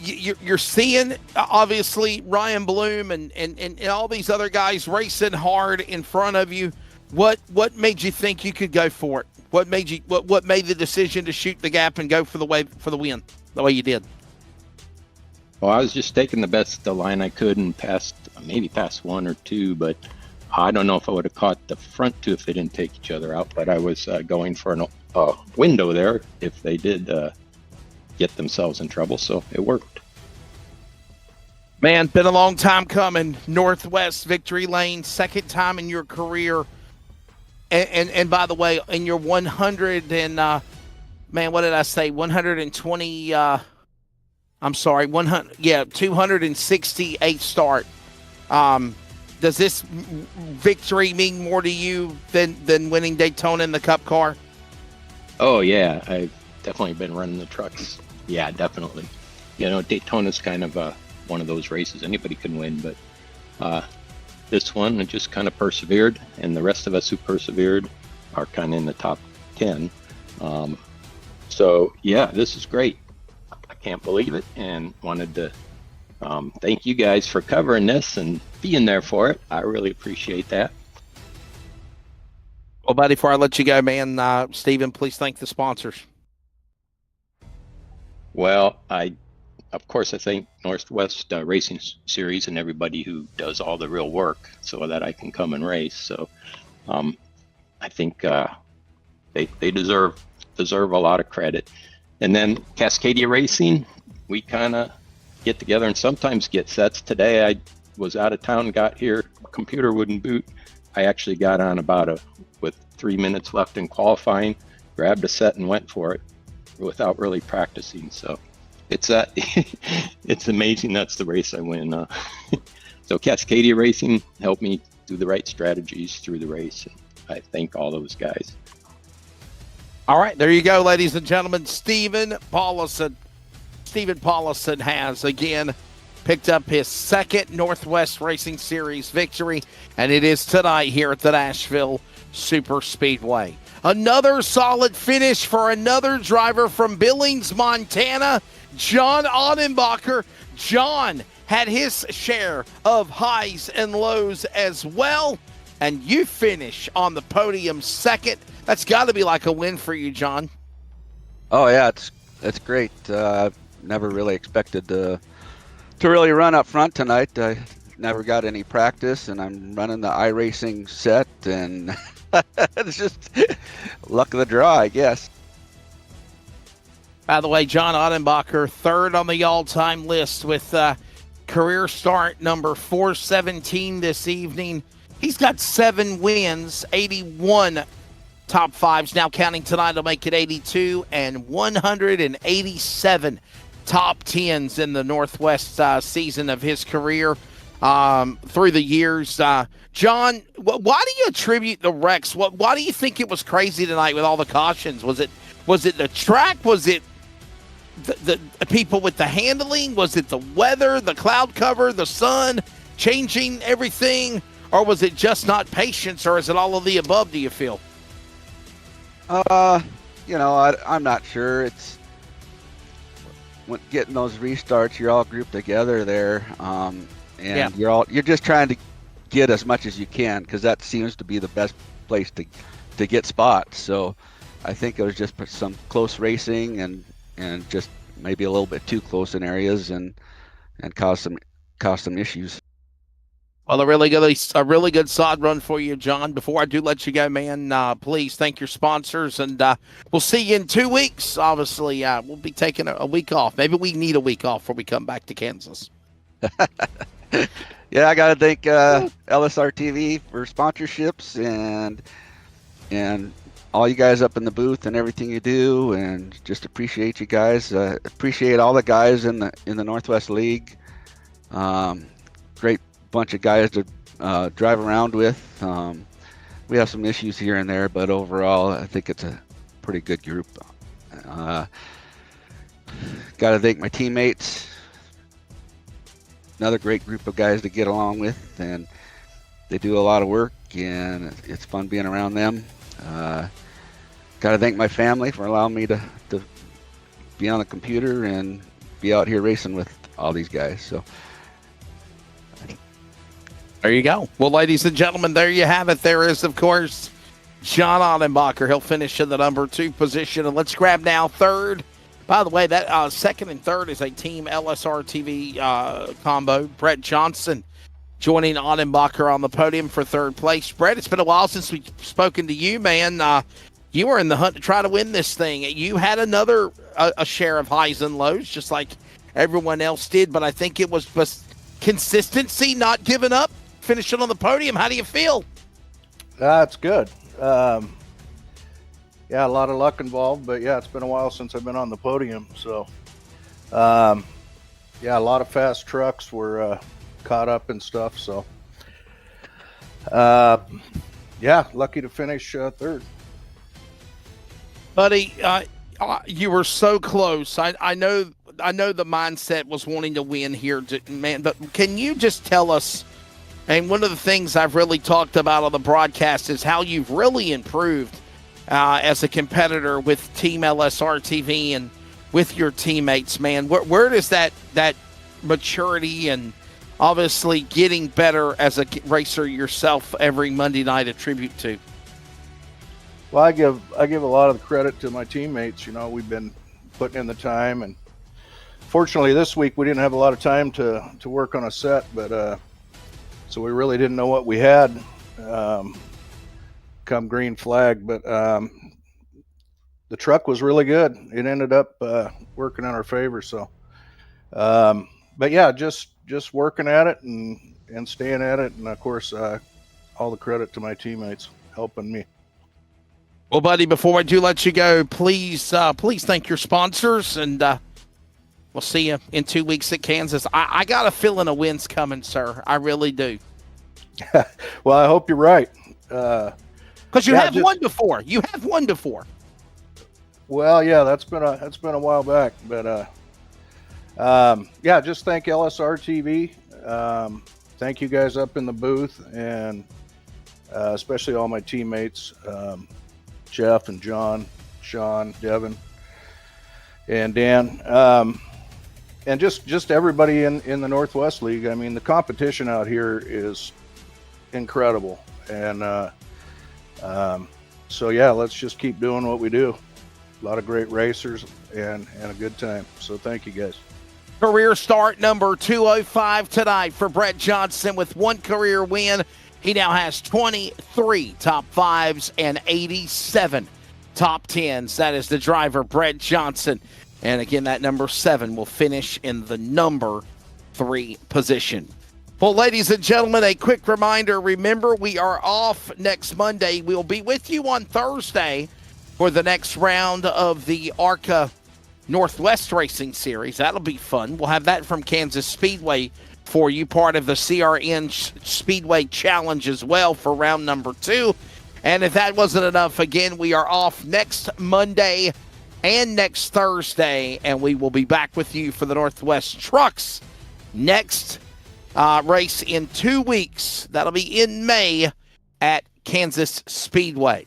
You're seeing, obviously, Ryan Bloom and all these other guys racing hard in front of you. What made you think you could go for it? What made the decision to shoot the gap and go for the win the way you did? Well, I was just taking the best line I could and maybe passed one or two, but I don't know if I would have caught the front two if they didn't take each other out. But I was going for a window there if they did get themselves in trouble, so it worked. Man, been a long time coming. Northwest Victory Lane, second time in your career. And by the way, in your 100 and, man, what did I say? 120, I'm sorry, 268 start. Does this victory mean more to you than winning Daytona in the Cup car? Oh, yeah. I've definitely been running the trucks. Yeah, definitely. Daytona's kind of one of those races anybody can win, but this one, I just kind of persevered, and the rest of us who persevered are kind of in the top 10. So, yeah, this is great. I can't believe it, and wanted to thank you guys for covering this and being there for it. I really appreciate that. Well, buddy, before I let you go, man, Stephen, please thank the sponsors. Well, of course, I thank Northwest Racing Series and everybody who does all the real work so that I can come and race. So I think they deserve a lot of credit. And then Cascadia Racing, we kind of get together and sometimes get sets. Today I was out of town, got here, computer wouldn't boot. I actually got on with 3 minutes left in qualifying, grabbed a set and went for it without really practicing. So it's it's amazing that's the race I win. So Cascadia Racing helped me do the right strategies through the race. And I thank all those guys. All right, there you go, ladies and gentlemen. Stephen Paulison has, again, picked up his second Northwest Racing Series victory, and it is tonight here at the Nashville Super Speedway. Another solid finish for another driver from Billings, Montana, John Audenbacher. John had his share of highs and lows as well, and you finish on the podium second. That's got to be like a win for you, John. Oh, yeah, it's great. Never really expected to really run up front tonight. I never got any practice, and I'm running the iRacing set, and it's just luck of the draw, I guess. By the way, John Audenbacher, third on the all-time list with career start number 417 this evening. He's got 7 wins, 81 top fives, now counting tonight to make it 82, and 187 top 10s in the Northwest season of his career through the years. John, why do you attribute the wrecks? Why do you think it was crazy tonight with all the cautions? Was it the track? Was it the people with the handling? Was it the weather, the cloud cover, the sun changing everything? Or was it just not patience, or is it all of the above, do you feel? I'm not sure. It's when getting those restarts, you're all grouped together there, and you're just trying to get as much as you can, because that seems to be the best place to get spots. So I think it was just some close racing and just maybe a little bit too close in areas and caused some issues. Well, a really good solid run for you, John. Before I do let you go, man, please thank your sponsors, and we'll see you in 2 weeks. Obviously, we'll be taking a week off. Maybe we need a week off before we come back to Kansas. Yeah, I got to thank LSRTV for sponsorships and all you guys up in the booth and everything you do, and just appreciate you guys. Appreciate all the guys in the Northwest League. Great bunch of guys to drive around with. We have some issues here and there, but overall I think it's a pretty good group. Got to thank my teammates. Another great group of guys to get along with, and they do a lot of work, and it's fun being around them. Got to thank my family for allowing me to be on the computer and be out here racing with all these guys. So there you go. Well, ladies and gentlemen, there you have it. There is, of course, John Audenbacher. He'll finish in the number 2 position. And let's grab now third. By the way, that second and third is a Team LSRTV combo. Brett Johnson joining Audenbacher on the podium for third place. Brett, it's been a while since we've spoken to you, man. You were in the hunt to try to win this thing. You had a share of highs and lows, just like everyone else did, but I think it was consistency, not giving up, finishing on the podium. How do you feel? It's good. Yeah, a lot of luck involved, but yeah, it's been a while since I've been on the podium. So, yeah, a lot of fast trucks were caught up and stuff. So, yeah, lucky to finish third. Buddy, you were so close. I know the mindset was wanting to win here, man, but can you just tell us, and one of the things I've really talked about on the broadcast is how you've really improved as a competitor with Team LSRTV and with your teammates, man. Where does that maturity and obviously getting better as a racer yourself every Monday night attribute to? Well, I give a lot of the credit to my teammates. You know, we've been putting in the time, and fortunately this week we didn't have a lot of time to work on a set, but so we really didn't know what we had come green flag. But the truck was really good. It ended up working in our favor. So, but yeah, just working at it and staying at it, and of course all the credit to my teammates helping me. Well, buddy, before I do let you go, please thank your sponsors, and we'll see you in 2 weeks at Kansas. I got a feeling a win's coming, sir. I really do. Well, I hope you're right. Because you have won before. You have won before. Well, yeah, that's been a while back, but yeah, just thank LSRTV. Thank you guys up in the booth, and especially all my teammates. Jeff and John, Sean, Devin, and Dan, and just everybody in the Northwest League. I mean, the competition out here is incredible, and so yeah, let's just keep doing what we do. A lot of great racers and a good time. So thank you guys. Career start number 205 tonight for Brett Johnson with one career win. He now has 23 top fives and 87 top tens. That is the driver, Brett Johnson. And again, that number 7 will finish in the number 3 position. Well, ladies and gentlemen, a quick reminder. Remember, we are off next Monday. We'll be with you on Thursday for the next round of the ARCA Northwest Racing Series. That'll be fun. We'll have that from Kansas Speedway for you, part of the CRN Speedway Challenge as well for round number 2. And if that wasn't enough, again, we are off next Monday and next Thursday, and we will be back with you for the Northwest Trucks next race in 2 weeks. That'll be in May at Kansas Speedway.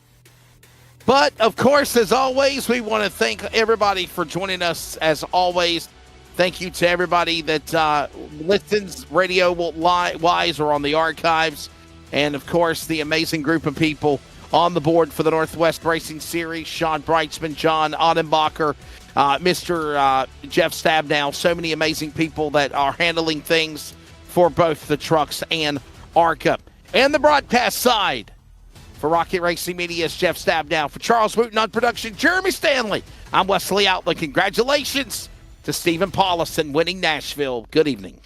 But, of course, as always, we want to thank everybody for joining us, as always. Thank you to everybody that listens radio-wise or on the archives. And, of course, the amazing group of people on the board for the Northwest Racing Series. Sean Breitzman, John Ottenbacher, Mr. Jeff Stabnow. So many amazing people that are handling things for both the trucks and ARCA. And the broadcast side. For Rocket Racing Media's Jeff Stabnow. For Charles Wooten on production, Jeremy Stanley. I'm Wesley Outland. Congratulations to Stephen Paulison winning Nashville. Good evening.